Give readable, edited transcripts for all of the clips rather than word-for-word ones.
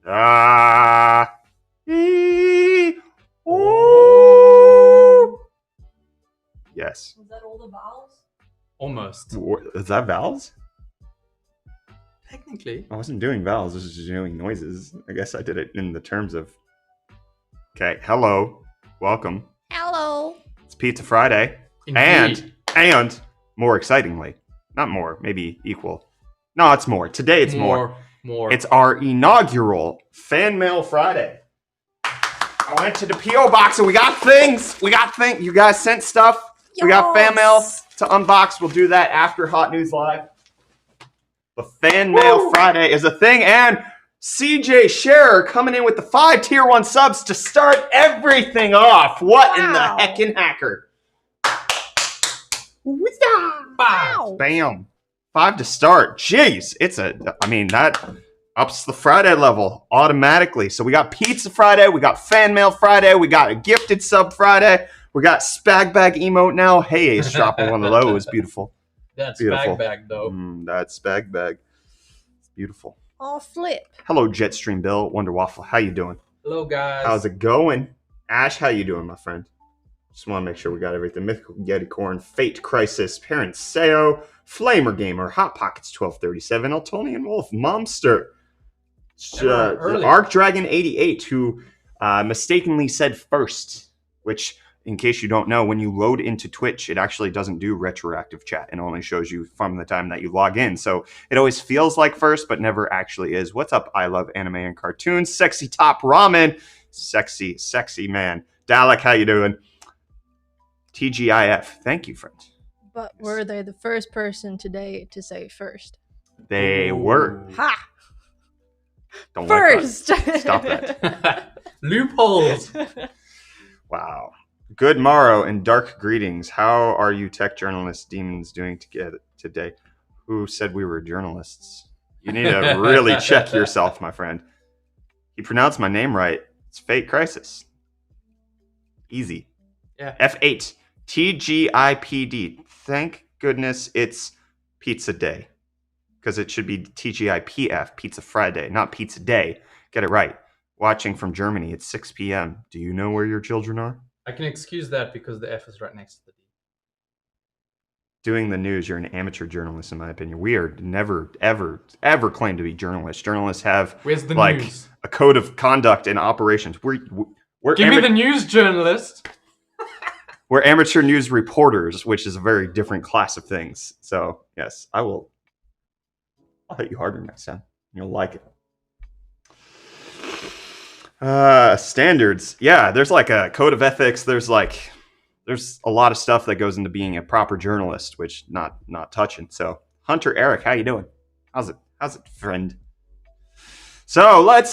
Ah. Oh. Yes. Was that all the vowels? Almost. Is that vowels? Technically. I wasn't doing vowels. I was just doing noises. I guess I did it in the terms of... Okay. Hello. Welcome. Hello. It's Pizza Friday. Indeed. And more excitingly, not more, maybe equal. No, it's more. Today it's more. It's our inaugural Fan Mail Friday. I went to the P.O. box and we got things. You guys sent stuff. Yes. We got fan mail to unbox. We'll do that after Hot News Live. The Fan Mail Friday is a thing. And CJ Scherer coming in with the 5 Tier 1 subs to start everything off. What in the heckin' hacker? Wow. Bam. 5 to start. Jeez. That ups the Friday level automatically. So we got Pizza Friday. We got Fan Mail Friday. We got a Gifted Sub Friday. We got Spag Bag Emote now. Hey, Ace dropping one of those. Beautiful. That's Beautiful. Spag Bag, though. That's Spag Bag. It's beautiful. Oh, flip. Hello, Jetstream Bill. Wonder Waffle. How you doing? Hello, guys. How's it going? Ash, how you doing, my friend? Just want to make sure we got everything. Mythical Yeti Corn, Fate Crisis, Parent Seo, Flamer Gamer, Hot Pockets 1237, Eltonian Wolf, Momster, Arc Dragon 88, who mistakenly said first, which, in case you don't know, when you load into Twitch, it actually doesn't do retroactive chat and only shows you from the time that you log in. So it always feels like first, but never actually is. What's up? I love anime and cartoons. Sexy Top Ramen. Sexy man. Dalek, how you doing? TGIF. Thank you, friend. But were they the first person today to say first? They were. Ha! Don't First! Like that. Stop that. Loopholes. Wow. Good morrow and dark greetings. How are you tech journalists demons doing today? Who said we were journalists? You need to really check yourself, my friend. You pronounced my name right. It's Fate Crisis. Easy. Yeah. F8. TGIPD. Thank goodness it's Pizza Day. Because it should be TGIPF, Pizza Friday, not Pizza Day. Get it right. Watching from Germany, it's 6 p.m. Do you know where your children are? I can excuse that because the F is right next to the D. Doing the news, you're an amateur journalist, in my opinion. We are never, ever claim to be journalists. Journalists have Where's the news? A code of conduct and operations. We're Give me the news, journalist. We're amateur news reporters, which is a very different class of things. So, yes, I'll hit you harder next time. You'll like it. Standards. Yeah, there's like a code of ethics. There's a lot of stuff that goes into being a proper journalist, which not touching. So, Hunter Eric, how you doing? How's it, friend? So let's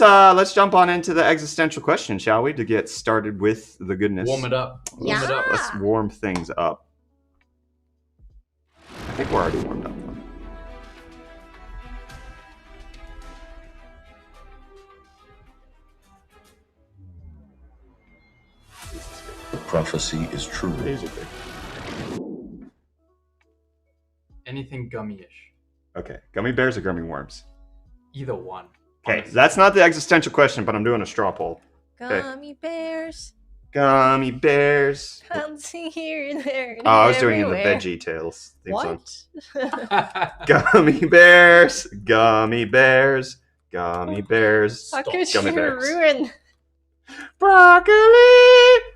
jump on into the existential question, shall we? To get started with the goodness. Warm it up. Yeah. Let's warm things up. I think we're already warmed up. The prophecy is true. Anything gummy-ish. Okay, gummy bears or gummy worms? Either one. Okay, honestly. that's not the existential question, but I'm doing a straw poll. Okay. Gummy bears. Gummy bears. Bouncing here and there. And Oh, I was doing it in the everywhere. Veggie Tales theme song. What? Gummy bears, gummy bears, gummy bears. How could Gummy you bears. ruin? Broccoli,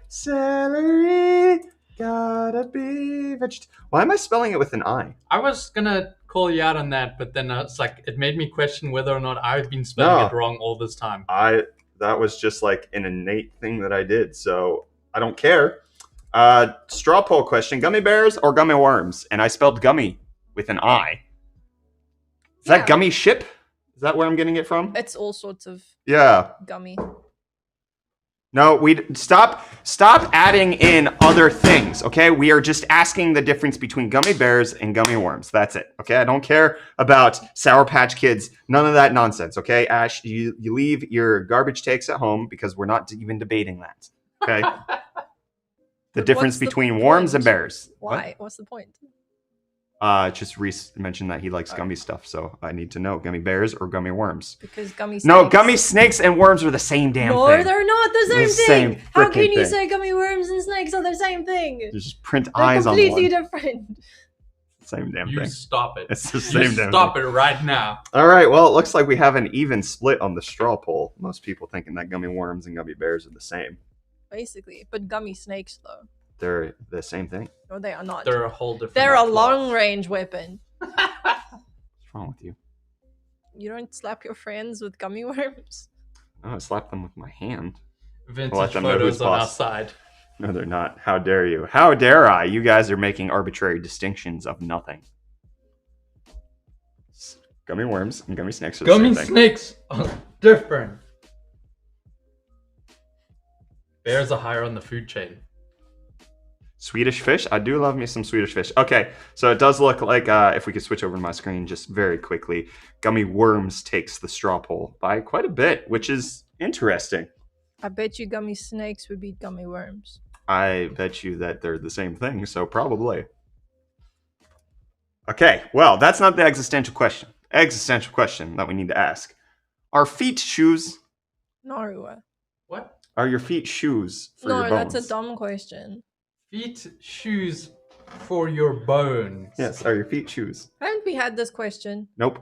celery, gotta be vegetarian. Why am I spelling it with an I? I was gonna call you out on that, but then it's like it made me question whether or not I've been spelling it wrong all this time. That was just like an innate thing that I did, so I don't care. Straw poll question: gummy bears or gummy worms? And I spelled gummy with an I. Is that gummy ship? Is that where I'm getting it from? It's all sorts of Yeah. gummy. No, we stop adding in other things, okay? We are just asking the difference between gummy bears and gummy worms. That's it, okay? I don't care about Sour Patch Kids. None of that nonsense, okay? Ash, you leave your garbage takes at home because we're not even debating that, okay? The difference What's the between worms and point? bears. Why? What's the point? Just Reese mentioned that he likes gummy stuff, so I need to know: gummy bears or gummy worms? Because gummy snakes. No, gummy snakes and worms are the same damn No, thing. they're not the same The thing. same How can frickin' you thing. say gummy worms and snakes are the same thing? You just print They're eyes on one. completely different. Same damn You thing. stop it. It's the You same damn stop thing. it right now. All right, well, it looks like we have an even split on the straw poll. Most people thinking that gummy worms and gummy bears are the same. Basically, but gummy snakes though. They're the same thing. No, they are not. They're a whole different. They're a class. long-range weapon. What's wrong with you? You don't slap your friends with gummy worms. Oh, I slapped them with my hand. Vintage Let them know photos who's on our boss. side. No, they're not. How dare you? How dare I? You guys are making arbitrary distinctions of nothing. Gummy worms and gummy snakes are the Gummy same thing. snakes are different. Bears are higher on the food chain. Swedish fish? I do love me some Swedish fish. Okay, so it does look like, if we could switch over to my screen just very quickly, gummy worms takes the straw poll by quite a bit, which is interesting. I bet you gummy snakes would beat gummy worms. I bet you that they're the same thing, so probably. Okay, well, that's not the existential question. Existential question that we need to ask. Are feet shoes? No. What? Are your feet shoes for your No, bones? that's a dumb question. Feet shoes for your bones. Yes, are your feet shoes? Haven't we had this question? Nope.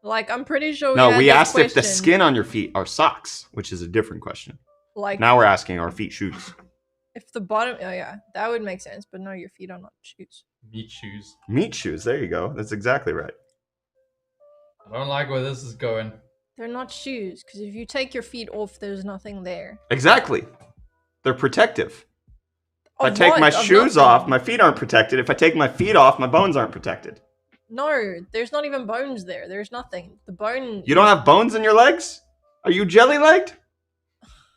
Like, I'm pretty sure No, had we this asked if the question. skin on your feet are socks, which is a different question. Like, Now we're asking, are feet shoes? if the bottom... Oh, yeah. That would make sense. But no, your feet are not shoes. Meat shoes. Meat shoes, there you go. That's exactly right. I don't like where this is going. They're not shoes. Because if you take your feet off, there's nothing there. Exactly. They're protective. If I Of take what? my Of shoes nothing. off, my feet aren't protected. If I take my feet off, my bones aren't protected. No, there's not even bones there. There's nothing. The bone... You don't have bones in your legs? Are you jelly-legged?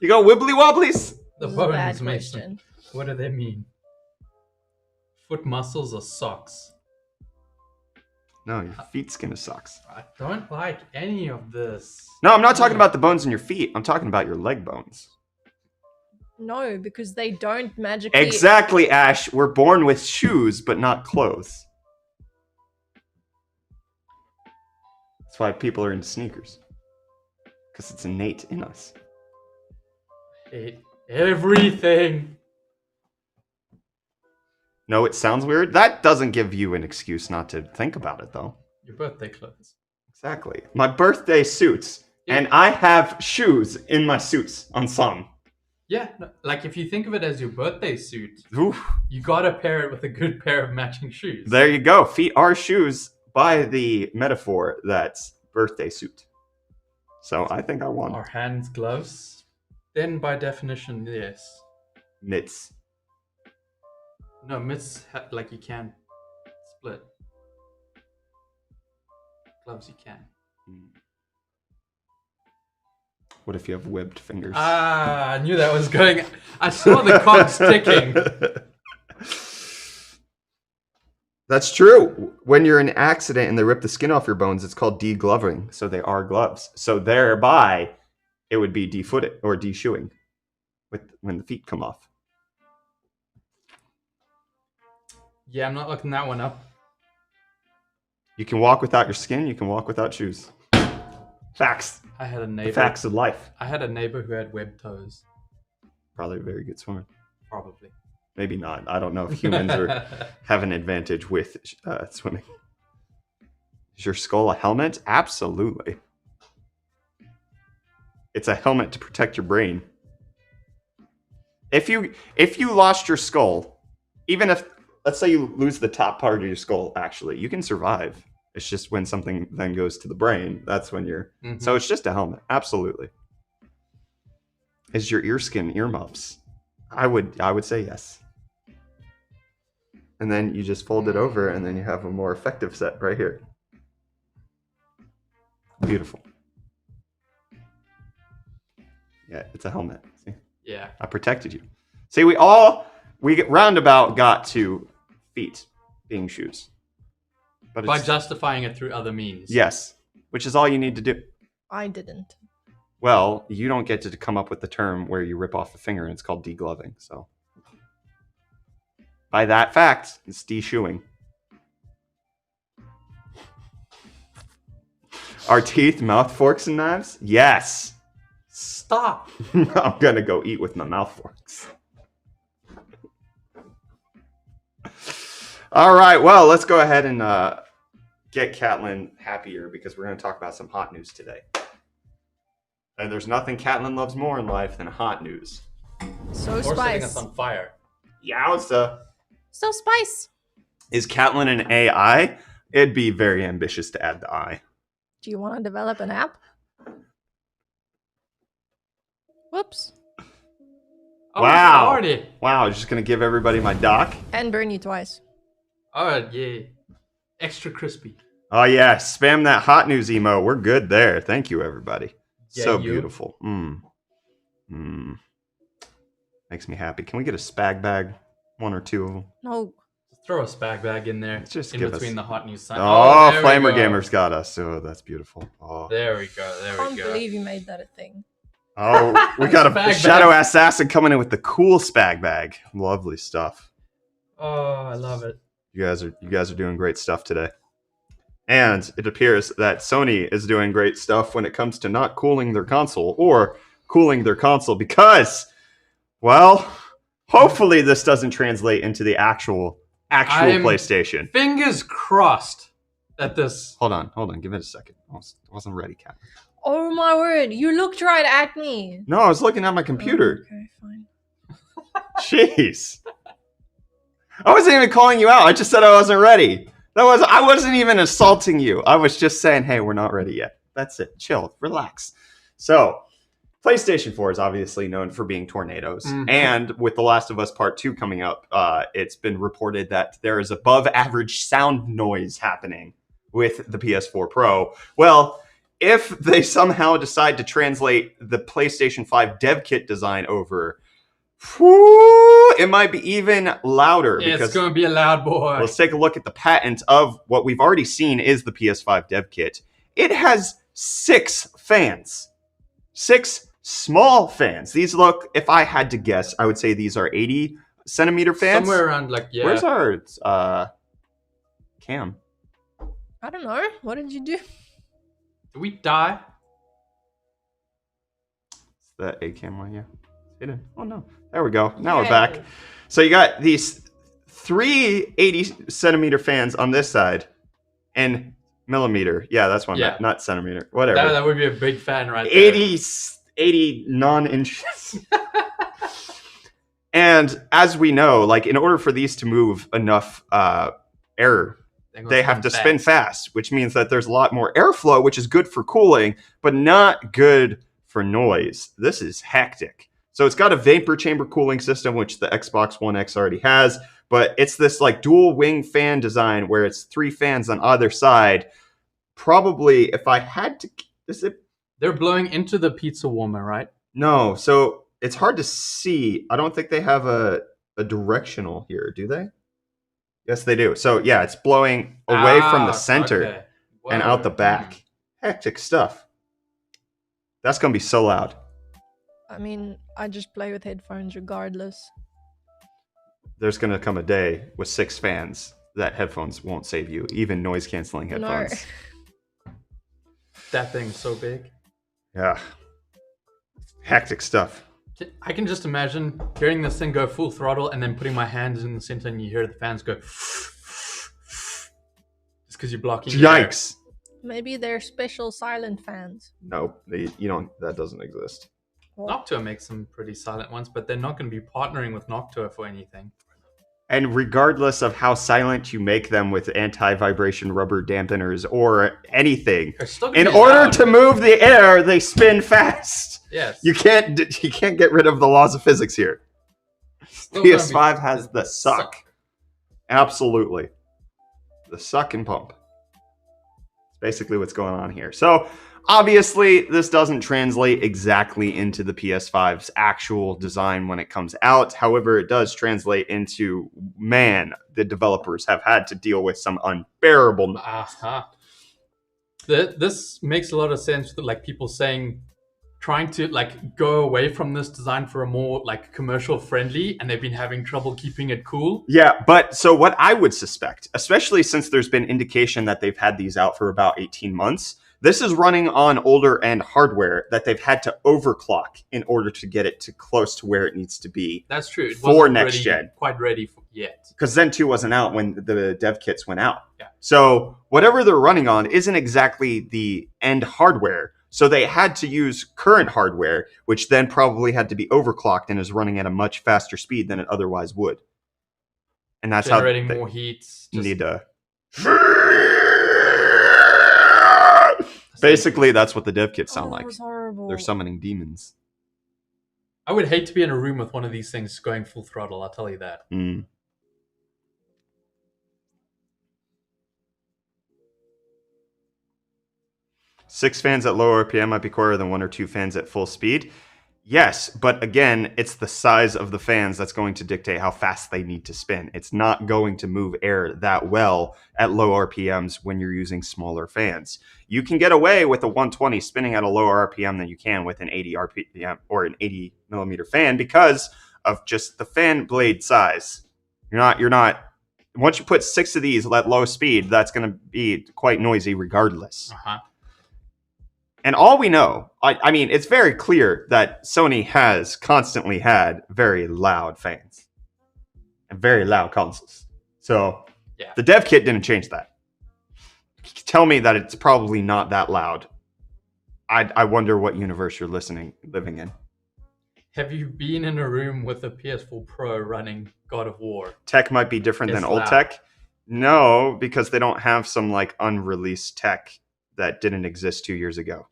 You got wibbly wobblies? The This is a bad bones, Mason. question. What do they mean? Foot muscles or socks? No, your feet skin is socks. I don't like any of this. No, I'm not talking about the bones in your feet. I'm talking about your leg bones. No, because they don't magically... Exactly, Ash. We're born with shoes, but not clothes. That's why people are into sneakers. Because it's innate in us. Hate everything. No, it sounds weird. That doesn't give you an excuse not to think about it, though. Your birthday clothes. Exactly. My birthday suits. Yeah. And I have shoes in my suits on some. Yeah, no, like if you think of it as your birthday suit, Oof. you gotta pair it with a good pair of matching shoes. There you go. Feet are shoes by the metaphor that's birthday suit. So I think I won. Are hands gloves? Then by definition, yes. Mitts. No, mitts, like you can split. Gloves you can. What if you have webbed fingers? Ah, I knew that was going. I saw the cogs ticking. That's true. When you're in an accident and they rip the skin off your bones, it's called degloving. So they are gloves. So thereby, it would be defooted or deshoeing when the feet come off. Yeah, I'm not looking that one up. You can walk without your skin. You can walk without shoes. Facts. I had a The neighbor. facts of life. I had a neighbor who had webbed toes. Probably a very good swimmer. Probably. Maybe not. I don't know if humans have an advantage with swimming. Is your skull a helmet? Absolutely. It's a helmet to protect your brain. If you lost your skull, even if, let's say you lose the top part of your skull, actually, you can survive. It's just when something then goes to the brain, that's when you're... Mhm. So it's just a helmet. Absolutely. Is your ear skin earmuffs? I would say yes. And then you just fold it over and then you have a more effective set right here. Beautiful. Yeah, it's a helmet. See? Yeah. I protected you. See, we roundabout got to feet being shoes. But By it's, justifying it through other means. yes, which is all you need to do. I didn't. Well, you don't get to come up with the term where you rip off a finger and it's called degloving. So, by that fact, it's deshoeing. Are teeth, mouth, forks, and knives? Yes. Stop. I'm going to go eat with my mouth forks. All right, well, let's go ahead and get Catelyn happier because we're going to talk about some hot news today. And there's nothing Catelyn loves more in life than hot news. So Or setting spice. us on fire. Yowza. So spice. Is Catelyn an AI? It'd be very ambitious to add the I. Do you want to develop an app? Whoops. Oh, Wow. already. Wow, just going to give everybody my doc? And burn you twice. Oh, yeah. Extra crispy. Oh, yeah, spam that hot news emo. We're good there. Thank you, everybody. Yeah, So you. beautiful. Makes me happy. Can we get a spag bag? One or two of them? No. Throw a spag bag in there. Just in give between us- the hot news sign. Oh, there we Flamer go. Gamer's got us. Oh, that's beautiful. Oh, There we go. There I we can't go. believe you made that a thing. oh we got a Spag Shadow bag. Assassin coming in with the cool spag bag. Lovely stuff. Oh, I love it. You guys are doing great stuff today. And it appears that Sony is doing great stuff when it comes to not cooling their console or cooling their console because, well, hopefully this doesn't translate into the actual I'm- PlayStation. Fingers crossed that this. Hold on. Give it a second. I wasn't ready, Cap. Oh my word. You looked right at me. No, I was looking at my computer. Okay, fine. Jeez. I wasn't even calling you out. I just said I wasn't ready. I wasn't even assaulting you. I was just saying, hey, we're not ready yet. That's it. Chill. Relax. So, PlayStation 4 is obviously known for being tornadoes. Mhm. And with The Last of Us Part 2 coming up, it's been reported that there is above average sound noise happening with the PS4 Pro. Well, if they somehow decide to translate the PlayStation 5 dev kit design over, it might be even louder. Yeah, because it's going to be a loud boy. let's take a look at the patent of what we've already seen is the PS5 dev kit. It has 6 fans. 6 small fans. These look, if I had to guess, I would say these are 80 centimeter fans. Somewhere around, like, yeah. Where's our cam? I don't know. What did you do? Did we die? Is that a cam one? Yeah. Hidden. Oh no. There we go. Now we're Yay. back. So you got these 3 80 centimeter fans on this side and millimeter. Yeah, that's one. Yeah. Not centimeter. Whatever. That would be a big fan right there. 80 non-inches. And as we know, like in order for these to move enough air, they have to spin fast, which means that there's a lot more airflow, which is good for cooling, but not good for noise. This is hectic. So it's got a vapor chamber cooling system, which the Xbox One X already has, but it's this like dual wing fan design where it's 3 fans on either side. Probably, if I had to, is it? They're blowing into the pizza warmer, right? No, so it's hard to see. I don't think they have a directional here, do they? Yes, they do. So yeah, it's blowing away from the center okay. and out the Whatever. back. Hectic stuff. That's going to be so loud. I mean, I just play with headphones regardless. There's going to come a day with 6 fans that headphones won't save you, even noise canceling No. headphones. That thing's so big. Yeah. Hectic stuff. I can just imagine hearing this thing go full throttle and then putting my hands in the center and you hear the fans go just because you're blocking the air. Yikes. Maybe they're special silent fans. Nope, that doesn't exist. Well, Noctua makes some pretty silent ones, but they're not going to be partnering with Noctua for anything. And regardless of how silent you make them with anti-vibration rubber dampeners or anything, They're still gonna in be order loud. to move the air, they spin fast. Yes. You can't get rid of the laws of physics here. Still gonna be- PS5 has the suck. Absolutely. The suck and pump. It's basically what's going on here. So, obviously, this doesn't translate exactly into the PS5's actual design when it comes out. However, it does translate into, man, the developers have had to deal with some unbearable... Uh-huh. This makes a lot of sense with like people trying to like go away from this design for a more like commercial friendly, and they've been having trouble keeping it cool. Yeah, but so what I would suspect, especially since there's been indication that they've had these out for about 18 months, This is running on older end hardware that they've had to overclock in order to get it to close to where it needs to be. That's true. It for wasn't next really gen. quite ready yet. Because Zen 2 wasn't out when the dev kits went out. Yeah. So whatever they're running on isn't exactly the end hardware. So they had to use current hardware, which then probably had to be overclocked and is running at a much faster speed than it otherwise would. And that's Generating how they more heat. need to... Basically, that's what the dev kits sound that like. was horrible. They're summoning demons. I would hate to be in a room with one of these things going full throttle, I'll tell you that. Mm. Six fans at low RPM might be quieter than 1 or 2 fans at full speed. Yes, but again, it's the size of the fans that's going to dictate how fast they need to spin. It's not going to move air that well at low RPMs when you're using smaller fans. You can get away with a 120 spinning at a lower RPM than you can with an 80 RPM or an 80 millimeter fan because of just the fan blade size. You're not. Once you put 6 of these at low speed, that's going to be quite noisy regardless. Uh-huh. And all we know, I mean, it's very clear that Sony has constantly had very loud fans and very loud consoles. So Yeah. the dev kit didn't change that. Tell me that it's probably not that loud. I wonder what universe you're living in. Have you been in a room with a PS4 Pro running God of War? Tech might be different than It's old loud. tech. No, because they don't have some like unreleased tech that didn't exist 2 years ago.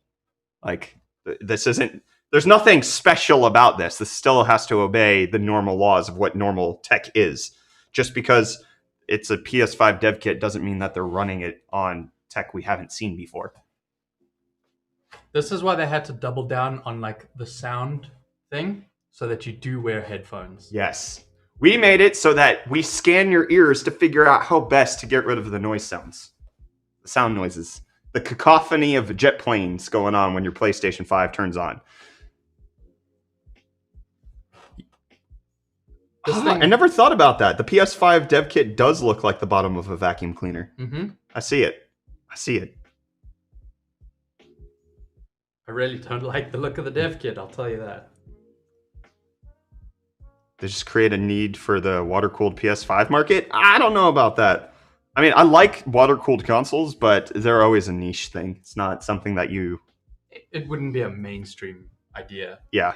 Like this isn't. There's nothing special about this. This still has to obey the normal laws of what normal tech is. Just because it's a PS5 dev kit doesn't mean that they're running it on tech we haven't seen before. This is why they had to double down on like the sound thing so that you do wear headphones. Yes. We made it so that we scan your ears to figure out how best to get rid of the noise sounds. The sound noises. The cacophony of jet planes going on when your PlayStation 5 turns on. I never thought about that. The PS5 dev kit does look like the bottom of a vacuum cleaner. Mm-hmm. I see it. I really don't like the look of the dev kit, I'll tell you that. They just create a need for the water-cooled PS5 market? I don't know about that. I mean, I like water-cooled consoles, but they're always a niche thing. It's not something that you... It wouldn't be a mainstream idea. Yeah.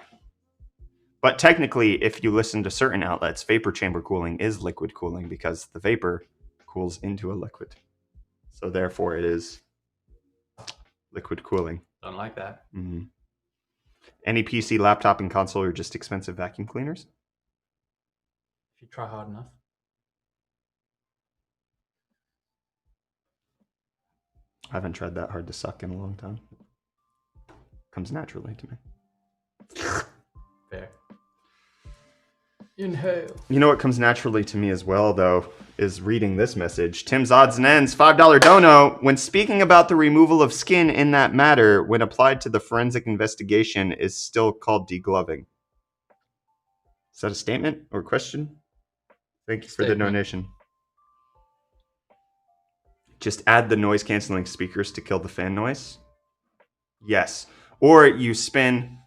But technically, if you listen to certain outlets, vapor chamber cooling is liquid cooling because the vapor cools into a liquid. So therefore, it is liquid cooling. Don't like that. Mm-hmm. Any PC, laptop, and console are just expensive vacuum cleaners? If you try hard enough. I haven't tried that hard to suck in a long time. Comes naturally to me. Fair. Inhale. You know what comes naturally to me as well, though, is reading this message. Tim's Odds and Ends, $5 dono. When speaking about the removal of skin in that matter, when applied to the forensic investigation, is still called degloving. Is that a statement or question? Thank you for the Statement. donation. Just add the noise canceling speakers to kill the fan noise? Yes. Or you spin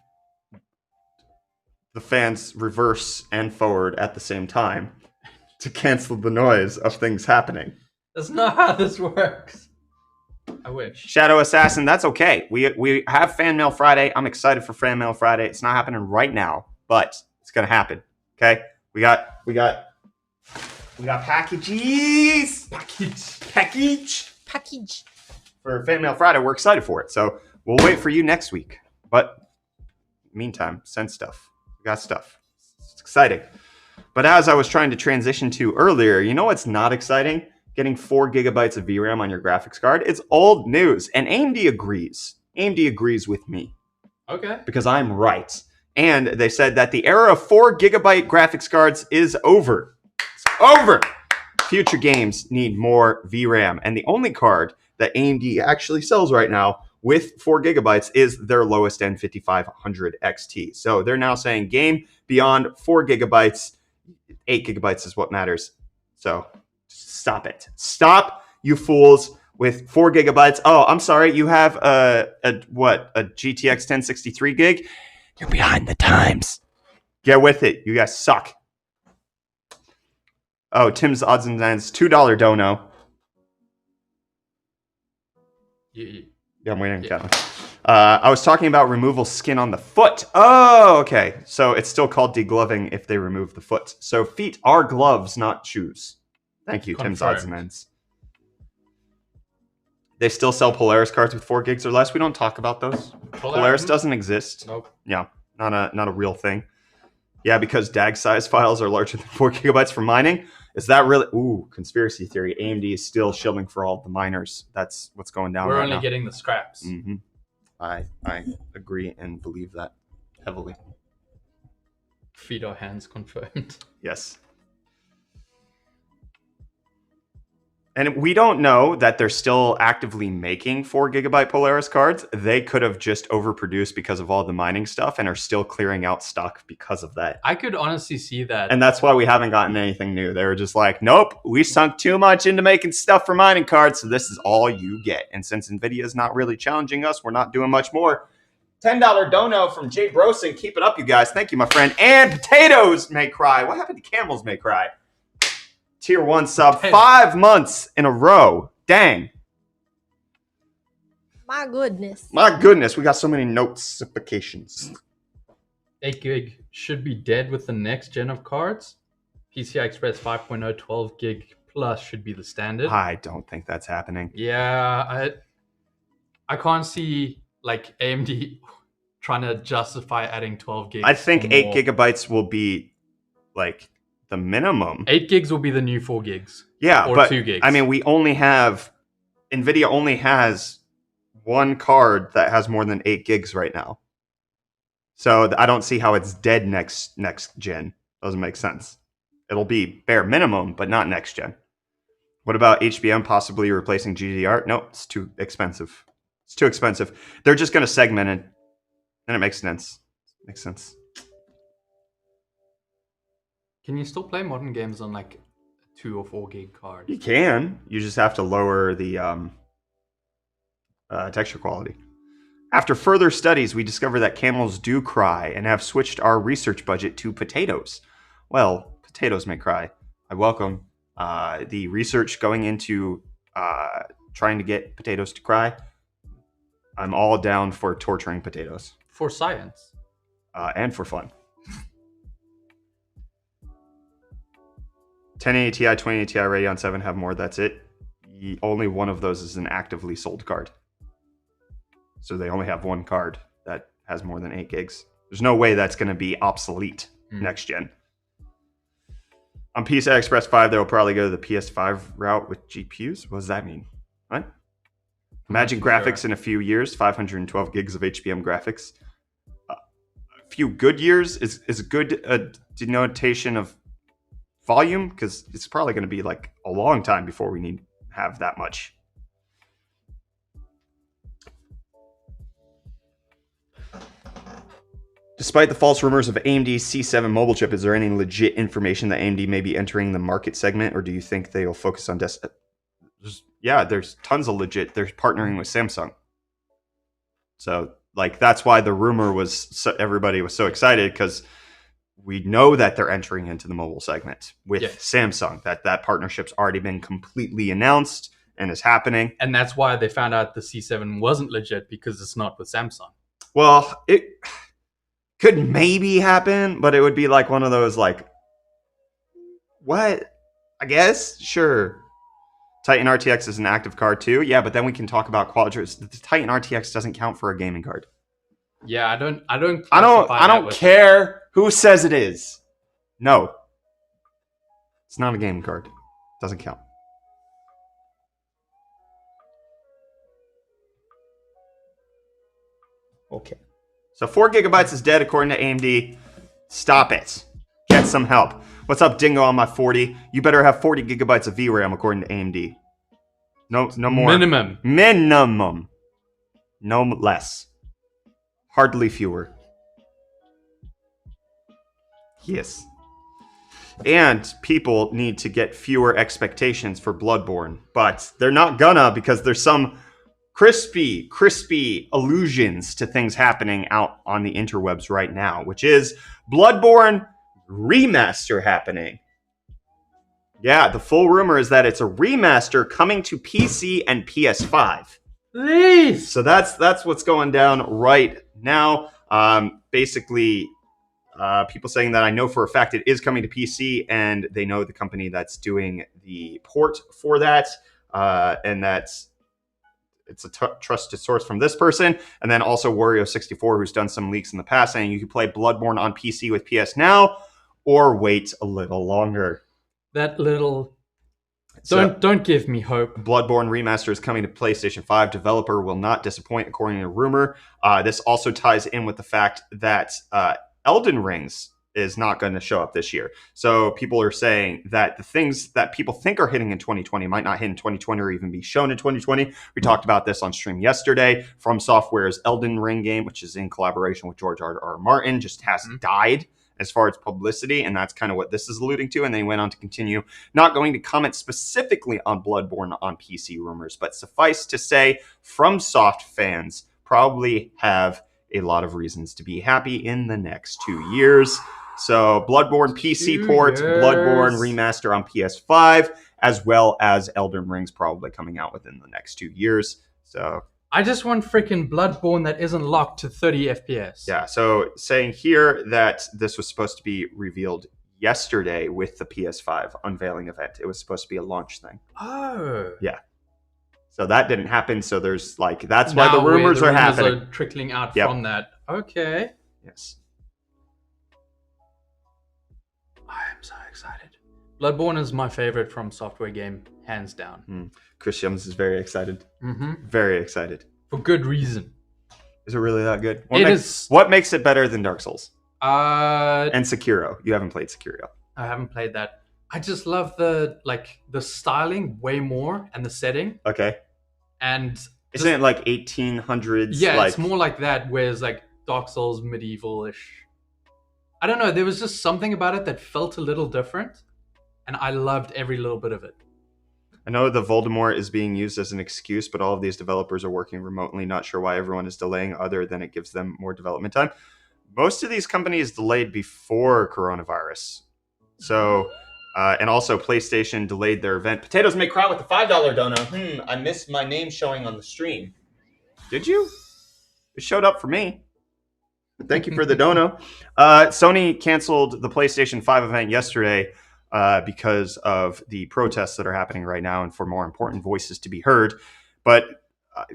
the fans reverse and forward at the same time to cancel the noise of things happening. That's not how this works. I wish. Shadow Assassin, that's okay. We have Fan Mail Friday. I'm excited for Fan Mail Friday. It's not happening right now, but it's gonna happen. Okay? We got packages. Package. For Fan Mail Friday. We're excited for it. So we'll wait for you next week. But meantime, send stuff. We got stuff. It's exciting. But as I was trying to transition to earlier, you know what's not exciting? Getting 4 gigabytes of VRAM on your graphics card. It's old news. And AMD agrees. AMD agrees with me. Okay. Because I'm right. And they said that the era of 4 gigabyte graphics cards is over. It's over. Future games need more VRAM. And the only card that AMD actually sells right now with 4 gigabytes is their lowest end 5500 XT. So they're now saying game beyond 4 gigabytes, 8 gigabytes is what matters. So stop it. Stop, you fools. with 4 gigabytes. Oh, I'm sorry. You have a GTX 1063 gig? You're behind the times. Get with it. You guys suck. Oh, Tim's odds and ends. $2 dono. Yeah. Yeah, I'm waiting. Yeah. I was talking about removal skin on the foot. Oh, okay. So it's still called degloving if they remove the foot. So feet are gloves, not shoes. Thank you, Tim's odds and ends. They still sell Polaris cards with 4 gigs or less. We don't talk about those. Polaris doesn't exist. Nope. Yeah, not a real thing. Yeah, because DAG size files are larger than 4 gigabytes for mining. Is that really? Ooh, conspiracy theory. AMD is still shilling for all the miners. That's what's going down. We're only getting the scraps. Mm-hmm. I agree and believe that heavily. Feet or hands confirmed. Yes. And we don't know that they're still actively making 4 gigabyte Polaris cards. They could have just overproduced because of all the mining stuff and are still clearing out stock because of that. I could honestly see that. And that's why we haven't gotten anything new. They were just like, nope, we sunk too much into making stuff for mining cards, so this is all you get. And since NVIDIA is not really challenging us, we're not doing much more. $10 dono from Jay Brosen. Keep it up, you guys. Thank you, my friend. And potatoes may cry. What happened to camels may cry? Tier 1 sub. 5 months in a row. Dang. My goodness. My goodness, we got so many notifications. 8 gig should be dead with the next gen of cards. PCI Express 5.0 12 gig plus should be the standard. I don't think that's happening. Yeah, I can't see like AMD trying to justify adding 12 gigs. I think 8 gigabytes will be like the minimum. 8 gigs will be the new 4 gigs. Yeah, or but 2 gigs. I mean, NVIDIA only has one card that has more than 8 gigs right now. So I don't see how it's dead next gen. Doesn't make sense. It'll be bare minimum, but not next gen. What about HBM possibly replacing GDDR? No, it's too expensive. It's too expensive. They're just going to segment it, and it makes sense. Makes sense. Can you still play modern games on like a 2 or 4 gig card? You can. You just have to lower the texture quality. After further studies, we discover that camels do cry and have switched our research budget to potatoes. Well, potatoes may cry. I welcome the research going into trying to get potatoes to cry. I'm all down for torturing potatoes. For science. And for fun. 1080 Ti, 2080 Ti, Radeon 7 have more, that's it. Only one of those is an actively sold card. So they only have one card that has more than 8 gigs. There's no way that's going to be obsolete next gen. On PCI Express 5, they'll probably go to the PS5 route with GPUs. What does that mean? What? Imagine graphics in a few years, 512 gigs of HBM graphics. A few good years is a good denotation of volume, because it's probably going to be like a long time before we need to have that much. Despite the false rumors of AMD's C7 mobile chip, is there any legit information that AMD may be entering the market segment, or do you think they'll focus on desktop? Yeah, there's tons of legit. They're partnering with Samsung. So, like, that's why the rumor was everybody was so excited, because we know that they're entering into the mobile segment with Samsung. That partnership's already been completely announced and is happening. And that's why they found out the C7 wasn't legit, because it's not with Samsung. Well, it could maybe happen, but it would be like one of those like, what? I guess? Sure. Titan RTX is an active card too. Yeah, but then we can talk about quadrants. The Titan RTX doesn't count for a gaming card. Yeah, I don't care who says it is. No. It's not a gaming card. Doesn't count. Okay. So 4 gigabytes is dead according to AMD. Stop it. Get some help. What's up, Dingo, on my 40? You better have 40 gigabytes of VRAM according to AMD. No more. Minimum. No less. Hardly fewer. Yes. And people need to get fewer expectations for Bloodborne. But they're not gonna, because there's some crispy allusions to things happening out on the interwebs right now, which is Bloodborne Remaster happening. Yeah, the full rumor is that it's a remaster coming to PC and PS5. Please. So that's what's going down right now. Basically, people saying that I know for a fact it is coming to PC, and they know the company that's doing the port for that, and that's it's a trusted source from this person, and then also Wario64, who's done some leaks in the past, saying you can play Bloodborne on PC with PS Now, or wait a little longer. That little... Don't give me hope. Bloodborne Remaster is coming to PlayStation 5. Developer will not disappoint, according to rumor. This also ties in with the fact that Elden Rings is not going to show up this year. So people are saying that the things that people think are hitting in 2020 might not hit in 2020 or even be shown in 2020. We talked about this on stream yesterday. From Software's Elden Ring game, which is in collaboration with George R.R. Martin, just has died as far as publicity, and that's kind of what this is alluding to. And they went on to continue, not going to comment specifically on Bloodborne on PC rumors, but suffice to say, FromSoft fans probably have a lot of reasons to be happy in the next 2 years. So Bloodborne PC port, Bloodborne Remaster on PS5, as well as Elden Ring's probably coming out within the next 2 years. So I just want freaking Bloodborne that isn't locked to 30 FPS. yeah, so saying here that this was supposed to be revealed yesterday with the PS5 unveiling event. It was supposed to be a launch thing. Oh. Yeah. So that didn't happen, so there's like, that's why the rumors are happening. Are trickling out from that. Okay. Yes. I am so excited. Bloodborne is my favorite From Software game, hands down. Chris Yums is very excited. Mm-hmm. Very excited. For good reason. Is it really that good? What makes it better than Dark Souls? And Sekiro. You haven't played Sekiro. I haven't played that. I just love the styling way more and the setting. Okay. And isn't it like 1800s? Yeah, it's more like that, whereas like Dark Souls medieval-ish. I don't know, there was just something about it that felt a little different, and I loved every little bit of it. I know the Voldemort is being used as an excuse, but all of these developers are working remotely. Not sure why everyone is delaying, other than it gives them more development time. Most of these companies delayed before coronavirus. So, and also PlayStation delayed their event. Potatoes Make Cry with the $5 dono. I missed my name showing on the stream. Did you? It showed up for me. Thank you for the dono. Sony canceled the PlayStation 5 event yesterday because of the protests that are happening right now and for more important voices to be heard. But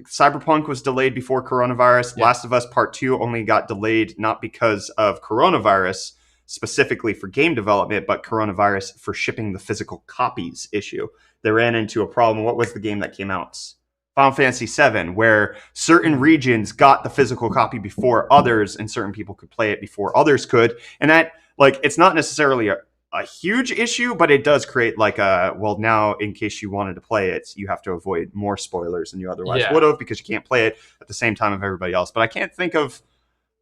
Cyberpunk was delayed before coronavirus. Yeah. Last of Us Part 2 only got delayed not because of coronavirus specifically for game development, but coronavirus for shipping the physical copies issue. They ran into a problem. What was the game that came out? Final Fantasy VII, where certain regions got the physical copy before others, and certain people could play it before others could. And that, like, it's not necessarily a huge issue, but it does create like a, well, now in case you wanted to play it, you have to avoid more spoilers than you otherwise would have, because you can't play it at the same time of everybody else. But I can't think of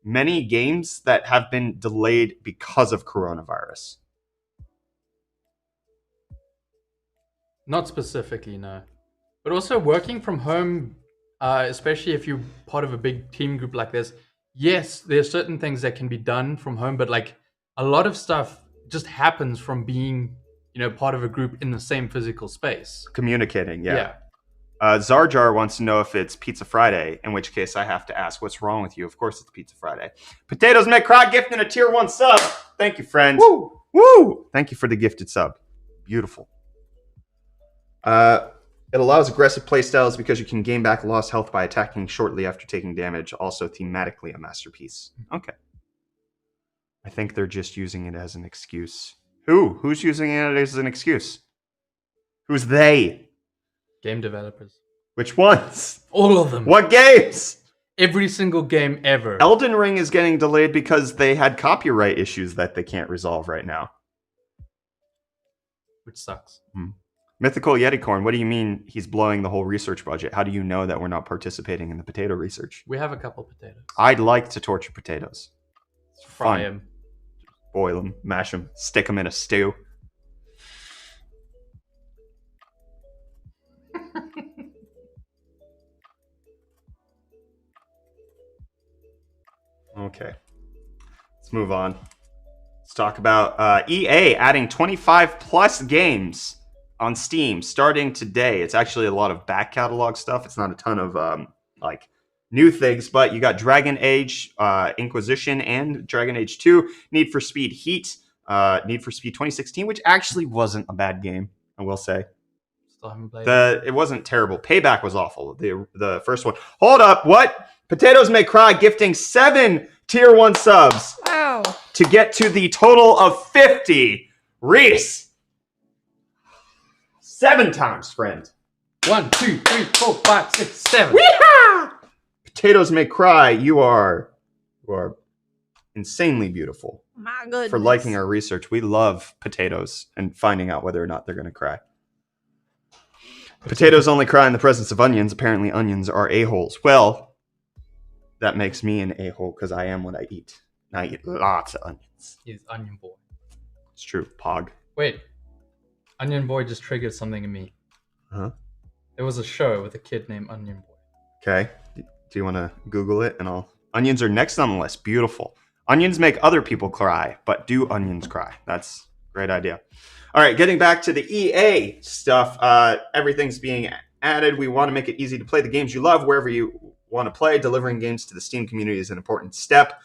many games that have been delayed because of coronavirus. Not specifically, no. But also working from home, especially if you're part of a big team group like this, yes, there's certain things that can be done from home, but like a lot of stuff just happens from being, part of a group in the same physical space. Communicating, yeah. Zarjar wants to know if it's Pizza Friday, in which case I have to ask, what's wrong with you? Of course it's Pizza Friday. Potatoes Make Cry gifting a tier 1 sub. Thank you, friends. Woo! Woo! Thank you for the gifted sub. Beautiful. It allows aggressive playstyles because you can gain back lost health by attacking shortly after taking damage. Also thematically a masterpiece. Okay. I think they're just using it as an excuse. Who's using it as an excuse? Who's they? Game developers. Which ones? All of them. What games? Every single game ever. Elden Ring is getting delayed because they had copyright issues that they can't resolve right now. Which sucks. Mythical Yeticorn, what do you mean he's blowing the whole research budget? How do you know that we're not participating in the potato research? We have a couple potatoes. I'd like to torture potatoes. Fry them. Boil them, mash them, stick them in a stew. Okay. Let's move on. Let's talk about EA adding 25 plus games on Steam starting today. It's actually a lot of back catalog stuff. It's not a ton of like new things, but you got Dragon Age Inquisition and Dragon Age 2, Need for Speed Heat, Need for Speed 2016, which actually wasn't a bad game, I will say. Still haven't played it. It wasn't terrible. Payback was awful. The first one. Hold up, what? Potatoes May Cry gifting 7 tier 1 subs Wow. to get to the total of 50. Reese. 7 times, friend. 1, 2, 3, 4, 5, 6, 7. Weehaw! Potatoes May Cry, you are insanely beautiful. My goodness. For liking our research. We love potatoes and finding out whether or not they're going to cry. Potatoes only cry in the presence of onions. Apparently onions are a-holes. Well, that makes me an a-hole because I am what I eat. And I eat lots of onions. He's Onion Boy. It's true. Pog. Wait. Onion Boy just triggered something in me. Huh? There was a show with a kid named Onion Boy. Okay. Do you want to Google it? Onions are next on the list. Beautiful. Onions make other people cry, but do onions cry? That's a great idea. All right, getting back to the EA stuff. Everything's being added. We want to make it easy to play the games you love wherever you want to play. Delivering games to the Steam community is an important step.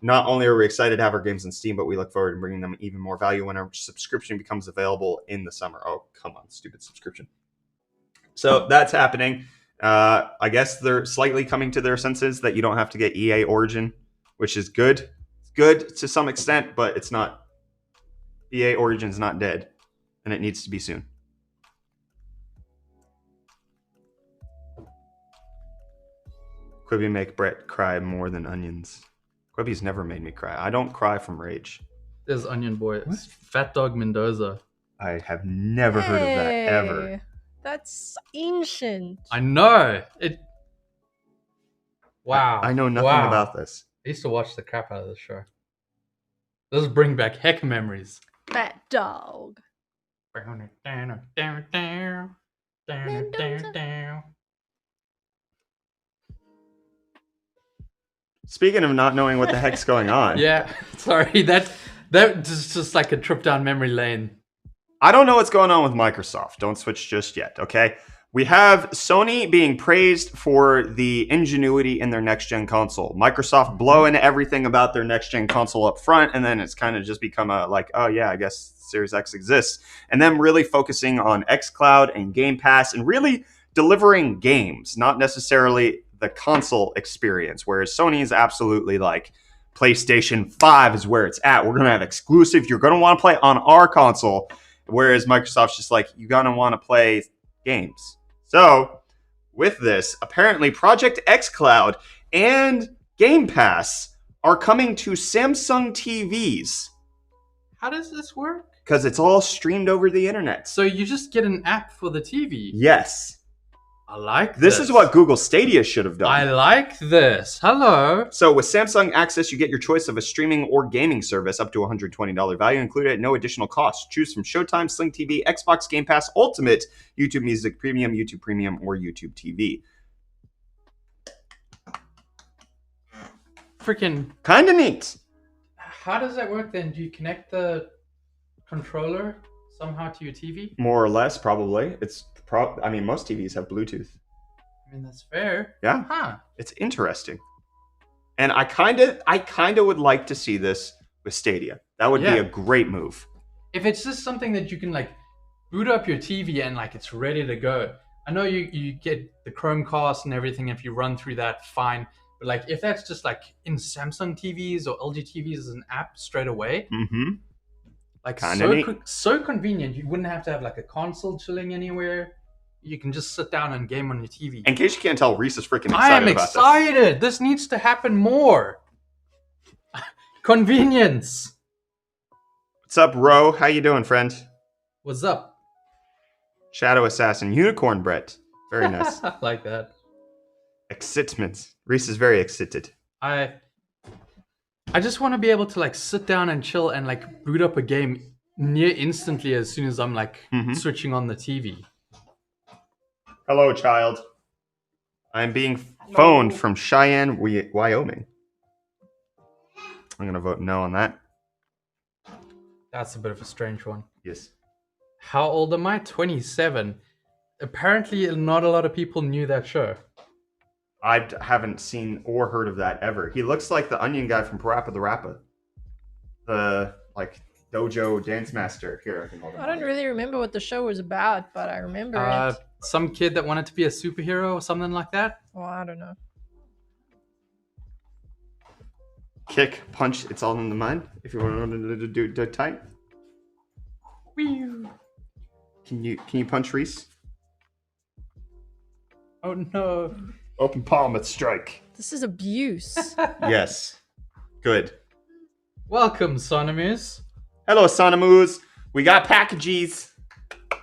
Not only are we excited to have our games on Steam, but we look forward to bringing them even more value when our subscription becomes available in the summer. Oh, come on, stupid subscription. So that's happening. I guess they're slightly coming to their senses that you don't have to get EA Origin, which is good. It's good to some extent, but it's not. EA Origin's not dead, and it needs to be soon. Quibi make Brett cry more than onions. Quibi's never made me cry. I don't cry from rage. There's Onion Boy. What? Fat Dog Mendoza. I have never heard of that, ever. Hey, That's ancient. I know. Wow. I know nothing Wow. about this. I used to watch the crap out of this show. This bring back heck memories. Fat dog. Speaking of not knowing what the heck's going on, Yeah, sorry. That just like a trip down memory lane. I don't know what's going on with Microsoft. Don't switch just yet, okay? We have Sony being praised for the ingenuity in their next-gen console. Microsoft blowing everything about their next-gen console up front, and then it's kind of just become a, like, oh yeah, I guess Series X exists. And then really focusing on xCloud and Game Pass and really delivering games, not necessarily the console experience, whereas Sony is absolutely like, PlayStation 5 is where it's at. We're going to have exclusive. You're going to want to play on our console, whereas Microsoft's just like, you're going to want to play games. So, with this, apparently Project xCloud and Game Pass are coming to Samsung TVs How does this work? because it's all streamed over the internet. So you just get an app for the TV. Yes. I like This is what Google Stadia should have done. I like this. Hello. So with Samsung Access, you get your choice of a streaming or gaming service up to $120 value included at no additional cost. Choose from Showtime, Sling TV, Xbox Game Pass Ultimate, YouTube Music Premium, YouTube Premium, or YouTube TV. Freaking. Kind of neat. How does that work then? Do you connect the controller somehow to your TV? More or less, probably. I mean, most TVs have Bluetooth. I mean, that's fair. Yeah. Huh. It's interesting. And I kind of would like to see this with Stadia. That would be Yeah. a great move. If it's just something that you can like boot up your TV and like it's ready to go. I know you get the Chromecast and everything. If you run through that, fine. But like if that's just like in Samsung TVs or LG TVs as an app straight away, Mm-hmm. like Kinda neat. so convenient. You wouldn't have to have like a console chilling anywhere. You can just sit down and game on your TV. In case you can't tell, Reese is freaking excited I am about this. excited. This needs to happen more. Convenience. What's up, Ro? How you doing, friend? What's up? Shadow Assassin, Unicorn Brett. Very nice. I like that. Excitement. Reese is very excited. I just want to be able to like sit down and chill and like boot up a game near instantly as soon as I'm like Mhm. switching on the TV. Hello, child. I'm being phoned from Cheyenne, Wyoming. I'm going to vote no on that. That's a bit of a strange one. Yes. How old am I? 27. Apparently, not a lot of people knew that show. I haven't seen or heard of that ever. He looks like the onion guy from Parappa the Rappa. The, like, dojo dance master. Here, I can hold on. I don't really remember what the show was about, but I remember it. Some kid that wanted to be a superhero or something like that. Well, I don't know. Kick, punch, it's all in the mind. If you want to do tight. Whee! Can you punch Reese? Oh no. Open palm at strike. This is abuse. Yes. Good. Welcome, Sonomus. Hello, Sonomus. We got packages.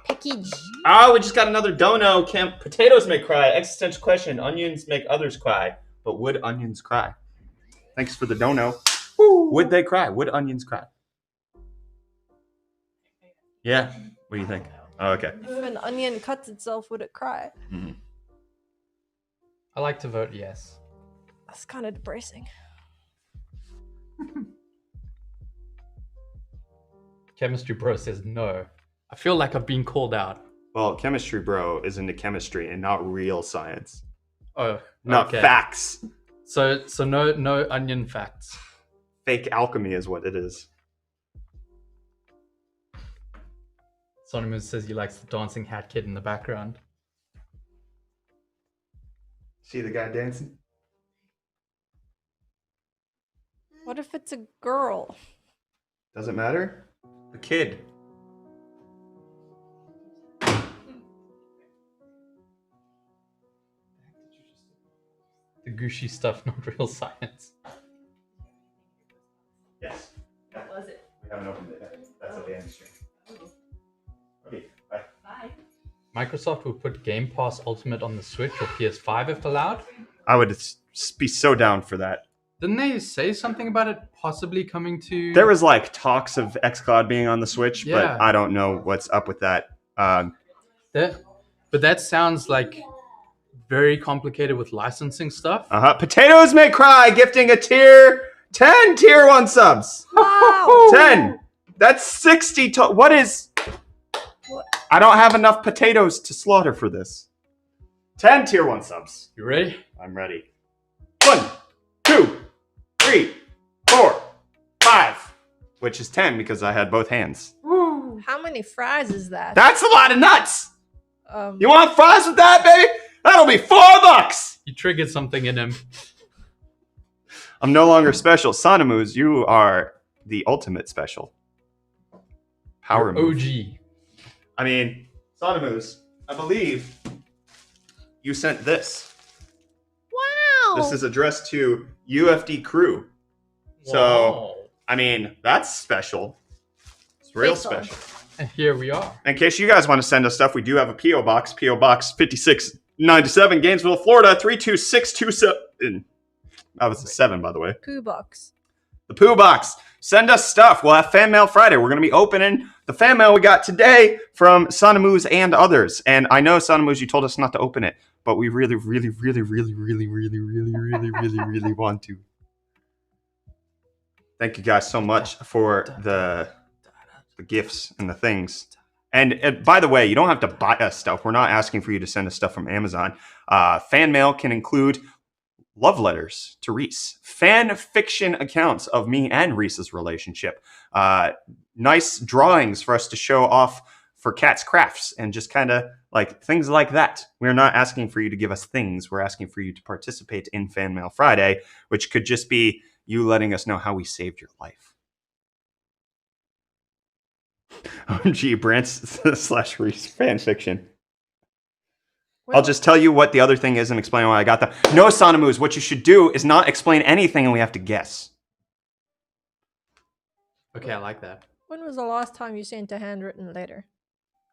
Package. Oh, we just got another dono. Potatoes may cry. Existential question. Onions make others cry. But would onions cry? Thanks for the dono. Woo. Would they cry? Would onions cry? Yeah. What do you think? Oh, okay. If an onion cuts itself, would it cry? Mm-hmm. I like to vote yes. That's kind of depressing. Chemistry Bro says no. I feel like I've been called out. Well, Chemistry Bro is into chemistry and not real science. Oh, not okay. facts. So no onion facts. Fake alchemy is what it is. Sonomus says he likes the dancing hat kid in the background. See the guy dancing? What if it's a girl? Doesn't matter. A kid. The gushy stuff, not real science. Yes. What was it? We haven't opened it yet. That's at the end stream. Okay, bye. Bye. Microsoft would put Game Pass Ultimate on the Switch or PS5 if allowed. I would be so down for that. Didn't they say something about it possibly coming to... There was like talks of xCloud being on the Switch, Yeah. but I don't know what's up with that. But that sounds like very complicated with licensing stuff. Potatoes may cry, gifting a tier 10 tier 1 subs. Wow! 10. That's 60. What is... What? I don't have enough potatoes to slaughter for this. 10 tier 1 subs. You ready? I'm ready. 1, 2, 3, 4, 5. Which is 10 because I had both hands. How many fries is that? That's a lot of nuts. Um, You want fries with that, baby? That'll be $4. You triggered something in him. I'm no longer special. Sonomus, you are the ultimate special. Power You're move. OG. I mean, Sonomus, I believe you sent this. wow! This is addressed to UFD crew. So, I mean, that's special. It's real Think so. special. And here we are. In case you guys want to send us stuff, we do have a P.O. Box. P.O. Box 5697, Gainesville, Florida, 32627. That was a 7, by the way. Poo box. The Poo Box. Send us stuff. We'll have Fan Mail Friday. We're going to be opening the fan mail we got today from Sonomus and others. And I know, Sonomus, you told us not to open it, but we really, really, really, really, really, really, really, really, really, really want to. Thank you guys so much for the gifts and the things. And by the way, you don't have to buy us stuff. We're not asking for you to send us stuff from Amazon. Fan mail can include love letters to Reese, fan fiction accounts of me and Reese's relationship, nice drawings for us to show off for Cat's Crafts, and just kind of like things like that. We're not asking for you to give us things. We're asking for you to participate in Fan Mail Friday, which could just be you letting us know how we saved your life. OMG, Brant / Reese fan fiction. I'll just tell you what the other thing is and explain why I got them. No, Sonomus, what you should do is not explain anything and we have to guess. Okay, I like that. When was the last time you sent a handwritten letter?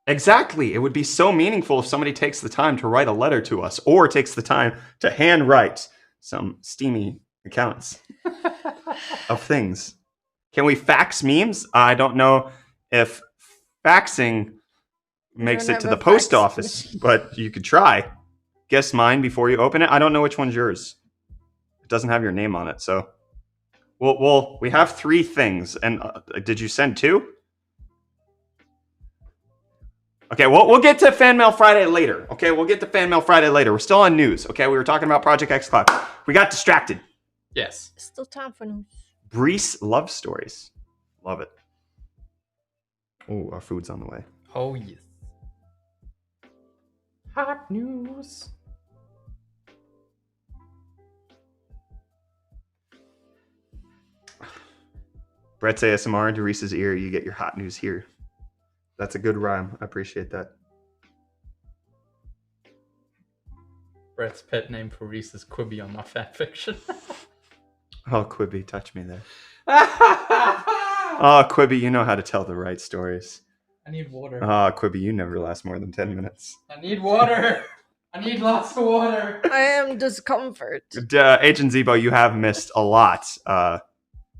Exactly. It would be so meaningful if somebody takes the time to write a letter to us or takes the time to handwrite some steamy accounts of things. Can we fax memes? I don't know if faxing makes don't it to have the a post fax office, machine. but you could try. Guess mine before you open it. I don't know which one's yours. It doesn't have your name on it, so Well, we have 3 things, and did you send 2? Okay, we'll get to Fan Mail Friday later. Okay, we'll get to Fan Mail Friday later. We're still on news. Okay, we were talking about Project X Cloud. We got distracted. Yes. Still time for news. Brees love stories. Love it. Oh, our food's on the way. Oh, yes. Hot news. Brett's ASMR into Reese's ear. You get your hot news here. That's a good rhyme. I appreciate that. Brett's pet name for Reese is Quibi on my fanfiction. Oh, Quibi, touch me there. Oh, Quibi, you know how to tell the right stories. I need water. Oh, Quibi, you never last more than 10 minutes. I need water. I need lots of water. I am discomfort. Agent Zebo, you have missed a lot.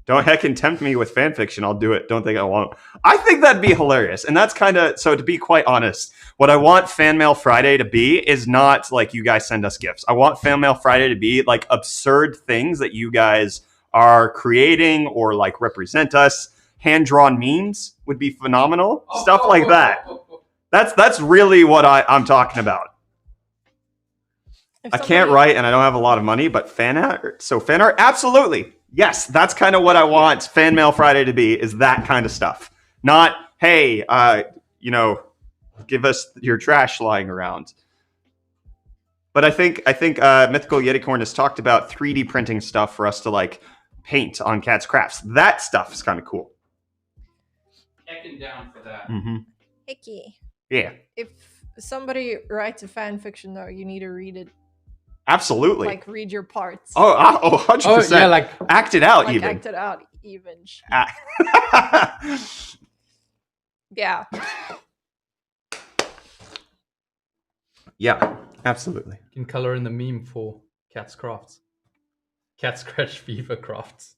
Don't heckin' tempt me with fanfiction. I'll do it. Don't think I won't. I think that'd be hilarious. And that's kind of, so to be quite honest, what I want Fan Mail Friday to be is not like you guys send us gifts. I want Fan Mail Friday to be like absurd things that you guys are creating or like represent us. Hand-drawn memes would be phenomenal. Stuff like that. That's really what I'm talking about. I can't write and I don't have a lot of money, but fan art. So fan art, absolutely. Yes, that's kind of what I want Fan Mail Friday to be, is that kind of stuff. Not, hey, give us your trash lying around. But I think Mythical Yeticorn has talked about 3D printing stuff for us to like paint on Cat's Crafts. That stuff is kind of cool. Heckin' down for that. Mm-hmm. Hickey. Yeah, If somebody writes a fan fiction, though, you need to read it. absolutely. Like, read your parts. 100%. Oh, yeah, like act it out like, even. act it out, even. Ah. Yeah. Yeah, absolutely. you can color in the meme for Cat's Crafts. Cat Scratch Fever Crafts.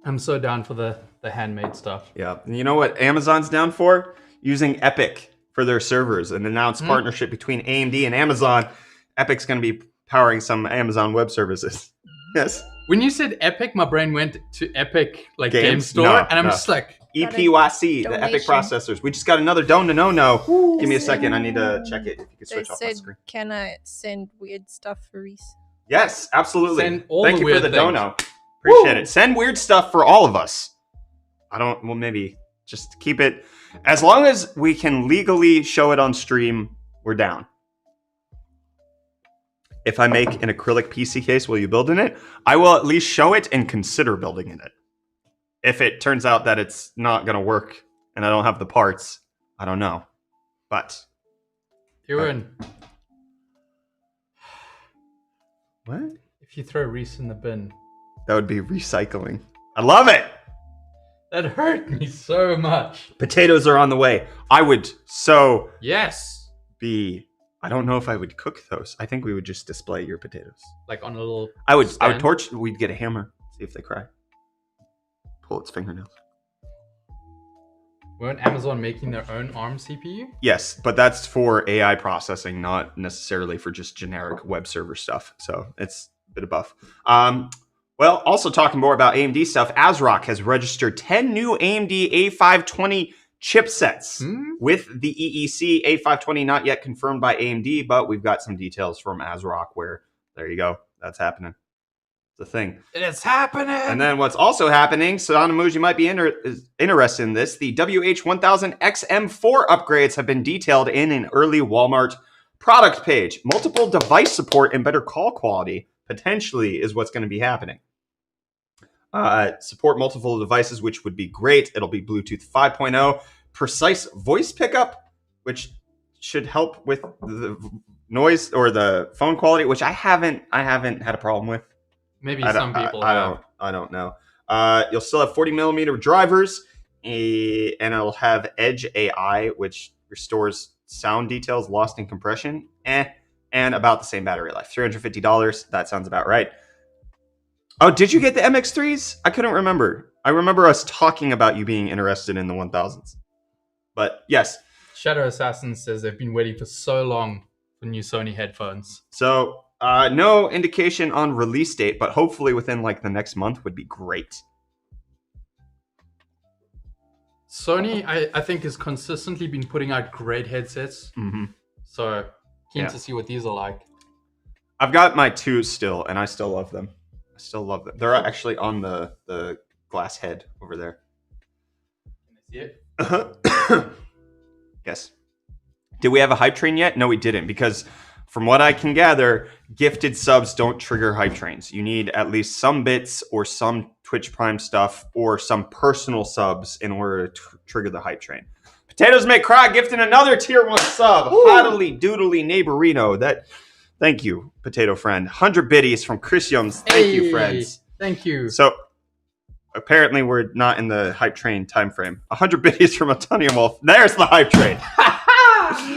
I'm so down for the handmade stuff. Yeah. And you know what Amazon's down for? Using Epic for their servers. An announced partnership between AMD and Amazon. Epic's going to be powering some Amazon Web Services. Yes. When you said Epic, my brain went to Epic, like Games? Game Store, No, and I'm no. just like, EPYC, the Epic donation. processors. We just got another no. Give me a They second. I said- need to check it. If you could They switch off my said, screen. can I send weird stuff for Reese? Yes, absolutely. Send all Thank the you weird for the things. dono. Appreciate it. Send weird stuff for all of us. Maybe just keep it. As long as we can legally show it on stream, we're down. If I make an acrylic PC case, will you build in it? I will at least show it and consider building in it. If it turns out that it's not going to work and I don't have the parts, I don't know. But you're in. what? If you throw Reese in the bin, That would be recycling. I love it. that hurt me so much. Potatoes are on the way. I would so Yes. be. I don't know if I would cook those. I think we would just display your potatoes. Like on a little. I would stand. torch. We'd get a hammer, see if they cry. Pull its fingernails. Weren't Amazon making their own ARM CPU? Yes, but that's for AI processing, not necessarily for just generic web server stuff. So it's a bit of buff. Well, also talking more about AMD stuff, ASRock has registered 10 new AMD A520 chipsets with the EEC. A520 not yet confirmed by AMD, but we've got some details from ASRock where, there you go, that's happening. It's a thing. It's happening! And then what's also happening, Sanamuji might be interested in this, the WH1000XM4 upgrades have been detailed in an early Walmart product page. Multiple device support and better call quality potentially is what's going to be happening. Support multiple devices, which would be great. It'll be Bluetooth 5.0, precise voice pickup, which should help with the noise or the phone quality, which I haven't had a problem with. Maybe some people have. I don't know. You'll still have 40mm drivers, and it'll have Edge AI, which restores sound details lost in compression, and about the same battery life. $350. That sounds about right. Oh, did you get the MX3s? I couldn't remember. I remember us talking about you being interested in the 1000s. But yes, Shadow Assassin says they've been waiting for so long for new Sony headphones. So, no indication on release date, but hopefully within like the next month would be great. Sony, I think, has consistently been putting out great headsets. Mm-hmm. So, keen Yeah. to see what these are like. I've got my 2 still, and I still love them. I still love them. They're actually on the glass head over there. Can I see it? Yes. Did we have a hype train yet? No, we didn't, because from what I can gather, gifted subs don't trigger hype trains. You need at least some bits or some Twitch Prime stuff or some personal subs in order to trigger the hype train. Potatoes Make Cry gifting another tier 1 sub. Hoddly doodly neighborino. Thank you, potato friend. 100 biddies from Chris Youngs. Thank you, friends. Thank you. So apparently we're not in the hype train time frame. 100 biddies from Antonio Wolf. There's the hype train.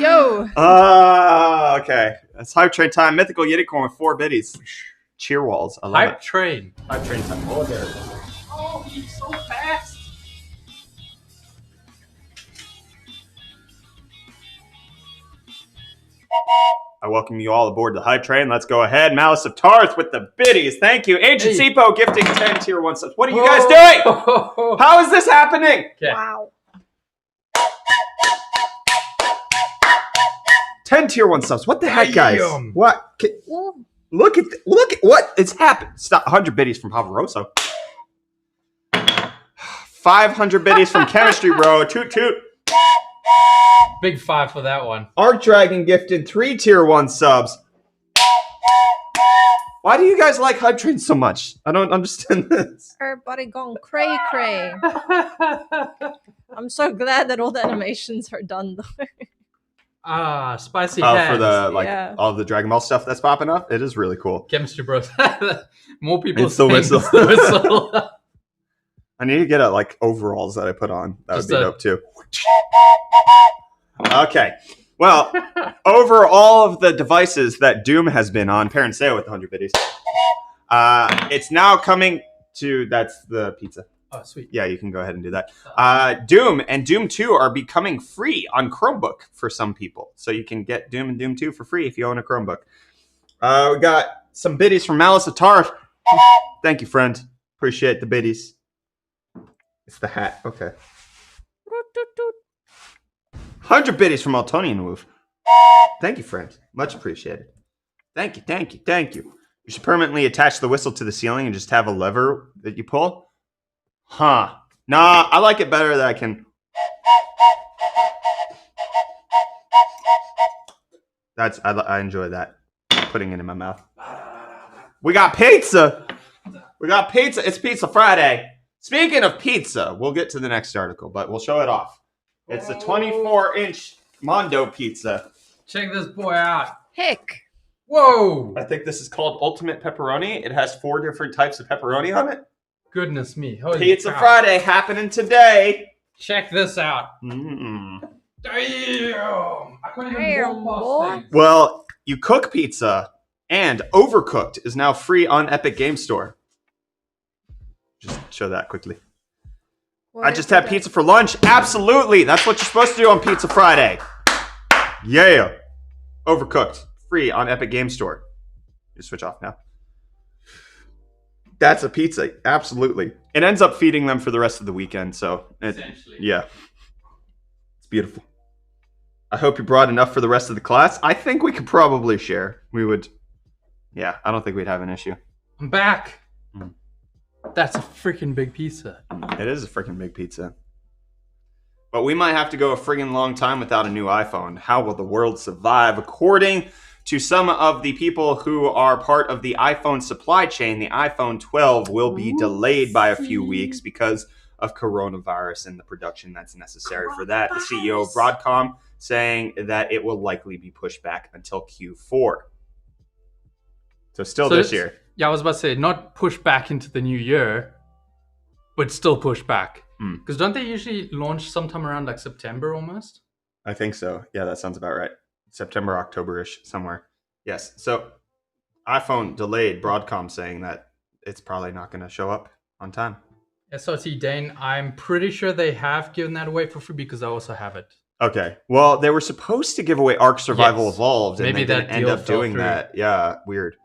Yo. Okay. That's hype train time. Mythical Unicorn with 4 biddies. Cheer walls. I love Hype it. train. Hype train time. Oh, there it is. Oh, he's so fast. I welcome you all aboard the hype train. Let's go ahead. Malice of Tarth with the biddies. Thank you. Ancient Hey. Sipo gifting 10 tier 1 subs. What are you guys doing? How is this happening? Okay. Wow. 10 tier 1 subs. What the heck, guys? Damn. What? Ooh. Look at what it's happened. Stop. 100 biddies from Pavaroso. 500 biddies from Chemistry Bro. Toot toot. Big 5 for that one. Arc Dragon gifted 3 tier 1 subs. Why do you guys like hype trains so much? I don't understand this. Everybody gone cray cray. I'm so glad that all the animations are done though. Spicy Oh, hands. for the Yeah. all the Dragon Ball stuff that's popping up. It is really cool. Chemistry Bros. More people It's the saying whistle. it's the whistle. I need to get overalls that I put on. That Just would be a- dope too. Okay. Well, over all of the devices that Doom has been on, Parent Sale with 100 biddies. It's now coming to. That's the pizza. Oh, sweet. Yeah, you can go ahead and do that. Doom and Doom 2 are becoming free on Chromebook for some people. So you can get Doom and Doom 2 for free if you own a Chromebook. We got some biddies from Malice of Tarf. Thank you, friend. Appreciate the biddies. It's the hat. Okay. 100 biddies from Altonian Woof. Thank you, friend. Much appreciated. Thank you, thank you, thank you. You should permanently attach the whistle to the ceiling and just have a lever that you pull. Huh. Nah, I like it better that I can... I enjoy that. Putting it in my mouth. We got pizza! We got pizza. It's Pizza Friday. Speaking of pizza, we'll get to the next article, but we'll show it off. It's a 24-inch Mondo pizza. Check this boy out. Heck. Whoa! I think this is called Ultimate Pepperoni. It has 4 different types of pepperoni on it. Goodness me. Holy Pizza cow. Friday happening today. Check this out. Mm. Damn! I couldn't even Damn, walk boy. past things. Well, you cook pizza, and Overcooked is now free on Epic Game Store. Just show that quickly. I just had pizza for lunch. Absolutely. That's what you're supposed to do on Pizza Friday. Yeah. Overcooked. Free on Epic Game Store. You switch off now. That's a pizza. Absolutely. It ends up feeding them for the rest of the weekend. So, Essentially. yeah. It's beautiful. I hope you brought enough for the rest of the class. I think we could probably share. We would. Yeah, I don't think we'd have an issue. I'm back. Mm. That's a freaking big pizza. It is a freaking big pizza. But we might have to go a friggin' long time without a new iPhone. How will the world survive? According to some of the people who are part of the iPhone supply chain, the iPhone 12 will be delayed by a few weeks because of coronavirus and the production that's necessary for that. The CEO of Broadcom saying that it will likely be pushed back until Q4. So still So this it's- year. Yeah, I was about to say, not push back into the new year, but still push back. Mm. Because don't they usually launch sometime around like September almost? I think so. Yeah, that sounds about right. September, October-ish, somewhere. Yes. So iPhone delayed, Broadcom saying that it's probably not going to show up on time. SRT Dane, I'm pretty sure they have given that away for free because I also have it. Okay. Well, they were supposed to give away Ark Survival Yes. Evolved, and Maybe they didn't that end deal up fell doing through. that. Yeah, weird.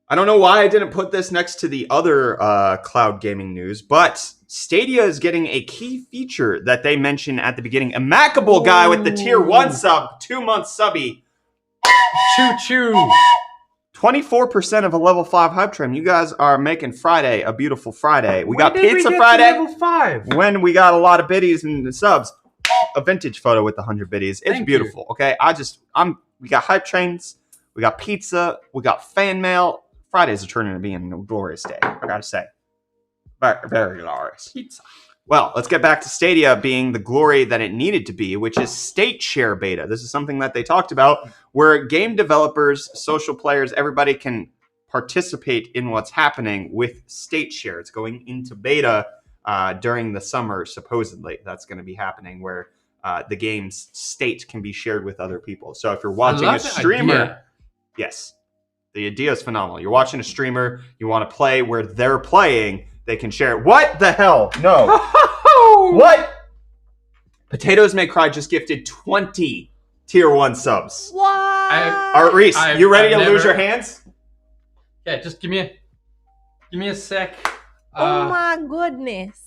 I don't know why I didn't put this next to the other cloud gaming news, but Stadia is getting a key feature that they mentioned at the beginning. A Mackable guy with the tier 1 sub, 2-month subby. Choo choo. 24% of a level 5 hype train. You guys are making Friday a beautiful Friday. We got When did Pizza get to Friday level 5. when we got a lot of biddies and subs. A vintage photo with 100 biddies. It's Thank beautiful. Okay, we got hype trains, we got pizza, we got fan mail. Fridays are turning to being a glorious day. I gotta say, very, very glorious. Pizza. Well, let's get back to Stadia being the glory that it needed to be, which is state share beta. This is something that they talked about, where game developers, social players, everybody can participate in what's happening with state share. It's going into beta during the summer, supposedly. That's going to be happening, where the game's state can be shared with other people. So if you're watching a streamer, yes, the idea is phenomenal. You're watching a streamer, you want to play where they're playing, they can share it. What the hell? No. What? Potatoes May Cry just gifted 20 tier 1 subs. What? All right, Reese, you ready to lose your hands? Yeah, just give me a sec. Oh my goodness.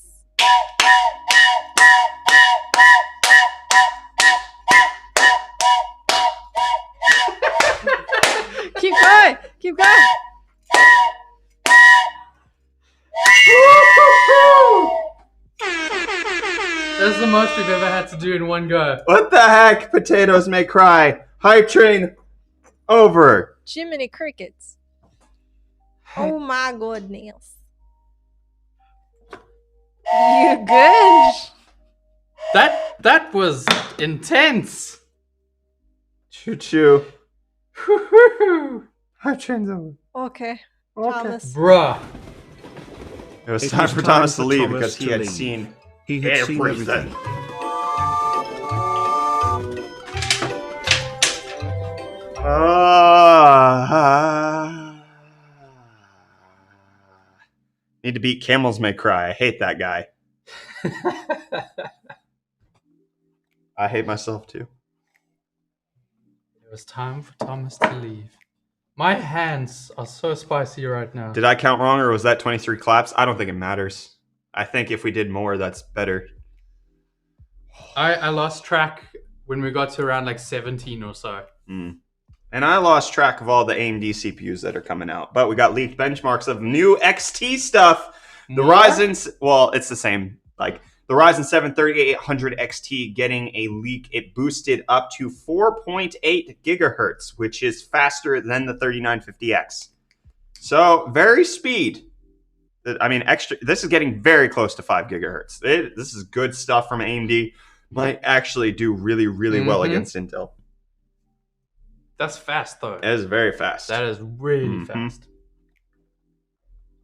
Keep going. Keep going. That's the most we've ever had to do in one go. What the heck? Potatoes May Cry. Hype train over. Jiminy Crickets. Oh my goodness. You good? That was intense. Choo choo. Hype train's over. Okay. Thomas. Bruh. It was It time was for time Thomas for to leave Thomas because he to had leave. seen He had seen everything. everything. Need to beat Camels May Cry. I hate that guy. I hate myself too. It was time for Thomas to leave. My hands are so spicy right now. Did I count wrong, or was that 23 claps? I don't think it matters. I think if we did more, that's better. I lost track when we got to around like 17 or so. And I lost track of all the AMD CPUs that are coming out. But we got leaked benchmarks of new XT stuff. The More? Ryzen's, well, it's the same. Like the Ryzen 7 3800 XT getting a leak. It boosted up to 4.8 gigahertz, which is faster than the 3950X. So very speed. I mean, extra. This is getting very close to 5 gigahertz. This is good stuff from AMD. Might actually do really, really well against Intel. That's fast though. It is very fast. That is really fast.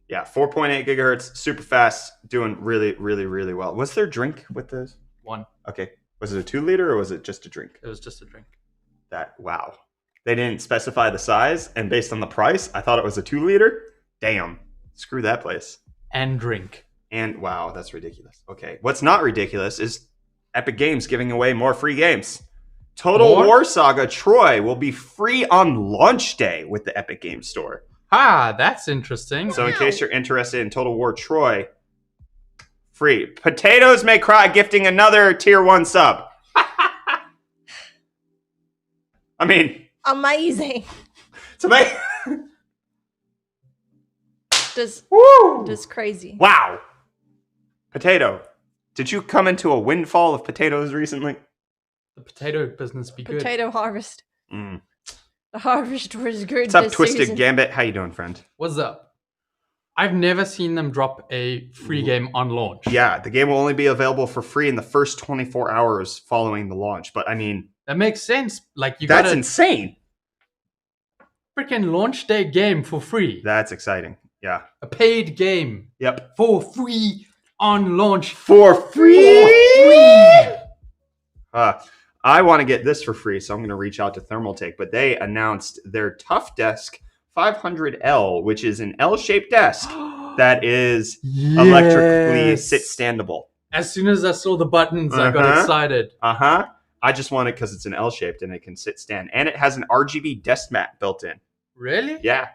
Yeah, 4.8 gigahertz, super fast, doing really, really, really well. Was there a drink with those? One. Okay. Was it a 2 liter or was it just a drink? It was just a drink. Wow. They didn't specify the size, and based on the price, I thought it was a 2 liter. Damn. Screw that place. And drink. And wow, that's ridiculous. Okay. What's not ridiculous is Epic Games giving away more free games. Total War Saga Troy will be free on launch day with the Epic Games Store. Ah, that's interesting. So in case you're interested in Total War Troy, free. Potatoes May Cry gifting another tier 1 sub. I mean, Amazing. it's amazing. Just crazy. Wow. Potato, did you come into a windfall of potatoes recently? The potato business be good. Potato harvest. The harvest was good. What's up, this Twisted season. Gambit? How you doing, friend? What's up? I've never seen them drop a free game on launch. Yeah, the game will only be available for free in the first 24 hours following the launch. But I mean, That makes sense. Like you that's got a insane. freaking launch day game for free. That's exciting. Yeah. A paid game Yep. for free on launch. For free. Free. I want to get this for free, so I'm going to reach out to Thermaltake. But they announced their Tough Desk 500L, which is an L-shaped desk that is electrically sit-standable. As soon as I saw the buttons, I got excited. I just want it because it's an L-shaped and it can sit stand. And it has an RGB desk mat built in. Really? Yeah.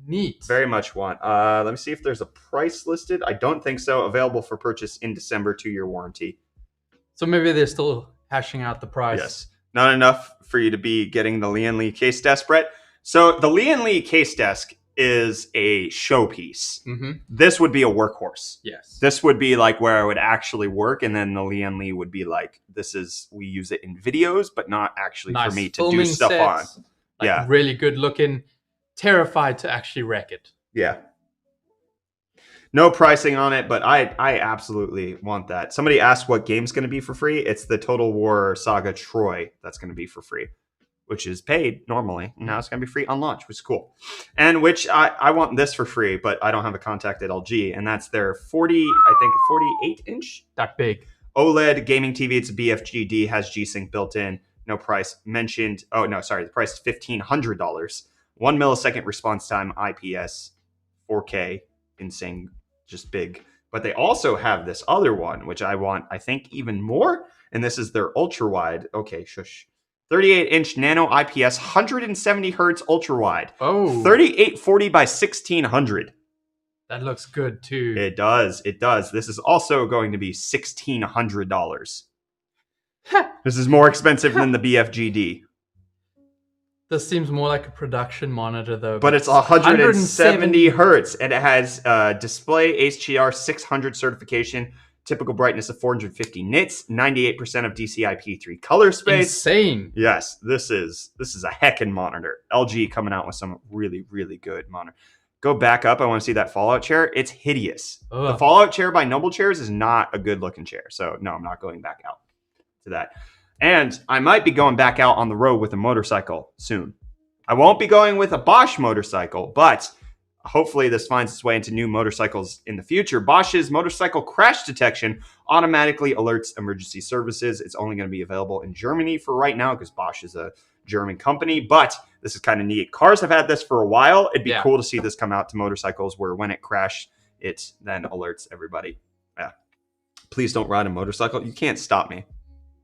Neat. Very much want. Let me see if there's a price listed. I don't think so. Available for purchase in December, 2-year warranty. So maybe they're still hashing out the price. Yes. Not enough for you to be getting the Lian Li case desk, Brett. So the Lian Li case desk is a showpiece. Mm-hmm. This would be a workhorse. Yes. This would be like where I would actually work, and then the Lian Li would be like, we use it in videos, but not actually nice for me to do stuff sets, on. Like really good looking. Terrified to actually wreck it. Yeah. No pricing on it, but I absolutely want that. Somebody asked what game's going to be for free. It's the Total War Saga Troy that's going to be for free, which is paid normally. Now it's going to be free on launch, which is cool. And which I want this for free, but I don't have a contact at LG, and that's their 48-inch? That big. OLED gaming TV. It's a BFGD, has G-Sync built in. No price mentioned. Oh, no, sorry. The price is $1,500. 1 millisecond response time, IPS, 4K, insane, just big. But they also have this other one, which I want, I think, even more. And this is their ultra wide. Okay, shush. 38-inch nano IPS, 170 hertz ultra wide. Oh. 3840 by 1600. That looks good too. It does. It does. This is also going to be $1,600. This is more expensive than the BFGD. This seems more like a production monitor, though. But it's 170 hertz, and it has display HDR 600 certification, typical brightness of 450 nits, 98% of DCI-P3 color space. Insane. Yes, this is a heckin' monitor. LG coming out with some really, really good monitor. Go back up. I want to see that Fallout chair. It's hideous. Ugh. The Fallout chair by Noble Chairs is not a good-looking chair. So, no, I'm not going back out to that. And I might be going back out on the road with a motorcycle soon. I won't be going with a Bosch motorcycle, but hopefully this finds its way into new motorcycles in the future. Bosch's motorcycle crash detection automatically alerts emergency services. It's only going to be available in Germany for right now because Bosch is a German company, but this is kind of neat. Cars have had this for a while. It'd be cool to see this come out to motorcycles where when it crashes, it then alerts everybody. Yeah. Please don't ride a motorcycle. You can't stop me.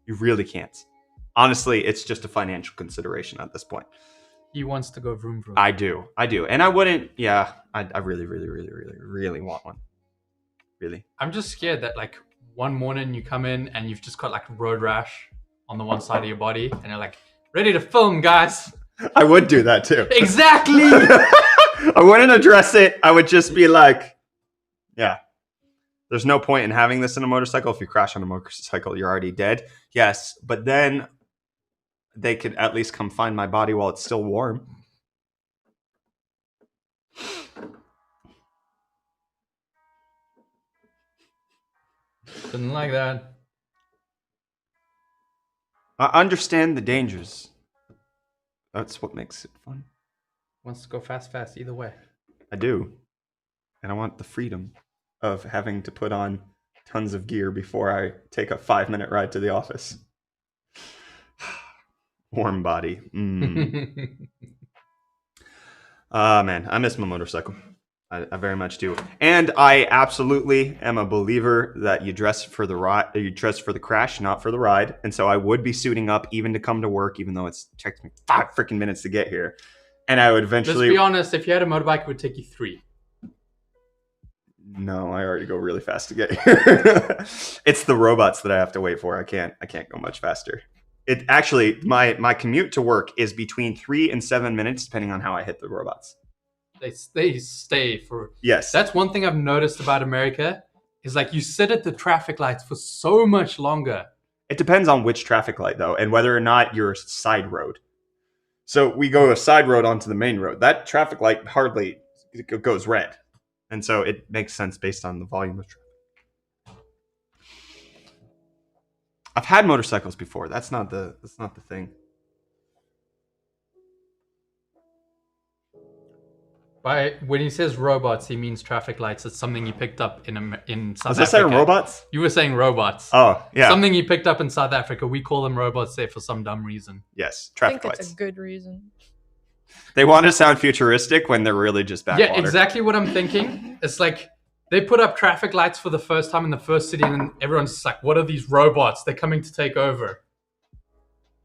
You really can't. Honestly, it's just a financial consideration at this point. He wants to go vroom vroom. I do. And I wouldn't, I really, really, really, really, really want one. Really. I'm just scared that like one morning you come in and you've just got like road rash on the one side of your body and you're like, ready to film, guys. I would do that too. Exactly. I wouldn't address it. I would just be like, yeah. There's no point in having this in a motorcycle. If you crash on a motorcycle, you're already dead. Yes, but then they could at least come find my body while it's still warm. Didn't like that. I understand the dangers. That's what makes it fun. Wants to go fast either way. I do. And I want the freedom of having to put on tons of gear before I take a 5-minute ride to the office. Warm body. Man, I miss my motorcycle. I very much do. And I absolutely am a believer that you dress for the ride, you dress for the crash, not for the ride. And so I would be suiting up even to come to work, even though it takes me 5 freaking minutes to get here. And I would eventually... Let's be honest, if you had a motorbike, it would take you 3. No, I already go really fast to get here. It's the robots that I have to wait for. I can't go much faster. It actually, my commute to work is between 3 and 7 minutes, depending on how I hit the robots. They stay for... Yes. That's one thing I've noticed about America, is like you sit at the traffic lights for so much longer. It depends on which traffic light, though, and whether or not you're a side road. So we go a side road onto the main road. That traffic light hardly goes red. And so it makes sense based on the volume of traffic. I've had motorcycles before. That's not the thing. When he says robots, he means traffic lights. It's something he picked up in South Africa. Was I saying robots? You were saying robots. Oh, yeah. Something he picked up in South Africa. We call them robots there for some dumb reason. Yes, I traffic think lights. it's a good reason. They want to sound futuristic when they're really just backwater. Yeah, exactly what I'm thinking. It's like They put up traffic lights for the first time in the first city, and everyone's just like, "What are these robots? They're coming to take over."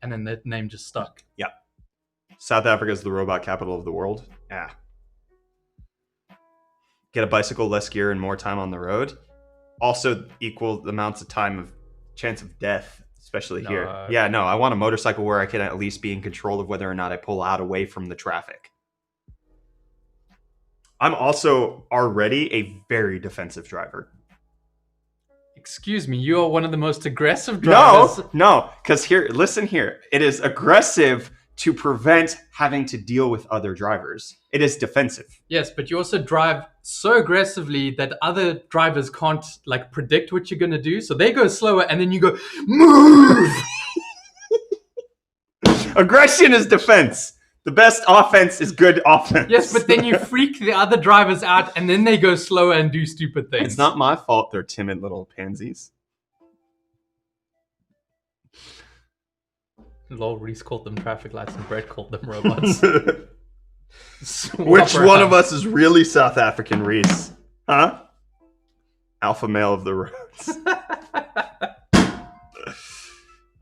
And then that name just stuck. Yeah. South Africa is the robot capital of the world. Yeah. Get a bicycle, less gear, and more time on the road. Also equal amounts of time of chance of death, especially here. Yeah, no, I want a motorcycle where I can at least be in control of whether or not I pull out away from the traffic. I'm also already a very defensive driver. Excuse me, you are one of the most aggressive drivers. No, because here, listen here. It is aggressive to prevent having to deal with other drivers. It is defensive. Yes, but you also drive so aggressively that other drivers can't like predict what you're gonna do. So they go slower, and then you go move. Aggression is defense. The best offense is good offense. Yes, but then you freak the other drivers out, and then they go slower and do stupid things. It's not my fault they're timid little pansies. Lol, Reese called them traffic lights and Brett called them robots. Which one of us is really South African, Reese? Huh? Alpha male of the roads.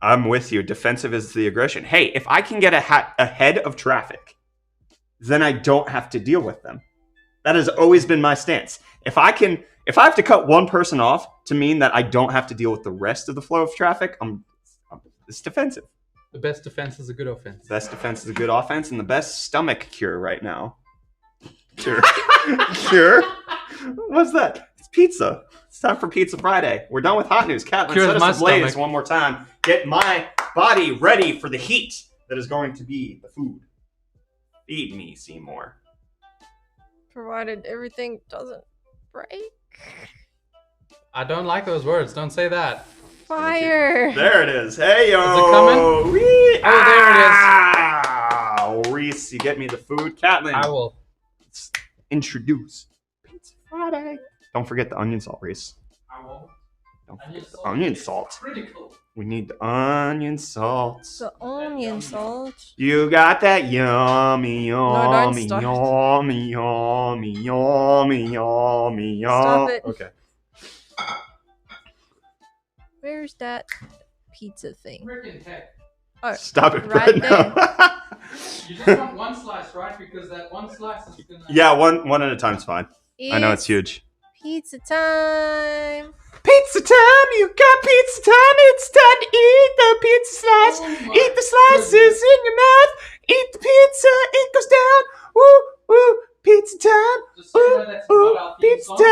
I'm with you. Defensive is the aggression. Hey, if I can get ahead of traffic, then I don't have to deal with them. That has always been my stance. If I have to cut one person off to mean that I don't have to deal with the rest of the flow of traffic, it's defensive. The best defense is a good offense. Best defense is a good offense, and the best stomach cure right now. Cure? What's that? It's pizza. It's time for Pizza Friday. We're done with hot news. Catlin, set us ablaze one more time. Get my body ready for the heat that is going to be the food. Feed me, Seymour. Provided everything doesn't break. I don't like those words. Don't say that. Fire! There it is. Hey, yo! Is it coming? Whee! Oh, there it is. Ah! Reese, you get me the food. Catlin. I will. Let's introduce Pizza Friday. Don't forget the onion salt, Reese. I won't. Don't forget the onion salt. Critical. We need the onion salt. The onion salt. You got that yummy, don't yummy, start. yummy, yummy, yummy, yummy, Stop it. Okay. Where's that pizza thing? Frickin' heck. Oh, Stop it right right now. You just want one slice, right? Because that one slice is gonna... Yeah, one at a time's fine. I know it's huge. Pizza time! Pizza time! You got pizza time! It's time to eat the pizza slice! Oh my Eat the slices in your mouth! Eat the pizza! It goes down! Woo! Woo! Pizza time! Just so you know that's not our theme Pizza song. time!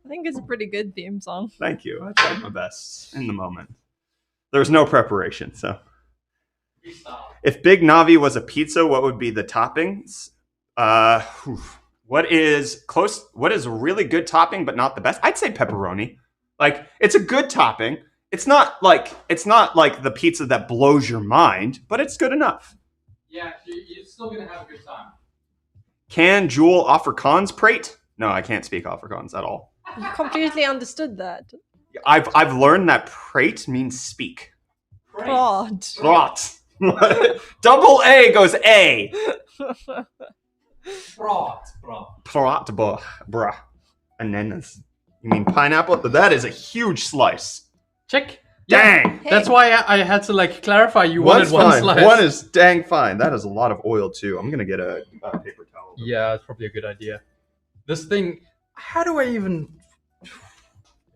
I think it's a pretty good theme song. Thank you. I tried my best in the moment. There was no preparation, so. Freestyle. If Big Navi was a pizza, what would be the toppings? What is a really good topping but not the best? I'd say pepperoni. Like, it's a good topping. It's not like the pizza that blows your mind, but it's good enough. Yeah, you're still gonna have a good time. Can Jewel Afrikaans prate? No, I can't speak Afrikaans at all. You completely understood that. I've learned that prate means speak. God. Praat. Double A goes A. Brat. Praat, bruh. Ananas. You mean pineapple? That is a huge slice. Check. Dang. Hey. That's why I had to like clarify. You wanted one fine. slice. One is dang fine. That is a lot of oil too. I'm gonna get a paper towel. Yeah, it's probably a good idea. This thing. How do I even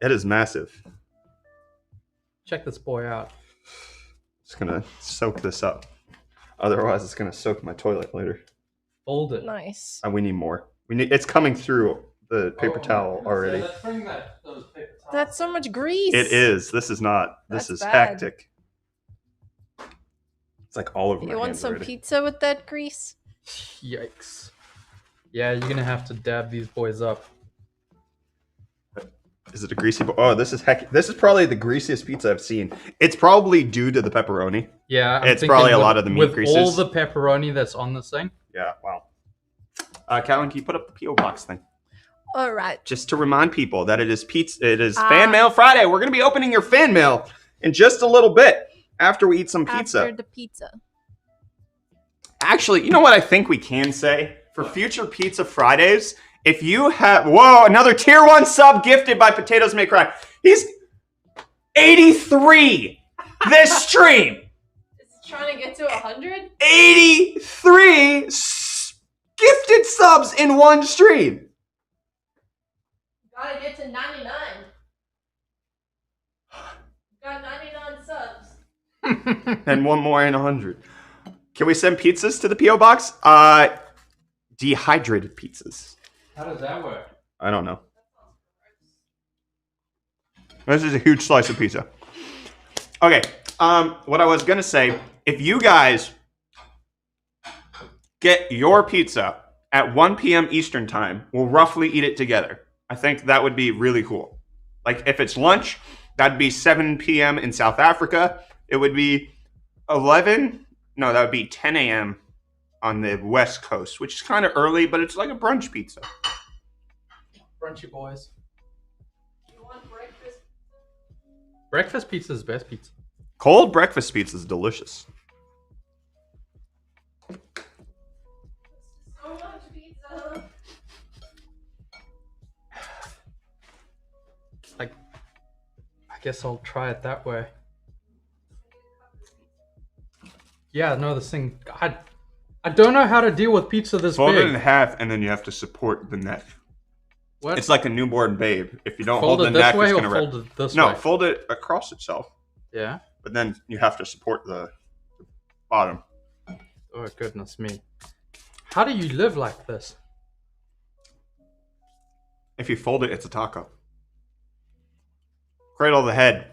It is massive. check this boy out? Just gonna soak this up. Otherwise, it's gonna soak my toilet later. Fold it. Nice. And we need more. It's coming through the paper towel already. Yeah, let's bring those paper towels. That's so much grease. It is. This is not. This That's is bad. hectic. It's like all over my You want hands some already. pizza with that grease? Yikes. Yeah, you're gonna have to dab these boys up. Is it a greasy? Oh, this is heck. This is probably the greasiest pizza I've seen. It's probably due to the pepperoni. Yeah, I'm It's thinking probably a with- lot of the meat with greases. all the pepperoni that's on this thing. Yeah. Wow. Calvin, can you put up the PO box thing? All right. Just to remind people that it is pizza. It is Ah. Fan Mail Friday. We're gonna be opening your fan mail in just a little bit after we eat some pizza. After the pizza. Actually, you know what I think we can say? For future Pizza Fridays, If you have, whoa, another tier 1 sub gifted by Potatoes May Cry. He's 83 this stream. It's trying to get to 100. 83 gifted subs in one stream. Gotta get to 99. Got 99 subs. And one more in 100. Can we send pizzas to the P.O. box? Dehydrated pizzas. How does that work? I don't know. This is a huge slice of pizza. Okay, what I was gonna say, if you guys get your pizza at 1 p.m. Eastern time, we'll roughly eat it together. I think that would be really cool. Like, if it's lunch, that'd be 7 p.m. in South Africa. It would be 10 a.m. on the West Coast, which is kind of early, but it's like a brunch pizza. Brunchy boys. You want breakfast? Breakfast pizza is best pizza. Cold breakfast pizza is delicious. So much pizza. Like, I guess I'll try it that way. Yeah, no, this thing, I don't know how to deal with pizza this Fold it big. in half, and then you have to support the neck. What? It's like a newborn babe. If you don't Fold hold it the this neck, way it's or gonna fold rip. it this No, way? fold it across itself, Yeah? but then you have to support the bottom. Oh, goodness me. How do you live like this? If you fold it, it's a taco. Cradle the head.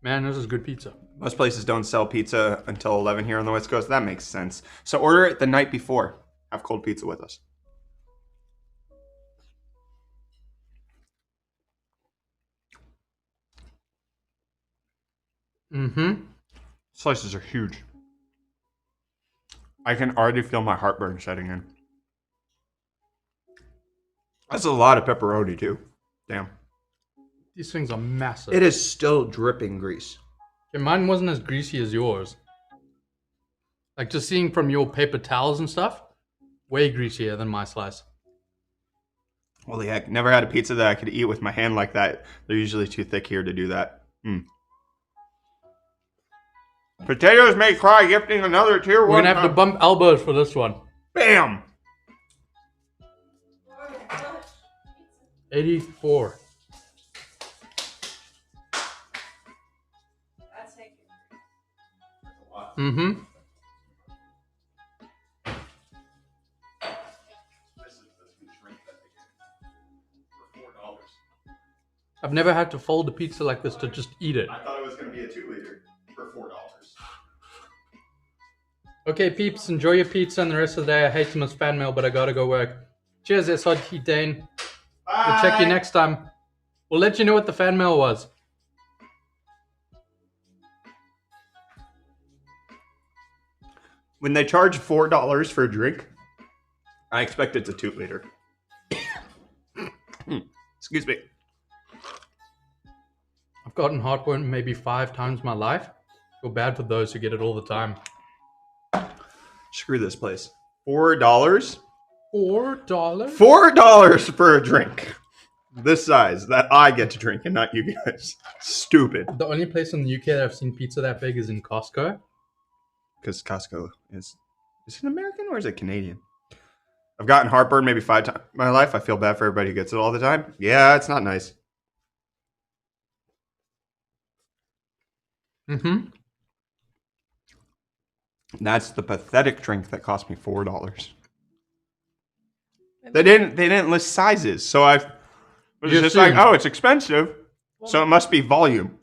Man, this is good pizza. Most places don't sell pizza until 11 here on the West Coast. That makes sense. So order it the night before. Have cold pizza with us. Mm-hmm. Slices are huge. I can already feel my heartburn setting in. That's a lot of pepperoni, too. Damn. These things are massive. It is still dripping grease. Yeah, mine wasn't as greasy as yours. Like, just seeing from your paper towels and stuff, way greasier than my slice. Holy heck. Never had a pizza that I could eat with my hand like that. They're usually too thick here to do that. Potatoes May Cry gifting another tier 1. We're gonna have to bump elbows for this one. Bam! 84. That's taking. Mm-hmm. I've never had to fold a pizza like this to just eat it. I thought it was going to be a 2-liter for $4. Okay, peeps, enjoy your pizza and the rest of the day. I hate so much fan mail, but I gotta go work. Cheers, SRT Dane. We'll check you next time. We'll let you know what the fan mail was. When they charge $4 for a drink, I expect it's a 2-liter. Excuse me. I've gotten heartburn maybe 5 times in my life. Feel bad for those who get it all the time. Screw this place. $4? $4? $4 for a drink. This size that I get to drink and not you guys. Stupid. The only place in the UK that I've seen pizza that big is in Costco. Because Costco is it American or is it Canadian? I've gotten heartburn maybe 5 times in my life. I feel bad for everybody who gets it all the time. Yeah, it's not nice. Mm-hmm. That's the pathetic drink that cost me $4. They didn't list sizes, so I was You just like, assumed. oh, it's expensive, so it must be volume.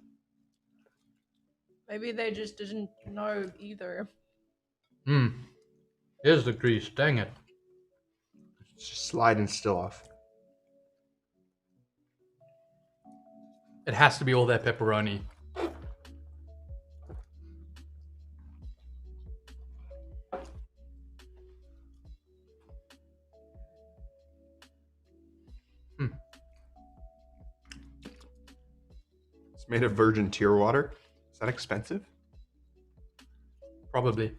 Maybe they just didn't know either. Here's the grease. Dang it. It's just sliding still off. It has to be all that pepperoni. It's made of virgin tear water. Is that expensive? Probably.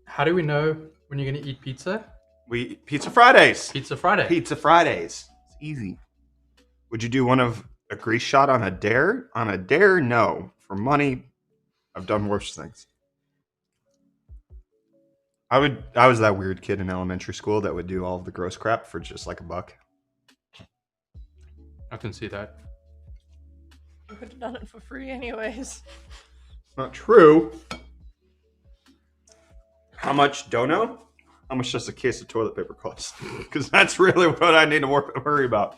How do we know when you're going to eat pizza? We eat Pizza Fridays. Pizza Friday. Pizza Fridays. It's easy. Would you do one of a grease shot on a dare? On a dare, no. For money, I've done worse things. I was that weird kid in elementary school that would do all of the gross crap for just like $1. I can see that. You could have done it for free anyways. Not true. How much? Don't know. How much does a case of toilet paper cost? Because that's really what I need to worry about.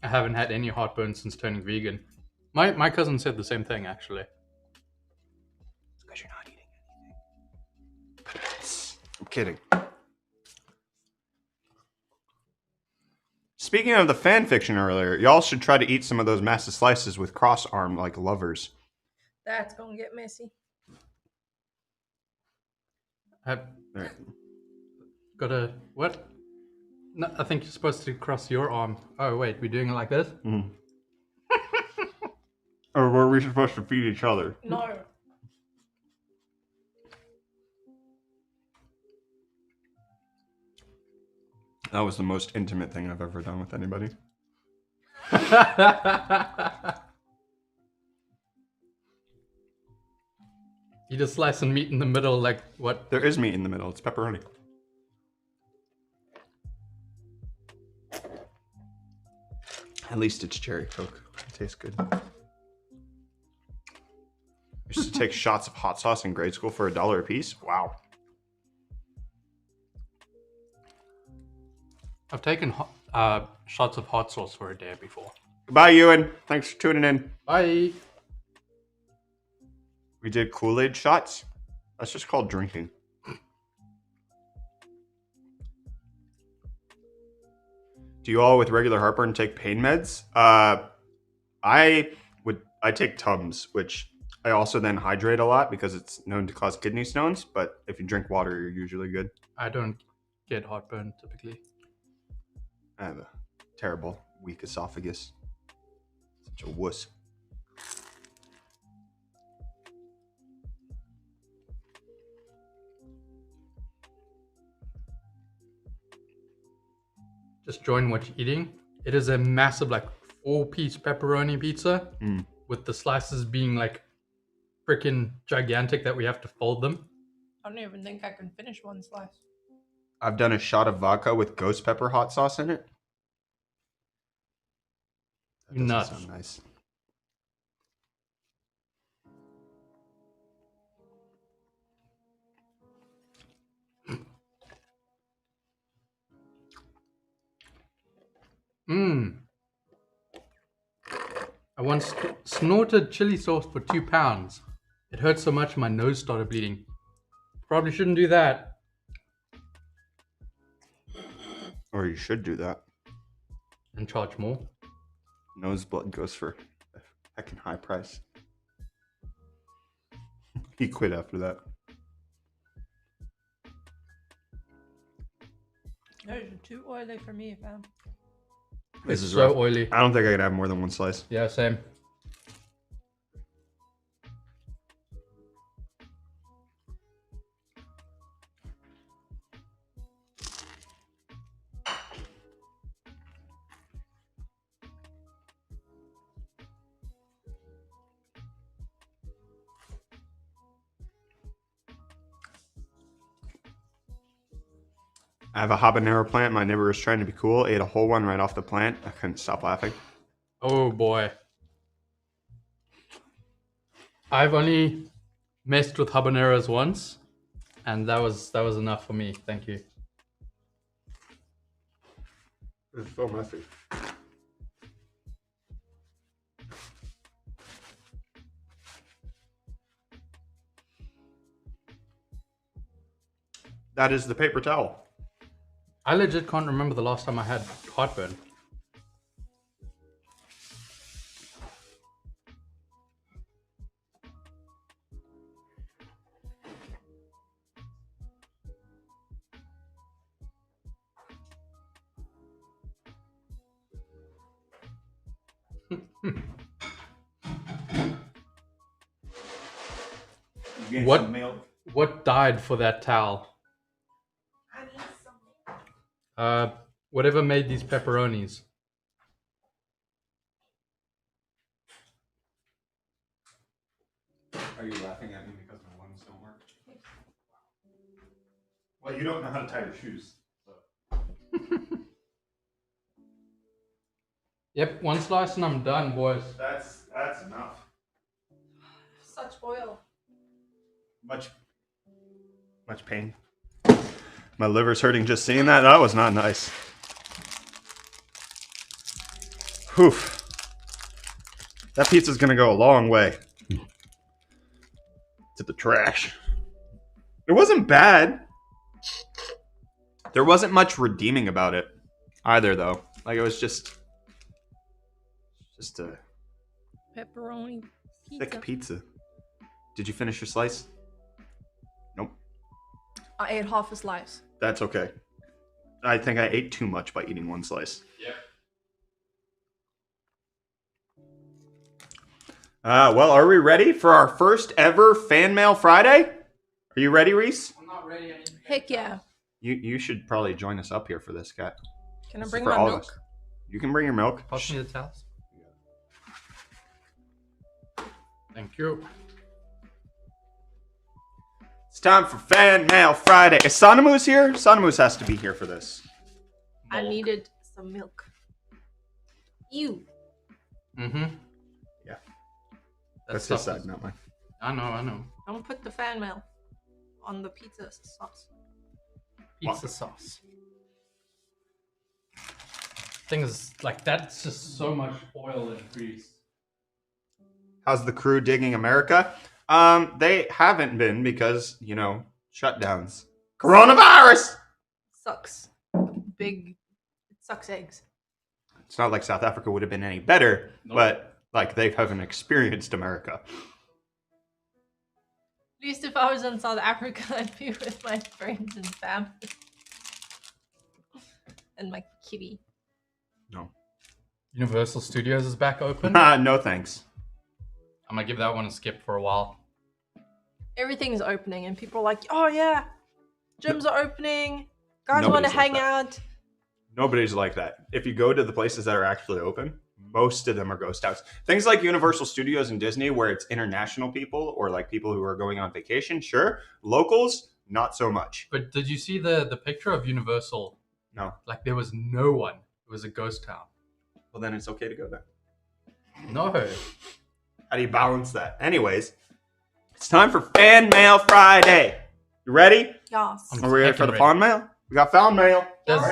I haven't had any heartburn since turning vegan. My cousin said the same thing, actually. It's because you're not eating anything. I'm kidding. Speaking of the fan fiction earlier, y'all should try to eat some of those massive slices with cross arm like lovers. That's gonna get messy. I've Right. got a... What? No, I think you're supposed to cross your arm. Oh, wait, we're doing it like this? Mm. Or were we supposed to feed each other? No. That was the most intimate thing I've ever done with anybody. You just slice some meat in the middle, like what? There is meat in the middle. It's pepperoni. At least it's cherry Coke. It tastes good. I used to take shots of hot sauce in grade school for $1 a piece. Wow. I've taken shots of hot sauce for a day before. Goodbye, Ewan. Thanks for tuning in. Bye. We did Kool-Aid shots. That's just called drinking. Do you all with regular heartburn take pain meds? I take Tums, which I also then hydrate a lot because it's known to cause kidney stones. But if you drink water, you're usually good. I don't get heartburn typically. I have a terrible, weak esophagus. Such a wuss. Just join what you're eating. It is a massive, like, 4-piece pepperoni pizza with the slices being like freaking gigantic that we have to fold them. I don't even think I can finish one slice. I've done a shot of vodka with ghost pepper hot sauce in it. That doesn't Nuts. sound nice. I once snorted chili sauce for £2. It hurt so much my nose started bleeding. Probably shouldn't do that. Or you should do that. And charge more. Nose blood goes for a heckin' high price. He quit after that. Those are too oily for me, fam. This It's is so rough. oily. I don't think I could have more than one slice. Yeah, same. I have a habanero plant. My neighbor was trying to be cool. Ate a whole one right off the plant. I couldn't stop laughing. Oh boy. I've only messed with habaneros once, and that was enough for me. Thank you. It's so messy. That is the paper towel. I legit can't remember the last time I had heartburn. getting What? some milk. What died for that towel? I need some. Whatever made these pepperonis. Are you laughing at me because my ones don't work? Well, you don't know how to tie your shoes. So. Yep, one slice and I'm done, boys. That's enough. Such oil. Much pain. My liver's hurting just seeing that. That was not nice. Whew. That pizza's gonna go a long way to the trash. It wasn't bad. There wasn't much redeeming about it either, though. Like, it was just a Pepperoni pizza. thick pizza. Did you finish your slice? Nope. I ate half a slice. That's okay. I think I ate too much by eating one slice. Yep. Well, are we ready for our first ever Fan Mail Friday? Are you ready, Reese? I'm not ready anymore. Heck yeah. You should probably join us up here for this, Kat. Can I This is bring for my all of milk? us. You can bring your milk. Pass me the towels. Thank you. It's time for Fan Mail Friday. Is Sonamoose here? Sonamoose has to be here for this. I needed some milk. Ew. Mm-hmm. Yeah. That's his side, not mine. I know. Don't put the fan mail on the pizza sauce. Pizza sauce. Thing is, like, that's just so much oil and grease. How's the crew digging America? They haven't been because, shutdowns. Coronavirus! Sucks. It sucks eggs. It's not like South Africa would have been any better, Nope. but, like, they haven't experienced America. At least if I was in South Africa, I'd be with my friends and family. And my kitty. No. Universal Studios is back open. No thanks. I'm gonna give that one a skip for a while. Everything's opening and people are like, oh yeah, gyms are opening. Guys want to Nobody's like hang that. out. Nobody's like that. If you go to the places that are actually open, most of them are ghost towns. Things like Universal Studios and Disney, where it's international people or like people who are going on vacation, sure. Locals, not so much. But did you see the picture of Universal? No. Like, there was no one. It was a ghost town. Well, then it's okay to go there. No. How do you balance that? Anyways, it's time for Fan Mail Friday. You ready? Yes. I'm Are we ready for fucking the ready. fan mail? We got fan mail. There's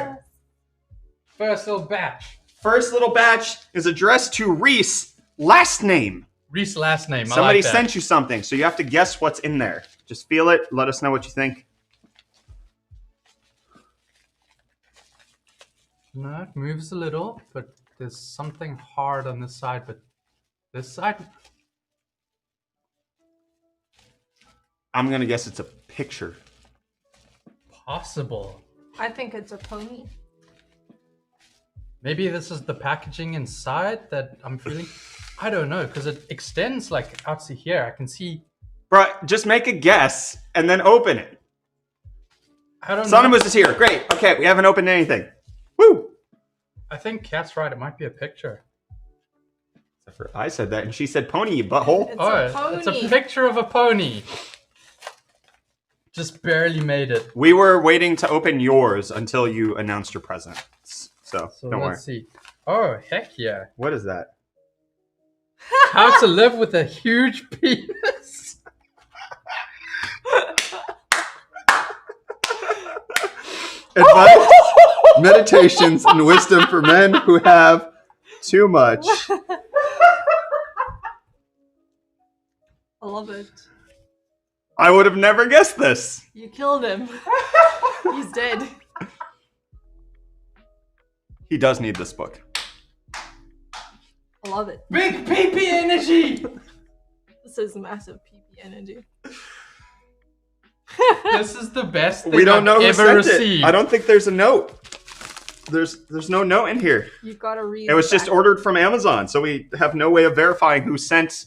first little batch. First little batch is addressed to Reese. Last name. Reese last name. I Somebody like that. sent you something, so you have to guess what's in there. Just feel it. Let us know what you think. No, it moves a little, but there's something hard on this side. But this side, I'm going to guess it's a picture. possible. I think it's a pony. Maybe this is the packaging inside that I'm feeling. I don't know, because it extends like out to here. I can see. Bro, just make a guess and then open it. I don't know. Sonamus is here. Great. Okay, we haven't opened anything. Woo! I think Kat's right. It might be a picture. Except for I said that and she said pony, you butthole. It's Oh, a pony. it's a picture of a pony. Just barely made it. We were waiting to open yours until you announced your present. So don't worry. let's see. Oh, heck yeah. What is that? How to live with a huge penis. Advice, meditations, and wisdom for men who have too much. I love it. I would have never guessed this. You killed him. He's dead. He does need this book. I love it. Big pee-pee energy. This is massive PP energy. This is the best thing We don't I've know who ever sent received. it. I don't think there's a note. There's no note in here. You've got to read. It was the just back. ordered from Amazon, so we have no way of verifying who sent.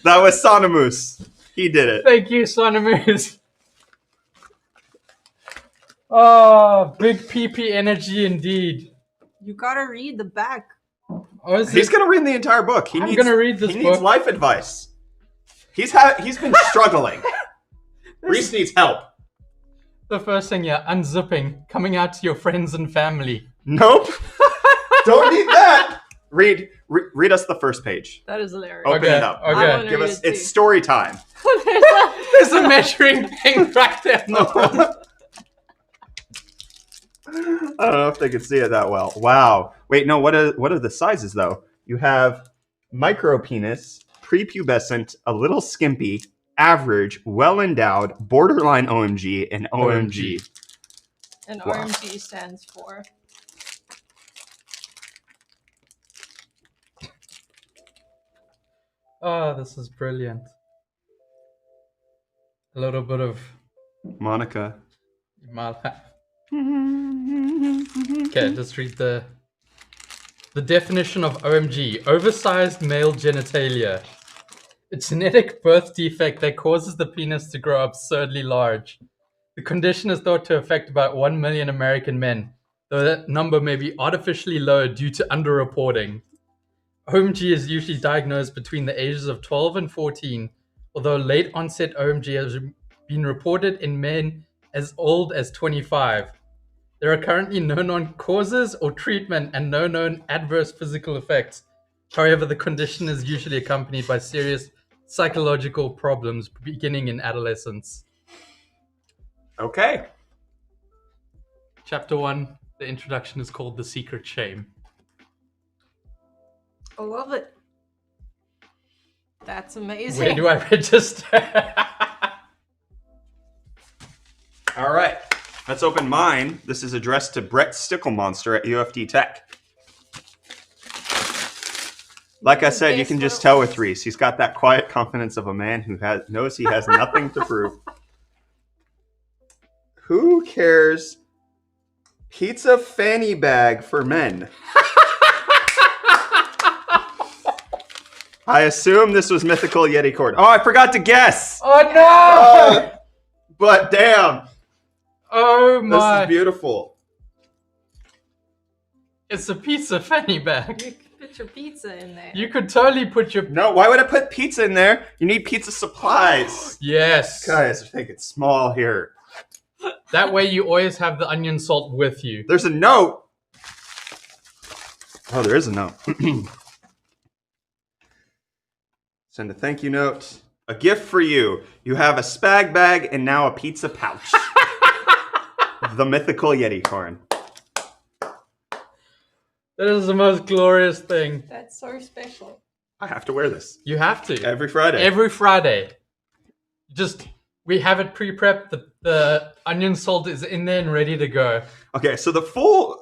That was Sonomus. He did it. Thank you, Sonomus. Oh, big PP energy indeed. You gotta read the back. Oh, is He's it- gonna read the entire book. I'm gonna read this He needs book. life advice. He's been struggling. Reese needs help. The first thing, yeah, unzipping, coming out to your friends and family. Nope. Don't need that. Read us the first page. That is hilarious. Open Okay, it up. okay. I wanna Give read us. it It's too. story time. There's a measuring thing right there. I don't know if they can see it that well. Wow. Wait, no. What are the sizes though? You have micro penis, prepubescent, a little skimpy, average, well endowed, borderline OMG, and OMG. And Wow. RMG stands for. Oh, this is brilliant. A little bit of Monica. Malha. Okay, let's read the definition of OMG. Oversized male genitalia. A genetic birth defect that causes the penis to grow absurdly large. The condition is thought to affect about 1 million American men, though that number may be artificially low due to underreporting. OMG is usually diagnosed between the ages of 12 and 14, although late onset OMG has been reported in men as old as 25. There are currently no known causes or treatment and no known adverse physical effects. However, the condition is usually accompanied by serious psychological problems beginning in adolescence. Okay. Chapter 1, the introduction is called The Secret Shame. I love it. That's amazing. Where do I register? All right. Let's open mine. This is addressed to Brett Sticklemonster at UFD Tech. Like I said, you can just tell with Reese. He's got that quiet confidence of a man who knows he has nothing to prove. Who cares? Pizza fanny bag for men. I assume this was Mythical Yeti Cord. Oh, I forgot to guess. Oh no! But damn, Oh this my! is beautiful. It's a pizza fanny bag. You can put your pizza in there. You could totally put your No, why would I put pizza in there? You need pizza supplies. yes. Guys, I think it's small here. That way you always have the onion salt with you. There's a note. Oh, there is a note. Send a thank you note. A gift for you. You have a spag bag and now a pizza pouch. The Mythical Yeti Corn. That is the most glorious thing. That's so special. I have to wear this You have to. every Friday. Every Friday. We have it pre-prepped. The onion salt is in there and ready to go. Okay, so the full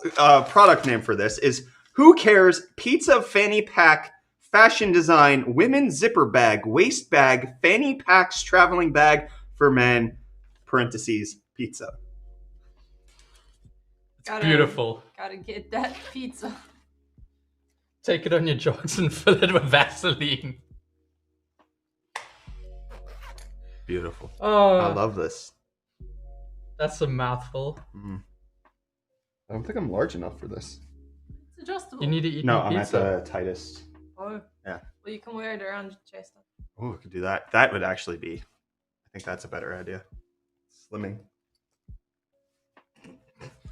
product name for this is Who Cares Pizza Fanny Pack Fashion Design Women's Zipper Bag Waist Bag Fanny Packs Traveling Bag for Men parentheses pizza. Beautiful. Gotta get that pizza. Take it on your jogs and fill it with Vaseline. Beautiful. Oh, I love this. that's a mouthful. I don't think I'm large enough for this. It's adjustable. You need to eat No, more I'm pizza. at the tightest. Oh. Yeah. Well, you can wear it around your chest. Oh, I could do that. That would actually be. I think that's a better idea. Slimming.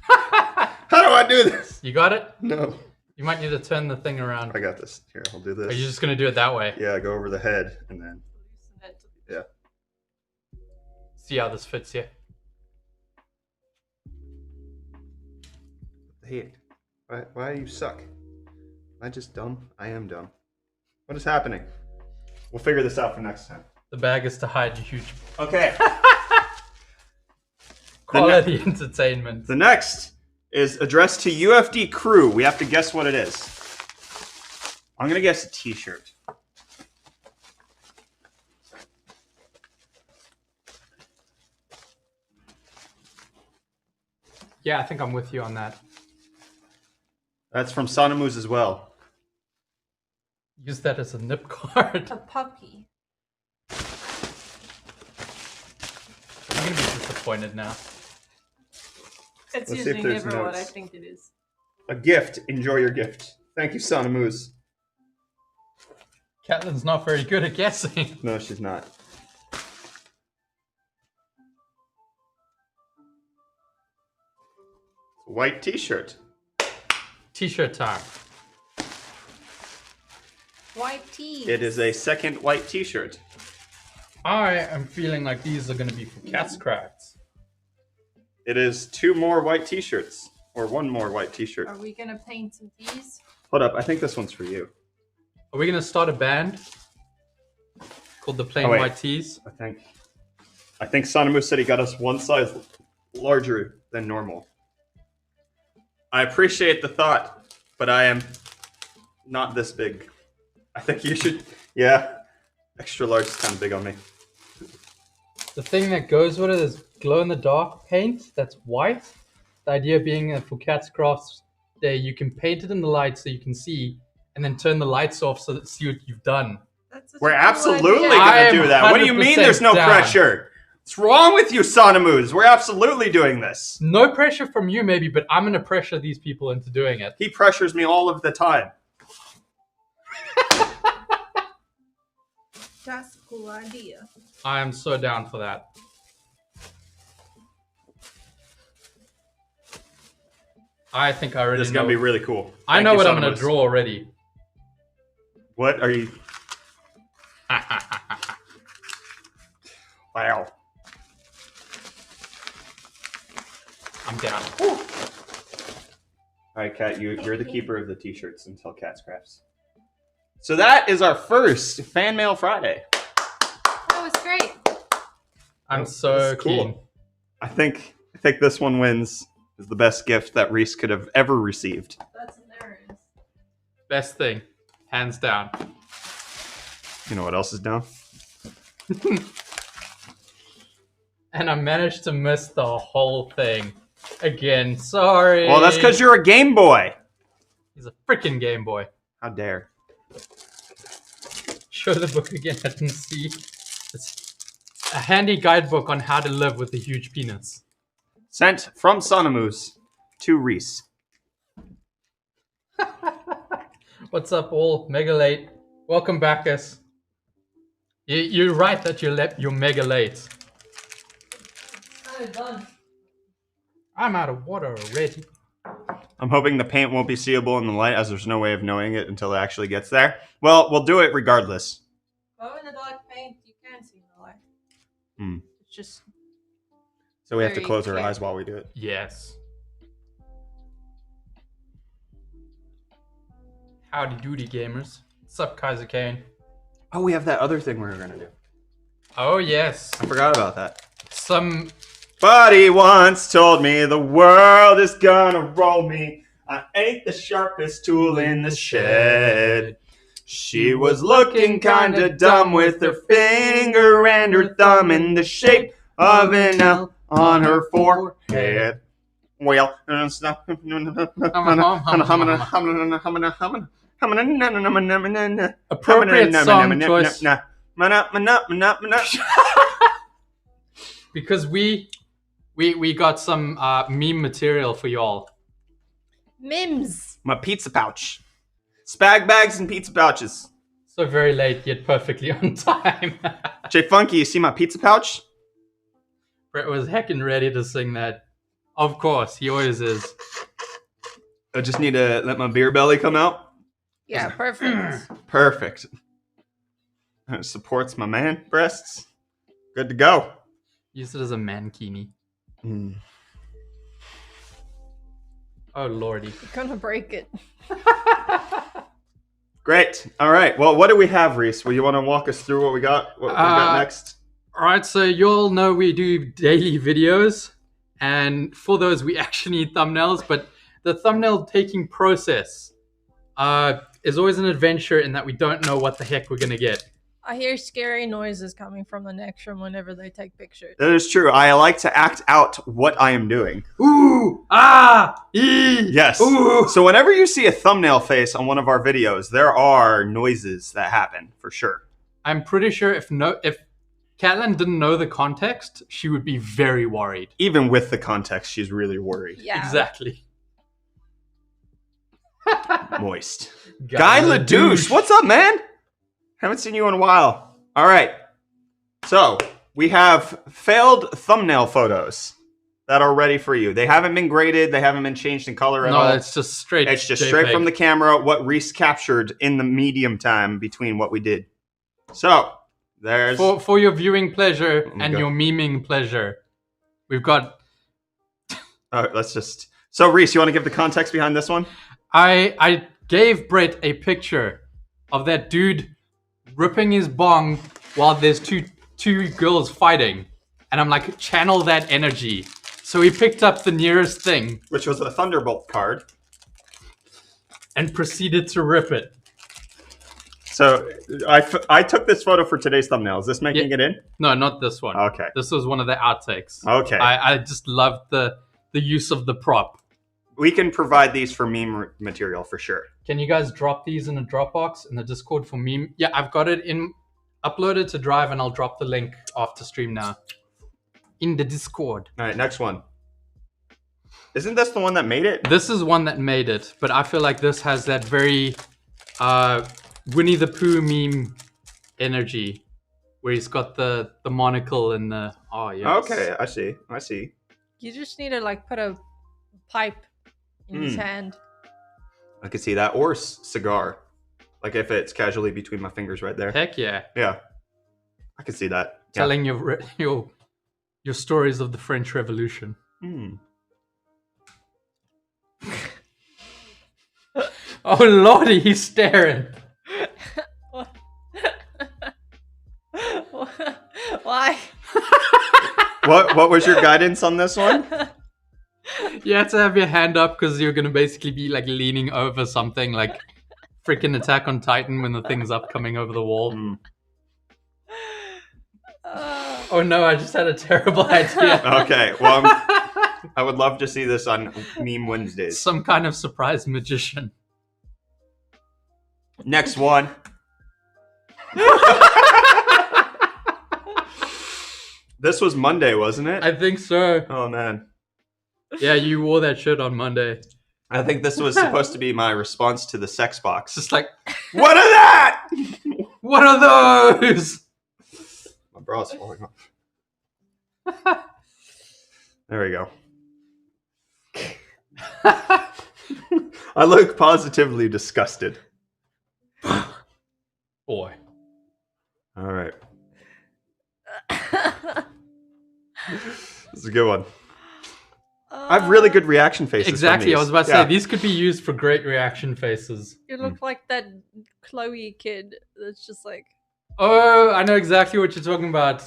How do I do this? You got it? No. You might need to turn the thing around. I got this. Here, I'll do this. Are you just going to do it that way? Yeah, go over the head and then. Loosen it. Yeah. See how this fits you. Hey, why do you suck? Am I just dumb? I am dumb. What is happening? We'll figure this out for next time. The bag is to hide your huge Okay. quality entertainment. The next is addressed to UFD crew. We have to guess what it is. I'm going to guess a t-shirt. Yeah, I think I'm with you on that. That's from Sonomus as well. Use that as a nip card. A puppy. disappointed now. It's Let's see if usually there's never what I notes. think it is. A gift. Enjoy your gift. Thank you, Sana Moose. Caitlin's not very good at guessing. No, she's not. White t-shirt. T-shirt time. White tea. It is a second white t-shirt. I am feeling like these are going to be for Cat's Crafts. It is 2 more white t-shirts. Or 1 more white t-shirt. Are we gonna paint some teas? Hold up, I think this one's for you. Are we going to start a band called the Plain Oh, wait. White Tees? I think Sana Moose said he got us 1 size larger than normal. I appreciate the thought, but I am not this big. I think you should, yeah. Extra large is kind of big on me. The thing that goes with it is glow-in-the-dark paint that's white. The idea being that for Cat's Crafts Day, you can paint it in the light so you can see, and then turn the lights off so that see what you've done. That's such We're a cool absolutely idea. I going to am do that. What do you mean 100% there's no down. pressure? What's wrong with you, Sana Moose? We're absolutely doing this. No pressure from you, maybe, but I'm going to pressure these people into doing it. He pressures me all of the time. That's a cool idea. I am so down for that. I think I already This is know. going to be really cool. I Thank know you, what I'm Sana going Moose. to draw already. What are you? Wow. I'm down. All right, Kat, you're the keeper of the t-shirts until Cat's Crafts. So that is our first Fan Mail Friday. That was great. I'm This so is cool. keen. I think this one wins. Is the best gift that Reese could have ever received. That's hilarious. Best thing. Hands down. You know what else is down? And I managed to miss the whole thing. Again, sorry. Well, that's because you're a Game Boy. He's a freaking Game Boy. How dare. Show the book again, I didn't see. It's a handy guidebook on how to live with a huge penis. Sent from Sana Moose to Reese. What's up, all? Mega late. Welcome back, us. You're right that you're mega late. Kind of done. I'm out of water already. I'm hoping the paint won't be seeable in the light, as there's no way of knowing it until it actually gets there. Well, we'll do it regardless. Glow in the dark paint, you can see in the light. Hmm. It's just So we have to Very close our clear. eyes while we do it. Yes. Howdy doody, gamers. What's up, Kaiser Kane? Oh, we have that other thing we were going to do. Oh, yes. I forgot about that. Some Buddy once told me the world is gonna roll me. I ain't the sharpest tool in the shed. She was looking kinda dumb with her finger and her thumb in the shape of an L on her forehead. Well, appropriate song choice. Because we got some meme material for y'all. Mims. My pizza pouch. Spag bags and pizza pouches. So very late, yet perfectly on time. Jay Funky, you see my pizza pouch? Brett was heckin' ready to sing that. Of course, he always is. I just need to let my beer belly come out. Yeah, perfect. Perfect. It supports my man breasts. Good to go. Use it as a mankini. Mm. Oh lordy. You're gonna break it. Great. All right. Well, what do we have, Reese? Will you want to walk us through what we got? What we got next? Alright, so you all know we do daily videos. And for those, we actually need thumbnails. But the thumbnail taking process is always an adventure in that we don't know what the heck we're going to get. I hear scary noises coming from the next room whenever they take pictures. That is true. I like to act out what I am doing. Ooh! Ah! Ee! Yes. Ooh! So whenever you see a thumbnail face on one of our videos, there are noises that happen for sure. I'm pretty sure if Catelyn didn't know the context, she would be very worried. Even with the context, she's really worried. Yeah. Exactly. Moist. Guy LaDouche, what's up, man? Haven't seen you in a while. All right. So, we have failed thumbnail photos that are ready for you. They haven't been graded. They haven't been changed in color at all. No, it's just straight. It's just JPEG. straight from the camera, what Reese captured in the medium time between what we did. So, there's... For your viewing pleasure and God. your memeing pleasure, we've got... All right, let's just... So, Reese, you want to give the context behind this one? I gave Brett a picture of that dude ripping his bong while there's two girls fighting. And I'm like, channel that energy. So he picked up the nearest thing. Which was a Thunderbolt card. And proceeded to rip it. So, I took this photo for today's thumbnail. Is this making it in? No, not this one. Okay. This was one of the outtakes. Okay. I just loved the use of the prop. We can provide these for meme material for sure. Can you guys drop these in a Dropbox in the Discord for meme? Yeah, I've got it uploaded to Drive, and I'll drop the link after stream now. In the Discord. All right, next one. Isn't this the one that made it? This is one that made it, but I feel like this has that very Winnie the Pooh meme energy, where he's got the monocle and the... Oh, yes. Okay, I see. You just need to like put a pipe in his hand. I could see that. Or cigar. Like if it's casually between my fingers right there. Heck yeah. Yeah. I could see that. Yeah. Telling your stories of the French Revolution. Oh lordy, he's staring. Why? What was your guidance on this one? You have to have your hand up because you're gonna basically be like leaning over something, like freaking Attack on Titan when the thing's up coming over the wall. Oh no, I just had a terrible idea. Okay, well, I would love to see this on Meme Wednesdays. Some kind of surprise magician. Next one. This was Monday, wasn't it? I think so. Oh man. Yeah, you wore that shirt on Monday. I think this was supposed to be my response to the sex box. Just like, What are that? what are those? My bra's falling off. There we go. I look positively disgusted. Boy. All right. This is a good one. I have really good reaction faces. Exactly, I was about to Yeah. say, these could be used for great reaction faces. You look like that Chloe kid that's just like... Oh, I know exactly what you're talking about.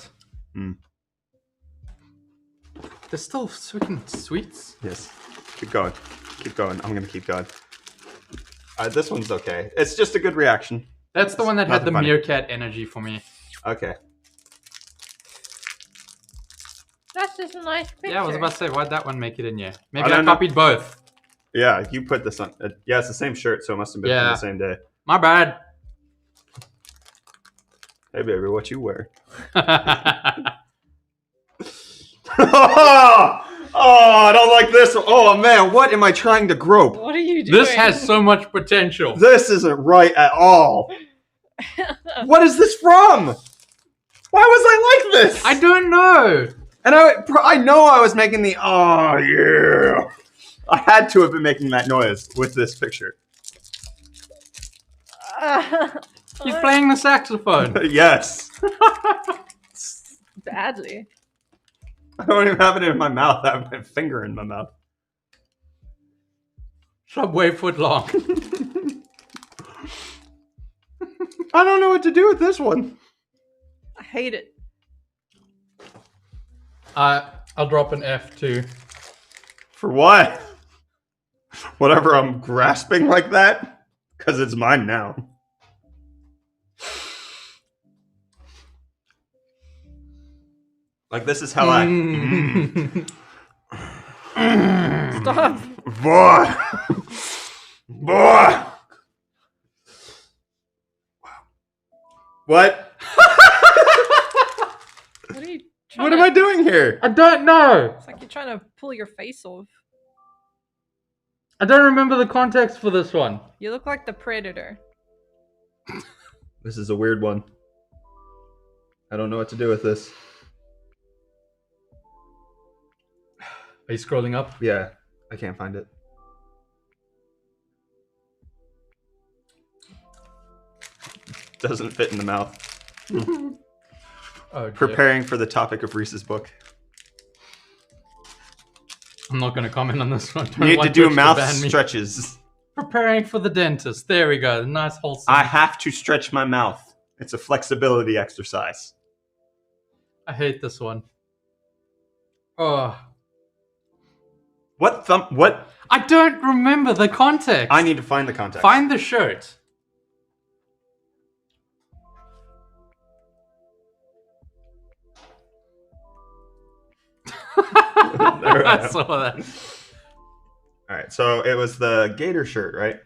There's still freaking sweets. Yes. Keep going. Keep going. I'm going to keep going. This one's okay. It's just a good reaction. That's the one that had Nothing the funny. meerkat energy for me. Okay. That's just a nice picture. Yeah, I was about to say, why'd that one make it in here? Maybe I I don't know. copied both. Yeah, you put this on. Yeah, it's the same shirt, so it must have been from Yeah. the same day. My bad. Hey, baby, what you wear? Oh, I don't like this. Oh, man, what am I trying to grope? What are you doing? This has so much potential. This isn't right at all. What is this from? Why was I like this? I don't know. And I know I was making the, oh, yeah. I had to have been making that noise with this picture. He's playing the saxophone. Yes. Badly. I don't even have it in my mouth. I have my finger in my mouth. Subway foot long. I don't know what to do with this one. I hate it. I'll drop an F too. For what? Whatever I'm grasping like that? Because it's mine now. Like, this is how Stop. Boy! Boy! What? What am I doing here? I don't know. It's like you're trying to pull your face off. I don't remember the context for this one. You look like the Predator. This is a weird one. I don't know what to do with this. Are you scrolling up? Yeah, I can't find it. Doesn't fit in the mouth. Oh, dear. Preparing for the topic of Reese's book. I'm not going to comment on this one. You need to do mouth stretches. Preparing for the dentist. There we go. Nice wholesome. I have to stretch my mouth. It's a flexibility exercise. I hate this one. Oh. What? I don't remember the context. I need to find the context. Find the shirt. I saw that. Alright, so it was the gator shirt, right?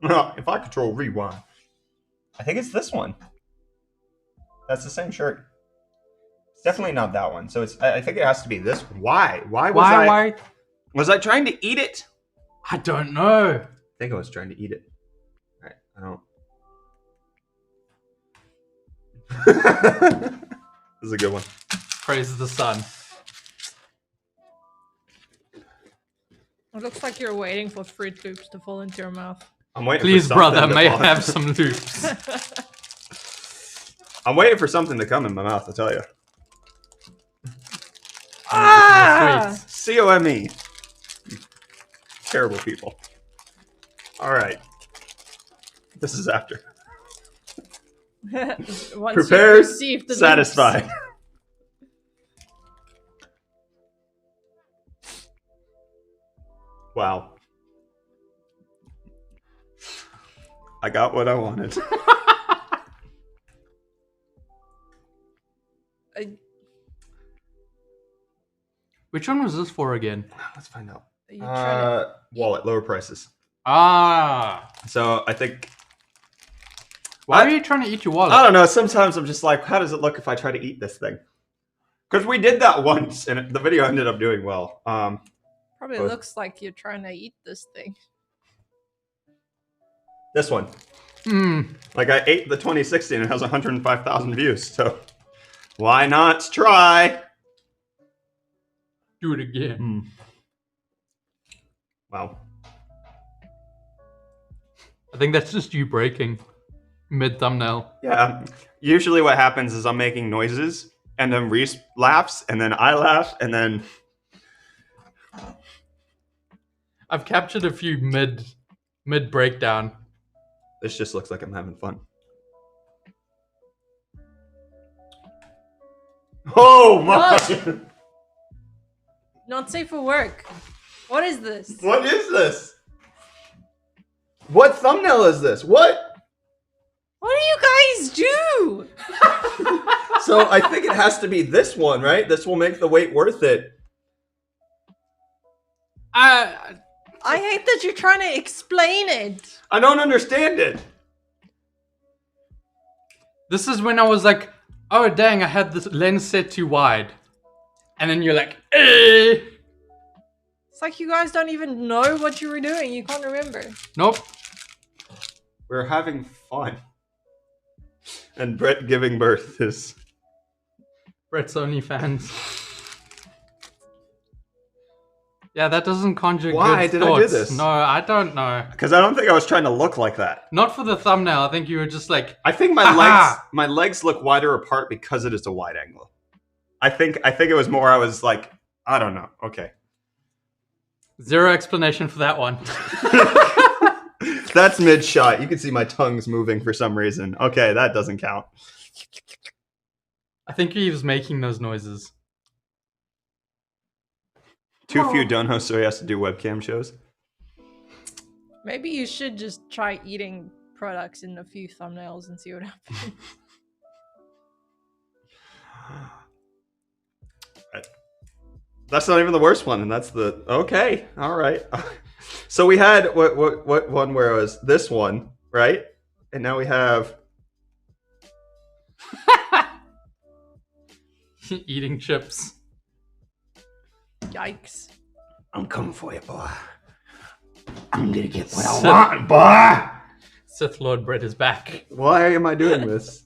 Well, if I control rewind. I think it's this one. That's the same shirt. It's definitely not that one. So it's. I think it has to be this one. Why? Why? Was I trying to eat it? I don't know. I think I was trying to eat it. Alright, I don't. This is a good one. Praise the sun. It looks like you're waiting for Fruit Loops to fall into your mouth. I'm waiting Please, for something brother, to may fall. have some loops. I'm waiting for something to come in my mouth, I'll tell you. Ah! COME. Terrible people. Alright. This is after. Once Prepared, you receive the satisfied. Wow. I got what I wanted. Which one was this for again? Let's find out. Are you trying to... Wallet, lower prices. Ah. So I think. Why are you trying to eat your wallet? I don't know. Sometimes I'm just like, how does it look if I try to eat this thing? Because we did that once, and the video ended up doing well. Probably looks like you're trying to eat this thing. This one. Like I ate the 2016 and it has 105,000 views, so why not try? Do it again. Wow. I think that's just you breaking mid-thumbnail. Yeah. Usually what happens is I'm making noises, and then Reese laughs, and then I laugh, and then... I've captured a few mid-breakdown. This just looks like I'm having fun. Oh my! Not safe for work. What is this? What is this? What thumbnail is this? What? What do you guys do? So I think it has to be this one, right? This will make the wait worth it. I hate that you're trying to explain it. I don't understand it. This is when I was like, oh dang, I had this lens set too wide. And then you're like, eh. It's like you guys don't even know what you were doing. You can't remember. Nope. We're having fun. And Brett giving birth is... Brett's OnlyFans. Yeah, that doesn't conjure Why good did thoughts. I do this? No, I don't know. Because I don't think I was trying to look like that. Not for the thumbnail. I think you were just like, I think my legs look wider apart because it is a wide angle. I think it was more I was like, I don't know. Okay. zero explanation for that one. That's mid-shot. You can see my tongue's moving for some reason. Okay, that doesn't count. I think he was making those noises. Too few donos, so he has to do webcam shows. Maybe you should just try eating products in a few thumbnails and see what happens. That's not even the worst one, and that's the... Okay, all right. So we had what one where it was this one, right? And now we have... Eating chips. Yikes. I'm coming for you, boy. I'm gonna get what I want, boy. Sith Lord Brett is back. Why am I doing this?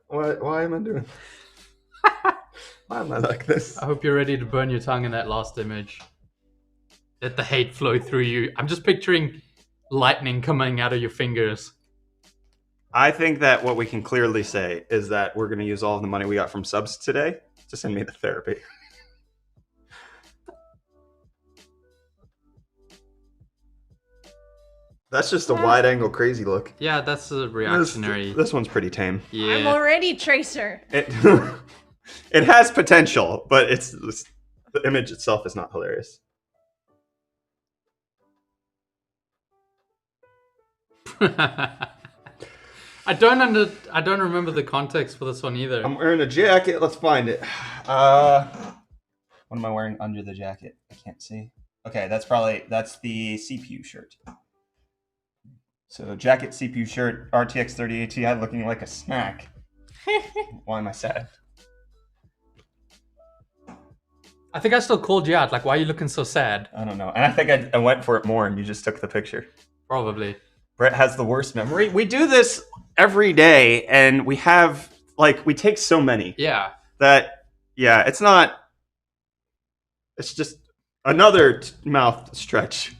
Why am I doing this? Why am I like this? I hope you're ready to burn your tongue in that last image. Let the hate flow through you. I'm just picturing lightning coming out of your fingers. I think that what we can clearly say is that we're going to use all of the money we got from subs today to send me to therapy. That's just a wide-angle crazy look. Yeah, that's a reactionary. This one's pretty tame. Yeah. I'm already Tracer. It it has potential, but the image itself is not hilarious. I don't remember the context for this one either. I'm wearing a jacket. Let's find it. What am I wearing under the jacket? I can't see. Okay, that's the CPU shirt. So jacket, CPU shirt, RTX 3080 Ti looking like a snack. Why am I sad? I think I still called you out. Like, why are you looking so sad? I don't know. And I think I went for it more and you just took the picture. Probably. Brett has the worst memory. We do this every day and we have, we take so many. Yeah. It's just another mouth stretch.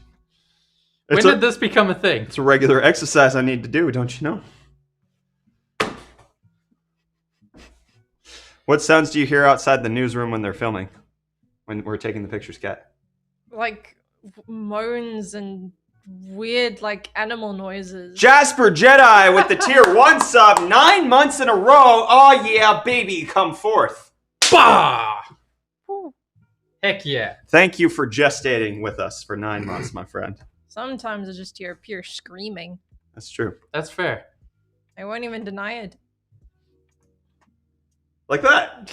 When did this become a thing? It's a regular exercise I need to do, don't you know? What sounds do you hear outside the newsroom when they're filming? When we're taking the pictures, Kat? Like moans and weird animal noises. Jasper Jedi with the tier 1 sub, 9 months in a row. Oh yeah, baby, come forth. Bah! Ooh. Heck yeah. Thank you for gestating with us for 9 months, my friend. Sometimes I just hear pure screaming. That's true. That's fair. I won't even deny it. Like that.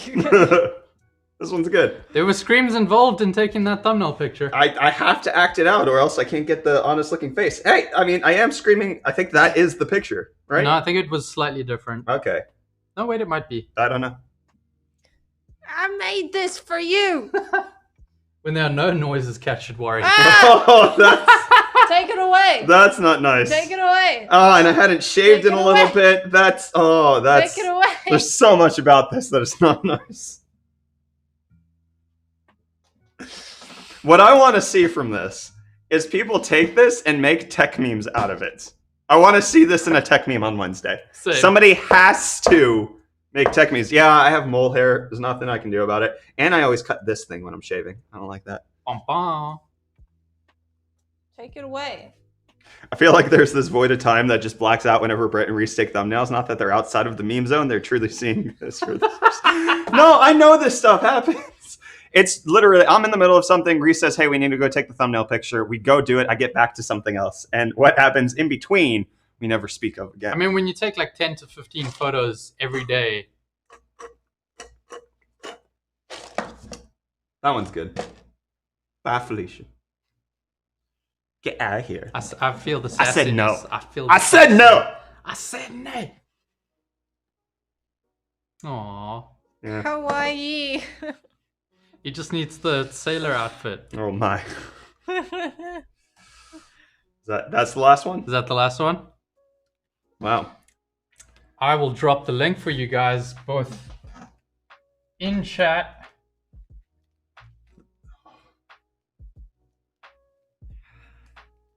This one's good. There were screams involved in taking that thumbnail picture. I have to act it out or else I can't get the honest looking face. Hey, I mean, I am screaming. I think that is the picture, right? No, I think it was slightly different. Okay. No, wait, it might be. I don't know. I made this for you. When there are no noises, Cat should worry. Ah! Oh, Take it away. that's not nice. Take it away. Oh, and I hadn't shaved Take in it a little away. bit. That's Take it away. There's so much about this that is not nice. What I want to see from this is people take this and make tech memes out of it. I want to see this in a tech meme on Wednesday. Same. Somebody has to make tech memes. Yeah, I have mole hair. There's nothing I can do about it. And I always cut this thing when I'm shaving. I don't like that. Bum, bum. Take it away. I feel like there's this void of time that just blacks out whenever Brett and Reese take thumbnails. Not that they're outside of the meme zone. They're truly seeing this. No, I know this stuff happens. It's literally, I'm in the middle of something. Reese says, hey, we need to go take the thumbnail picture. We go do it. I get back to something else. And what happens in between, we never speak of again. I mean, when you take 10 to 15 photos every day. That one's good. Bye, Felicia. Get out of here. I feel the I said no. sassiness. I said no. I said no. Aww. Yeah. Kawaii. He just needs the sailor outfit. Oh my. That's the last one? Is that the last one? Wow. I will drop the link for you guys both in chat.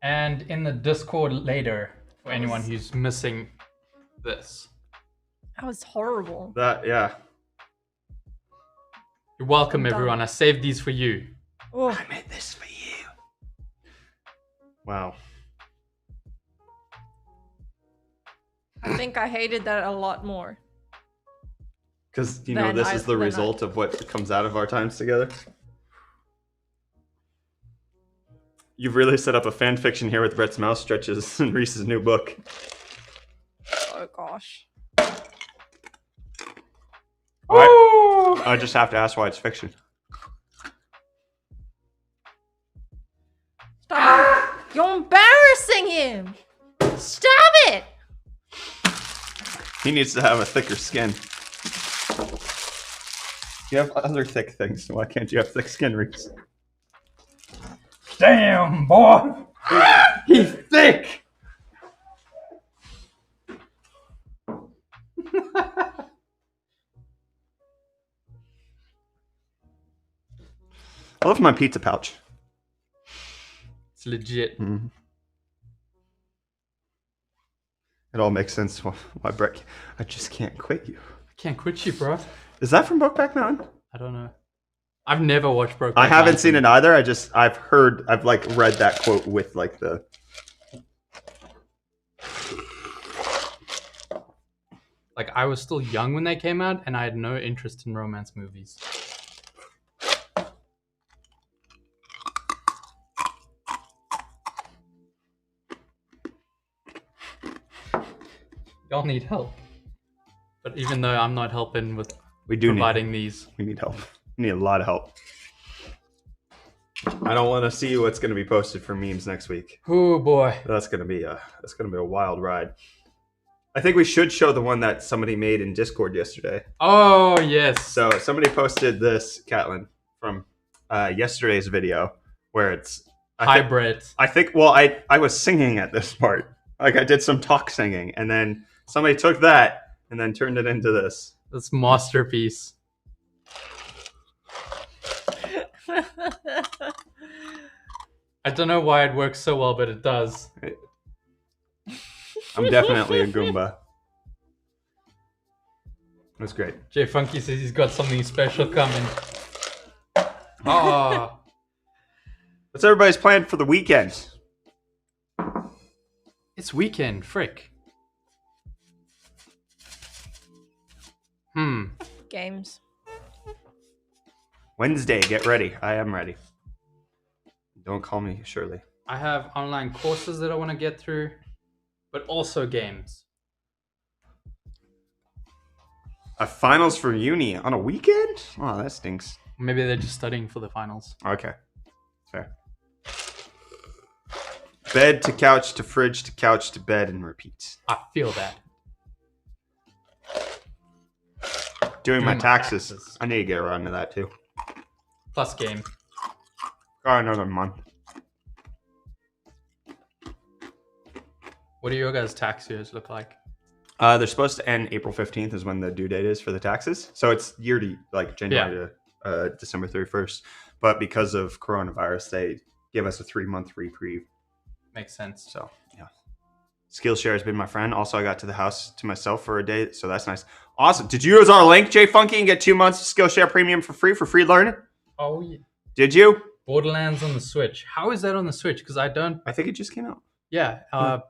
And in the Discord later for anyone who's missing this. That was horrible. Yeah. You're welcome, I'm done. everyone. I saved these for you. Oh, I made this for you. Wow. I think I hated that a lot more. Because, this is the then result of what comes out of our times together. You've really set up a fan fiction here with Brett's mouse stretches and Reese's new book. Oh gosh. I just have to ask why it's fiction. Stop it. You're embarrassing him. Stop it. He needs to have a thicker skin. You have other thick things, so why can't you have thick skin, Reese? Damn, boy! He's thick! I love my pizza pouch. It's legit. Mm-hmm. It all makes sense why Brett... I just can't quit you. I can't quit you, bro. Is that from Brokeback Mountain? I don't know. I've never watched Brokeback I haven't Mountain. seen it either. I've like read that quote with like the... Like, I was still young when they came out, and I had no interest in romance movies. Y'all need help. But even though I'm not helping with providing these. We need help. We need a lot of help. I don't want to see what's going to be posted for memes next week. Oh boy. That's going to be a wild ride. I think we should show the one that somebody made in Discord yesterday. Oh, yes. So somebody posted this, Catlin, from yesterday's video where it's... Hybrid. I was singing at this part. Like, I did some talk singing, and then somebody took that and then turned it into this. This masterpiece. I don't know why it works so well, but it does. I'm definitely a Goomba. It was great. Jay Funky says he's got something special coming. Oh. What's everybody's plan for the weekend? It's weekend, frick. Games. Wednesday, get ready. I am ready. Don't call me Shirley. I have online courses that I want to get through, but also games. A finals for uni on a weekend? Oh, that stinks. Maybe they're just studying for the finals. Okay. Fair. Bed to couch to fridge to couch to bed and repeat. I feel that. Doing my taxes. I need to get around to that too. Plus game. Got another month. What do your guys' tax years look like? They're supposed to end April 15th is when the due date is for the taxes. So it's year to like January to December 31st. But because of coronavirus, they give us a 3-month reprieve. Makes sense. So yeah. Skillshare has been my friend. Also, I got to the house to myself for a day, so that's nice. Awesome. Did you use our link, Jay Funky, and get 2 months of Skillshare Premium for free learning? Oh yeah. Did you? Borderlands on the Switch. How is that on the Switch? Because I think it just came out. Yeah. I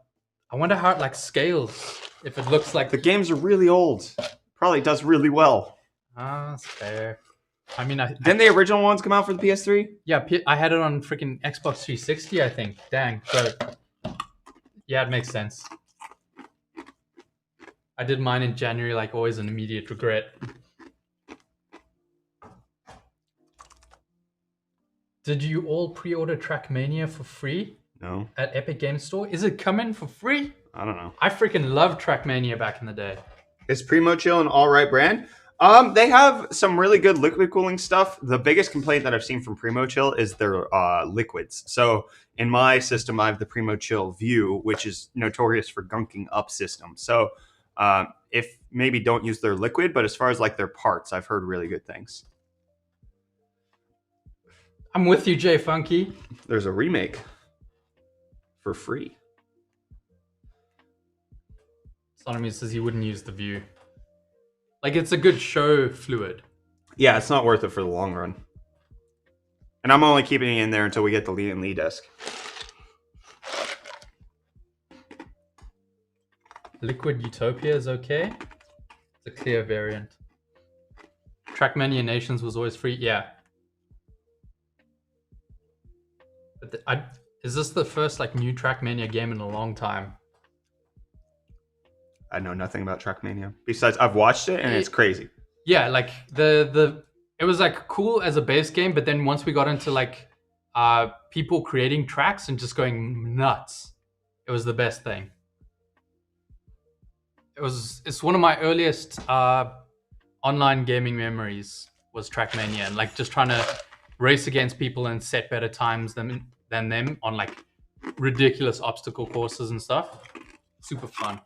wonder how it like scales. If it looks like the games are really old. Probably does really well. That's fair. I mean, didn't the original ones come out for the PS3? Yeah, I had it on freaking Xbox 360, I think. Dang. So, yeah, it makes sense. I did mine in January, like always an immediate regret. Did you all pre-order Trackmania for free? No. At Epic Games Store? Is it coming for free? I don't know. I freaking loved Trackmania back in the day. Is Primo Chill an alright brand? They have some really good liquid cooling stuff. The biggest complaint that I've seen from Primo Chill is their liquids. So in my system, I have the Primo Chill View, which is notorious for gunking up systems. So if maybe don't use their liquid, but as far as like their parts, I've heard really good things. I'm with you, Jay Funky. There's a remake for free. Sonomy says he wouldn't use the View. Like, it's a good show fluid. Yeah, it's not worth it for the long run. And I'm only keeping it in there until we get the Lee and Lee desk. Liquid Utopia is okay. It's a clear variant. Trackmania Nations was always free. Yeah. But is this the first like new Trackmania game in a long time? I know nothing about Trackmania. Besides, I've watched it and it's crazy. Yeah, like it was like cool as a base game, but then once we got into like people creating tracks and just going nuts, it was the best thing. It's one of my earliest online gaming memories was Trackmania, and like just trying to race against people and set better times than them on like ridiculous obstacle courses and stuff. Super fun.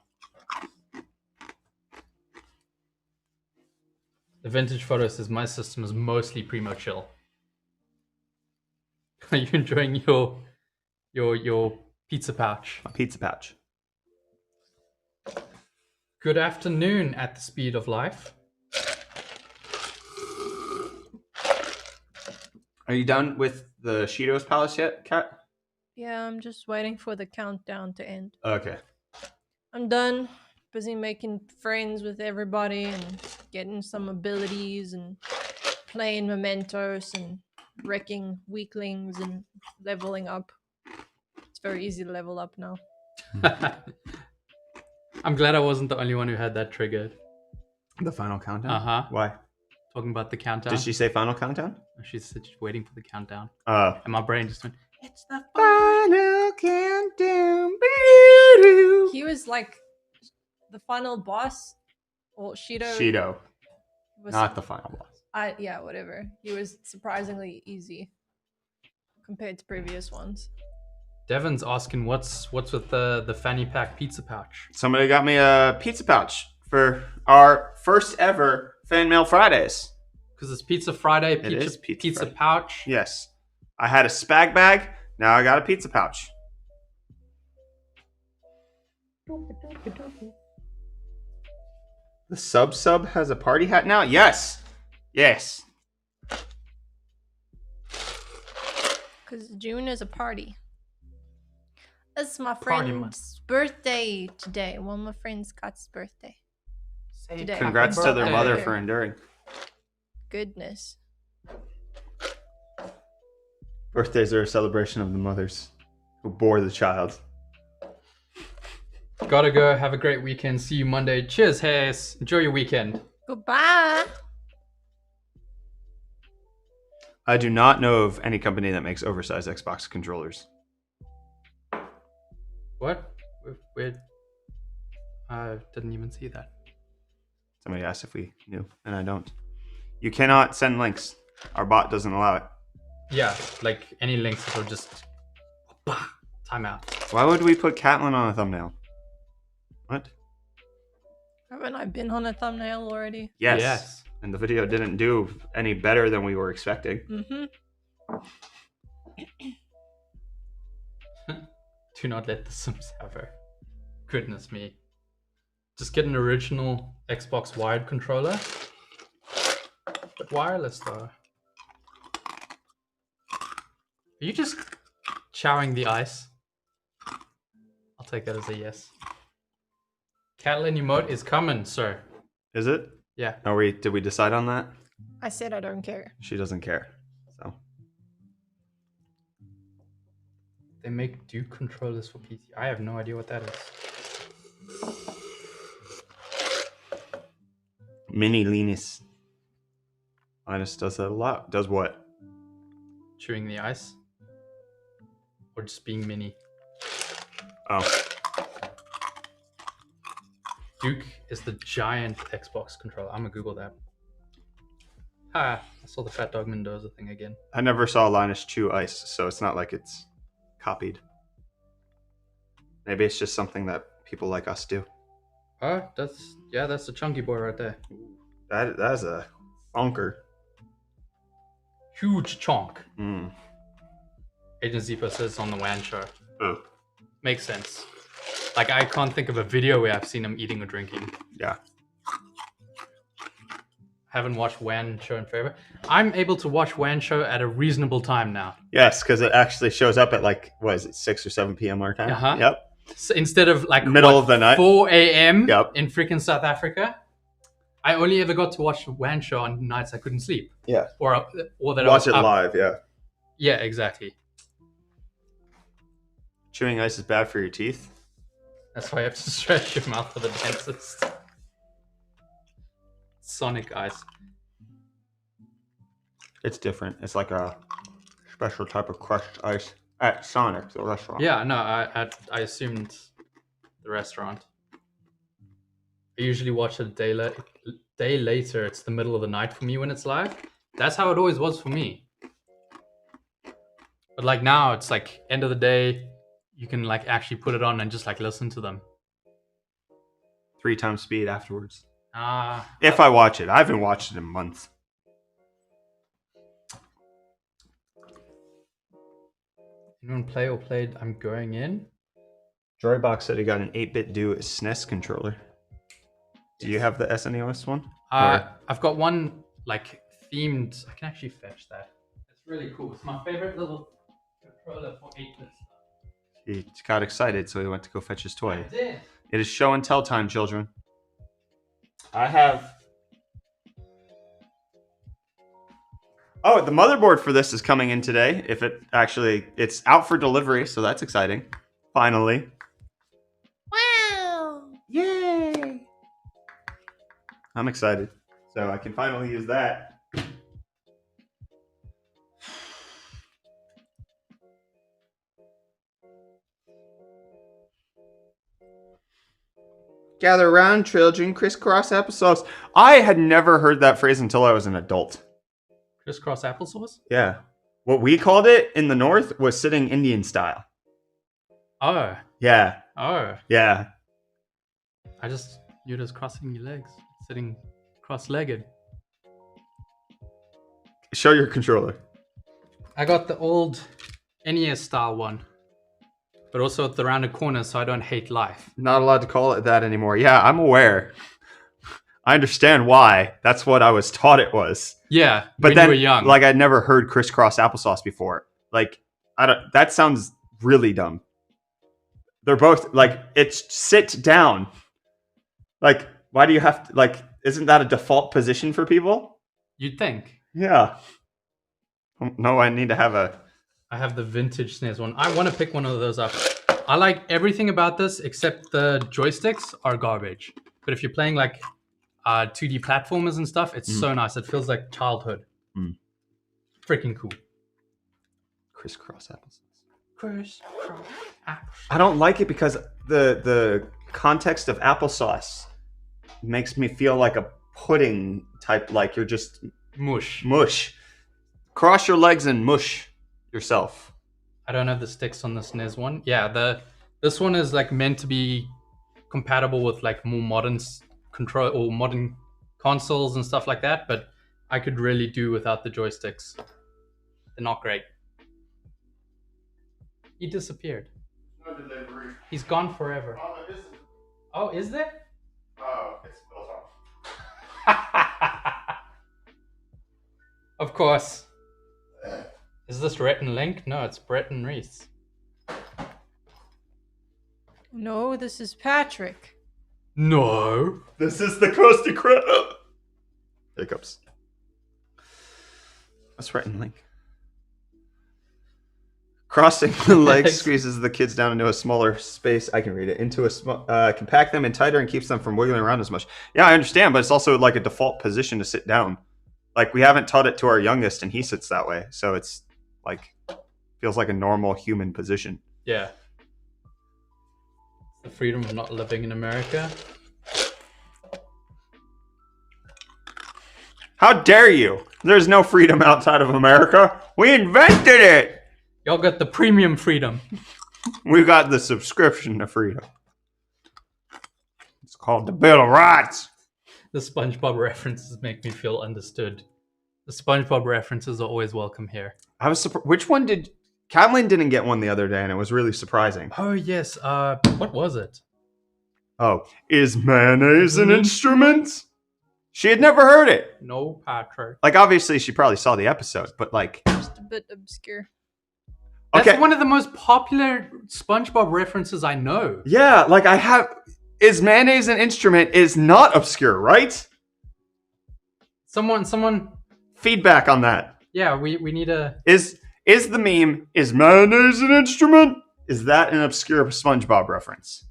The vintage photo says my system is mostly primo chill. Are you enjoying your pizza pouch? A pizza pouch. Good afternoon at the speed of life. Are you done with the Cheetos Palace yet, Kat? Yeah, I'm just waiting for the countdown to end. Okay. I'm done. Busy making friends with everybody and getting some abilities and playing Mementos and wrecking weaklings and leveling up. It's very easy to level up now. I'm glad I wasn't the only one who had that triggered. The final countdown? Uh-huh. Why? Talking about the countdown. Did she say final countdown? She's just waiting for the countdown. And And my brain just went, it's the final countdown. He was like the final boss, or Shido. Cheeto. Was, Not the final boss. yeah, whatever. He was surprisingly easy compared to previous ones. Devon's asking what's with the fanny pack pizza pouch. Somebody got me a pizza pouch for our first ever Fan Mail Fridays. Because it's Pizza Friday, It is Pizza Friday. pouch. Yes. I had a spag bag. Now I got a pizza pouch. The sub has a party hat now? Yes. Yes. Because June is a party. It's my Party friend's birthday today. One of my friends got his birthday. Today. Congrats Happy to their mother birthday. for enduring. Goodness. Birthdays are a celebration of the mothers who bore the child. Gotta go. Have a great weekend. See you Monday. Cheers, Hayes. Enjoy your weekend. Goodbye. I do not know of any company that makes oversized Xbox controllers. What? Weird. I didn't even see that. Somebody asked if we knew, and I don't. You cannot send links. Our bot doesn't allow it. Yeah, like any links that will just time out. Why would we put Catelyn on a thumbnail? What? Haven't I been on a thumbnail already? Yes. Yes. And the video didn't do any better than we were expecting. Mm-hmm. Do not let the Sims have her. Goodness me. Just get an original Xbox wired controller. But wireless though. Are you just chowing the ice? I'll take that as a yes. Catelyn emote is coming, sir. Is it? Yeah. Did we decide on that? I said I don't care. She doesn't care. So They make Duke controllers for PC. I have no idea what that is. Mini Linus. Linus does that a lot. Does what? Chewing the ice? Or just being mini? Oh. Duke is the giant Xbox controller. I'm gonna Google that. Ha! I saw the Fat Dog Mendoza thing again. I never saw Linus chew ice, so it's not like it's copied. Maybe it's just something that people like us do. Oh, that's a chunky boy right there. That's a bonker. Huge chonk. Mm. Agent Zipa says on the WAN show. Oh. Makes sense. Like, I can't think of a video where I've seen him eating or drinking. Yeah. Haven't watched WAN show in forever. I'm able to watch WAN show at a reasonable time now. Yes, because it actually shows up at like, what is it, 6 or 7 p.m. our time? Uh-huh. Yep. So instead of like Middle of the night. 4 a.m. Yep. in freaking South Africa, I only ever got to watch WAN show on nights I couldn't sleep. Yeah. Or that I Watch was it up. live, yeah. Yeah, exactly. Chewing ice is bad for your teeth. That's why you have to stretch your mouth for the dentist. Sonic ice. It's different. It's like a special type of crushed ice at Sonic, the restaurant. Yeah, no, I assumed the restaurant. I usually watch it a day later. It's the middle of the night for me when it's live. That's how it always was for me. But like now, it's like end of the day. You can like actually put it on and just like listen to them. 3 times speed afterwards. Ah, If I watch it. I haven't watched it in months. anyone play or played? I'm going in. Joybox said he got an 8-bit do SNES controller. Do you have the SNES one? I've got one like themed. I can actually fetch that. It's really cool. It's my favorite little controller for 8-bit stuff. He got excited, so he went to go fetch his toy. I did. It is show and tell time, children. I have... Oh, the motherboard for this is coming in today. If it actually... It's out for delivery, so that's exciting. Finally. Wow! Yay! I'm excited. So I can finally use that. Gather around, children, crisscross applesauce. I had never heard that phrase until I was an adult. Crisscross applesauce? Yeah. What we called it in the North was sitting Indian style. Oh. Yeah. Oh. Yeah. I just knew it as crossing your legs, sitting cross-legged. Show your controller. I got the old NES style one, but also at the rounded corner so I don't hate life. Not allowed to call it that anymore. Yeah, I'm aware. I understand why. That's what I was taught it was. Yeah, But when then, you were young. like, I'd never heard crisscross applesauce before. Like, I don't. That sounds really dumb. They're both like it's sit down. Like, why do you have to? Like, isn't that a default position for people? You'd think. Yeah. No, I need to have a. I have the vintage SNES one. I want to pick one of those up. I like everything about this except the joysticks are garbage. But if you're playing like 2D platformers and stuff, it's so nice. It feels like childhood. Freaking cool. Crisscross applesauce. Crisscross. I don't like it because the context of applesauce makes me feel like a pudding type, like you're just Mush. Cross your legs and mush yourself. I don't have the sticks on the SNES one. Yeah, this one is like meant to be compatible with like more modern control or modern consoles and stuff like that, but I could really do without the joysticks. They're not great. He disappeared. No delivery. He's gone forever. Oh, is there? Oh, it's built off. Of course. Is this Rhett and Link? No, it's Brett and Reese. No, this is Patrick. No. This is the Krusty Krab. Hiccups. What's right in Link? Crossing the legs squeezes the kids down into a smaller space. I can read it. Into a compact them in tighter and keeps them from wiggling around as much. Yeah, I understand, but it's also like a default position to sit down. Like we haven't taught it to our youngest, and he sits that way, so it's like feels like a normal human position. Yeah. The freedom of not living in America. How dare you? There's no freedom outside of America. We invented it. Y'all got the premium freedom. We got the subscription to freedom. It's called the Bill of Rights. The SpongeBob references make me feel understood. The SpongeBob references are always welcome here. I was surprised. Which one did... Kathleen didn't get one the other day, and it was really surprising. Oh, yes. What was it? Oh, is mayonnaise an instrument? She had never heard it. No, Patrick. Like, obviously, she probably saw the episode, but like... Just a bit obscure. That's Okay. one of the most popular SpongeBob references I know. Yeah, like I have... Is mayonnaise an instrument is not obscure, right? Someone... Feedback on that. Yeah, we need a... Is the meme, is mayonnaise an instrument? Is that an obscure SpongeBob reference?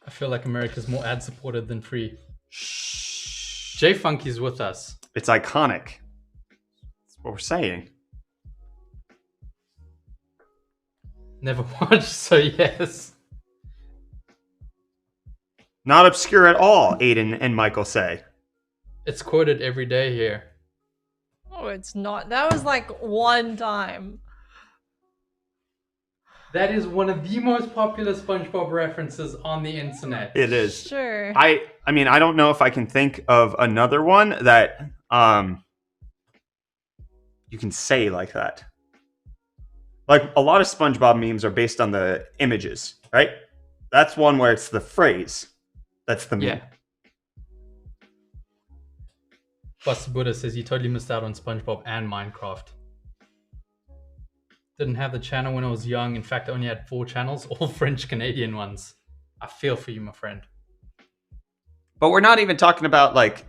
I feel like America's more ad-supported than free. J Funky's with us. It's iconic. That's what we're saying. Never watched, so yes. Not obscure at all, Aiden and Michael say. It's quoted every day here. Oh, it's not. That was like one time. That is one of the most popular SpongeBob references on the internet. It is. Sure. I mean, I don't know if I can think of another one that you can say like that. Like, a lot of SpongeBob memes are based on the images, right? That's one where it's the phrase. That's the meme. Yeah. Buster Buddha says he totally missed out on SpongeBob and Minecraft. Didn't have the channel when I was young. In fact, I only had 4 channels, all French-Canadian ones. I feel for you, my friend. But we're not even talking about, like,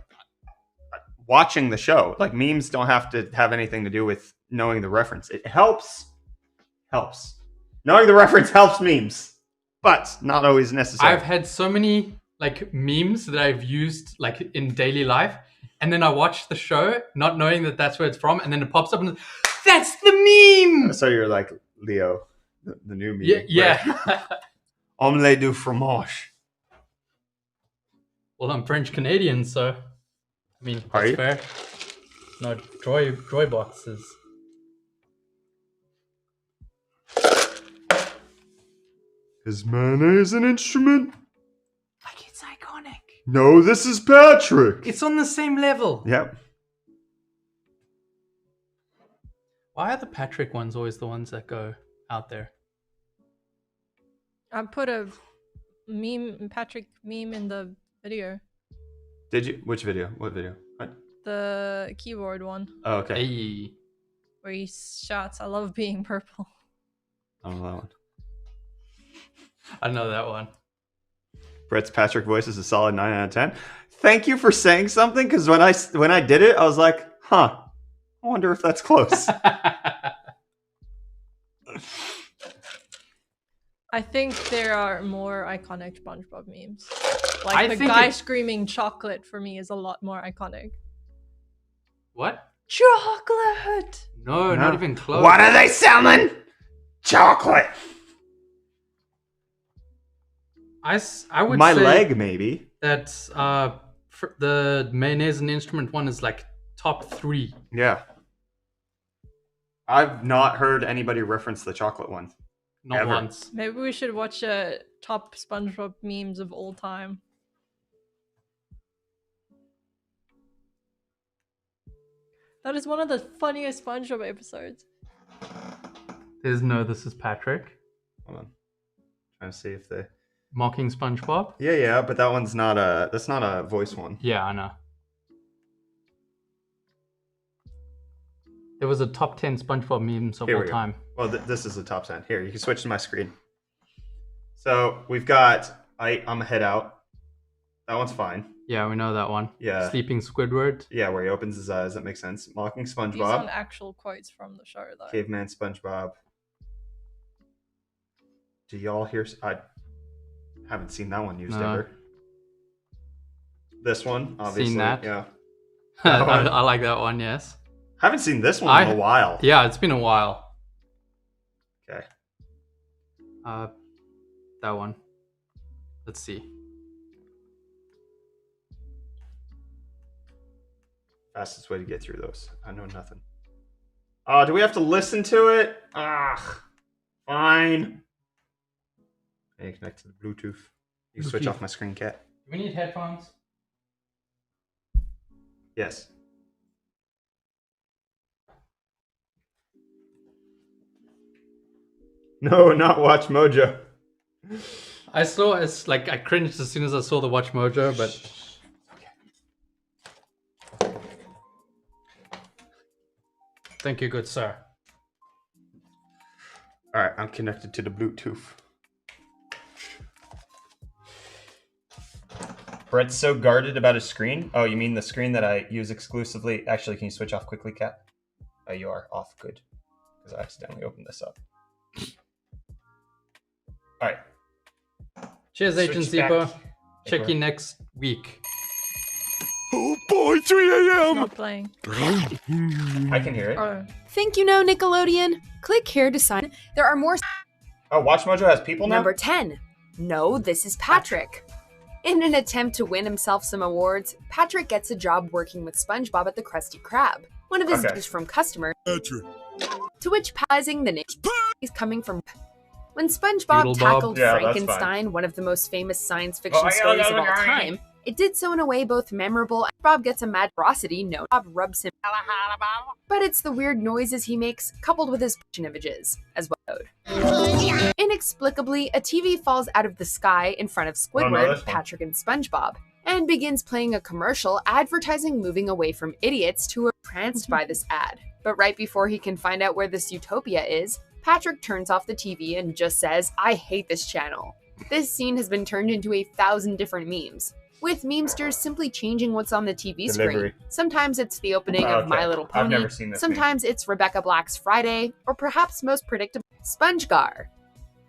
watching the show. Like, memes don't have to have anything to do with knowing the reference. It helps. Knowing the reference helps memes, but not always necessary. I've had so many like memes that I've used like in daily life, and then I watch the show not knowing that that's where it's from, and then it pops up and that's the meme. So you're like Leo, the new meme. Yeah. Omelette du fromage. Well, I'm French Canadian, so I mean Are that's you? fair. No, Joy boxes. Is mayonnaise an instrument? Like it's iconic. No, this is Patrick. It's on the same level. Yep. Why are the Patrick ones always the ones that go out there? I put a Patrick meme in the video. Did you? Which video? What video? What? The keyboard one. Oh, okay. Hey. Where he shouts, "I love being purple." I don't know that one. I know that one. Brett's Patrick voice is a solid 9 out of 10. Thank you for saying something, because when I did it, I was like, huh, I wonder if that's close. I think there are more iconic SpongeBob memes. Like I the think guy it- screaming chocolate for me is a lot more iconic. What? Chocolate! No, not even close. What are they selling? Chocolate. I would My say leg, maybe. that the mayonnaise and instrument one is like top 3. Yeah. I've not heard anybody reference the chocolate one. Not Ever. once. Maybe we should watch top SpongeBob memes of all time. That is one of the funniest SpongeBob episodes. There's no This is Patrick. Hold on. Trying to see if they... Mocking SpongeBob. Yeah, but that one's not that's not a voice one. Yeah, I know. There was a top 10 SpongeBob memes of Here all we go. time. Well, this is the top 10. Here, you can switch to my screen. So we've got I'm a head out. That one's fine. Yeah, we know that one. Yeah. Sleeping Squidward. Yeah, where he opens his eyes. That makes sense. Mocking These SpongeBob. aren't actual quotes from the show, though. Caveman SpongeBob. Do y'all hear? I haven't seen that one used No. ever. This one, obviously. Seen that? Yeah. I like that one, yes. Haven't seen this one in a while. Yeah, it's been a while. Okay. That one. Let's see. Fastest way to get through those. I know nothing. Oh, do we have to listen to it? Ah, fine. I need to connect to the Bluetooth. You switch off my screen, Cat. Do we need headphones? Yes. No, not Watch Mojo. I saw it's like I cringed as soon as I saw the Watch Mojo, but thank you, good sir. All right, I'm connected to the Bluetooth. Brett's so guarded about his screen. Oh, you mean the screen that I use exclusively? Actually, can you switch off quickly, Cat? Oh, you are off. Good. Because I accidentally opened this up. All right. Cheers, Switch Agent back. Zippo. Check you next week. Oh boy, 3 a.m. Not playing. I can hear it. Oh. Think you know Nickelodeon? Click here to sign. There are more Oh, Watch Mojo has people now? Number 10. No, this is Patrick. In an attempt to win himself some awards, Patrick gets a job working with SpongeBob at the Krusty Krab, one of his Okay. views from customer, Patrick. to which pausing the name is coming from. When SpongeBob Doodle Bob. tackled Yeah, that's Frankenstein, one of the most famous science fiction Oh, stories of all time, it did so in a way both memorable and Bob gets a mad ferocity known. Bob rubs him, but it's the weird noises he makes coupled with his images as well. Inexplicably, a TV falls out of the sky in front of Squidward, this one. Patrick, and SpongeBob, and begins playing a commercial advertising moving away from idiots who are tranced by this ad. But right before he can find out where this utopia is, Patrick turns off the TV and just says, "I hate this channel." This scene has been turned into 1,000 different memes, with memesters simply changing what's on the TV Delivery. screen. Sometimes it's the opening Oh, of My okay. Little I've Pony, never seen this meme. sometimes it's Rebecca Black's Friday, or perhaps most predictable, SpongeGar.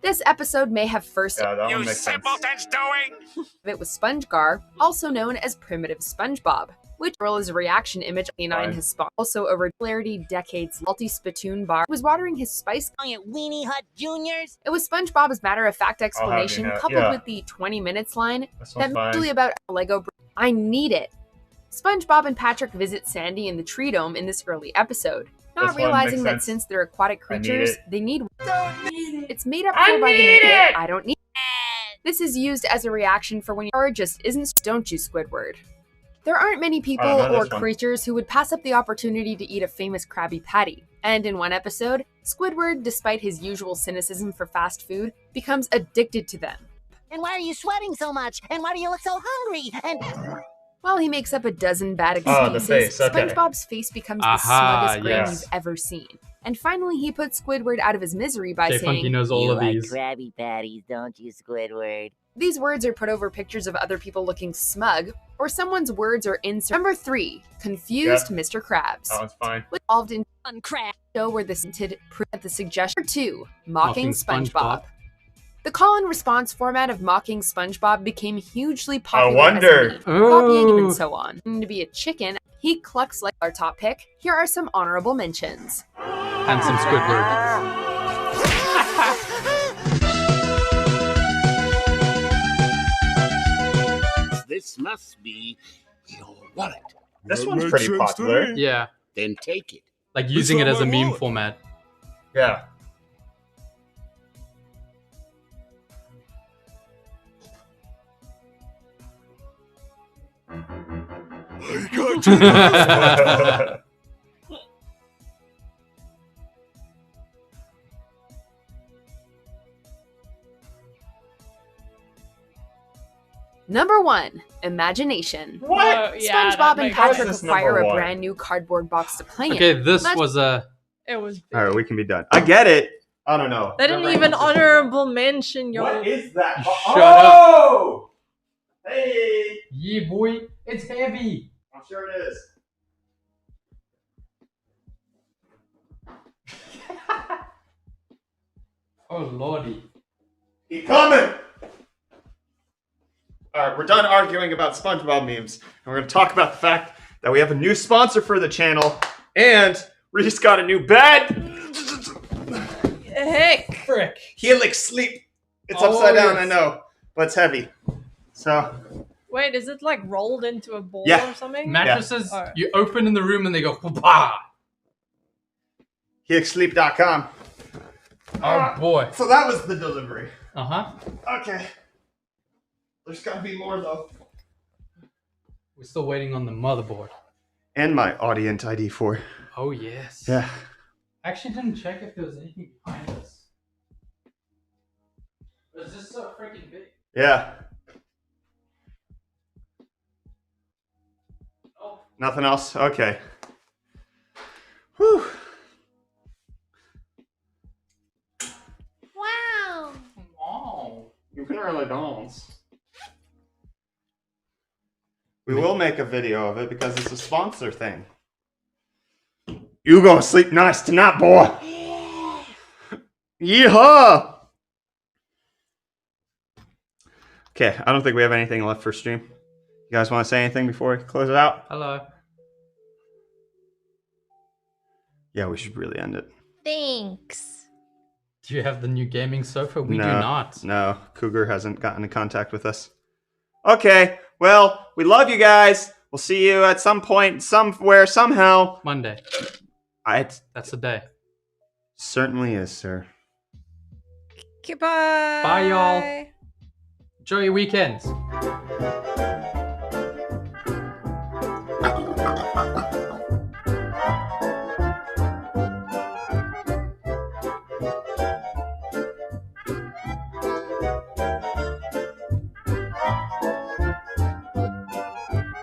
This episode may have first Yeah, that one You makes sense. simpletons doing? it was SpongeGar, also known as Primitive SpongeBob, which is a reaction image Canine Fine. has spawned. Also a regularity decades multi-spittoon bar was watering his spice. Weenie Hut Juniors. It was SpongeBob's matter-of-fact you explanation know, coupled yeah. with the 20 minutes line This that one's fine. really about a Lego. I need it. SpongeBob and Patrick visit Sandy in the tree dome in this early episode, This not one realizing makes that sense. since they're aquatic I need creatures, it. they need. It's made up I for by the need it! I don't need. This is used as a reaction for when you just isn't. Don't you, Squidward? There aren't many people I know or this one. creatures who would pass up the opportunity to eat a famous Krabby Patty. And in one episode, Squidward, despite his usual cynicism for fast food, becomes addicted to them. And why are you sweating so much? And why do you look so hungry? And While he makes up a dozen bad Oh, the excuses, face, okay. SpongeBob's face becomes the Aha, smuggest grin yes. you've ever seen. And finally, he puts Squidward out of his misery by Jay Funky saying, knows all you of like these. Krabby Patties, don't you, Squidward? these words are put over pictures of other people looking smug, or someone's words are insert. Number 3, confused Mr. Krabs. That one's fine. Involved in Uncrab. show where the hinted at the suggestion. 2, mocking Mocking SpongeBob. SpongeBob. The call and response format of mocking SpongeBob became hugely popular. wonder. As a meme, copying him Oh. and so on. To be a chicken, he clucks like our top pick. Here are some honorable mentions. Handsome Squidward. This must be your wallet. This That one's makes pretty sense to popular. me. Yeah, Then take it. like using it not as a my meme wallet. format. Yeah. I got you. Number 1, imagination. What? Oh, yeah, SpongeBob that and makes How is Patrick this acquire number a one? brand new cardboard box to play Okay, in. this Much- was a. It was. All right, we can be done. I get it. I don't know. They didn't The even ranking system. honorable mention your. What is that? Shut Oh! Hey! Yeah, boy, it's heavy. I'm sure it is. Oh lordy. He coming! Alright, we're done arguing about SpongeBob memes. And we're going to talk about the fact that we have a new sponsor for the channel. And Reese got a new bed. Heck! Frick. Helix Sleep. It's Oh, upside down, yes. I know. But it's heavy. So, Wait, is it like rolled into a ball Yeah. or something? Mattresses, Yeah. you open in the room and they go, bah! helixsleep.com. Oh boy. So that was the delivery. Uh huh. Okay. There's gotta be more though. We're still waiting on the motherboard. And my Audient ID4. Oh yes. Yeah. I actually didn't check if there was anything behind this. It's just so freaking big. Yeah. Oh. Nothing else? Okay. Whew. Wow. Oh. You can really dance. We will make a video of it because it's a sponsor thing. You gonna sleep nice tonight, boy. Yeehaw! Okay, I don't think we have anything left for stream. You guys want to say anything before we close it out? Hello. Yeah, we should really end it. Thanks. Do you have the new gaming sofa? We do No, not. No, Cougar hasn't gotten in contact with us. Okay, well, we love you guys. We'll see you at some point, somewhere, somehow. Monday. It That's the day. certainly is, sir. Goodbye. Bye, y'all. Enjoy your weekends.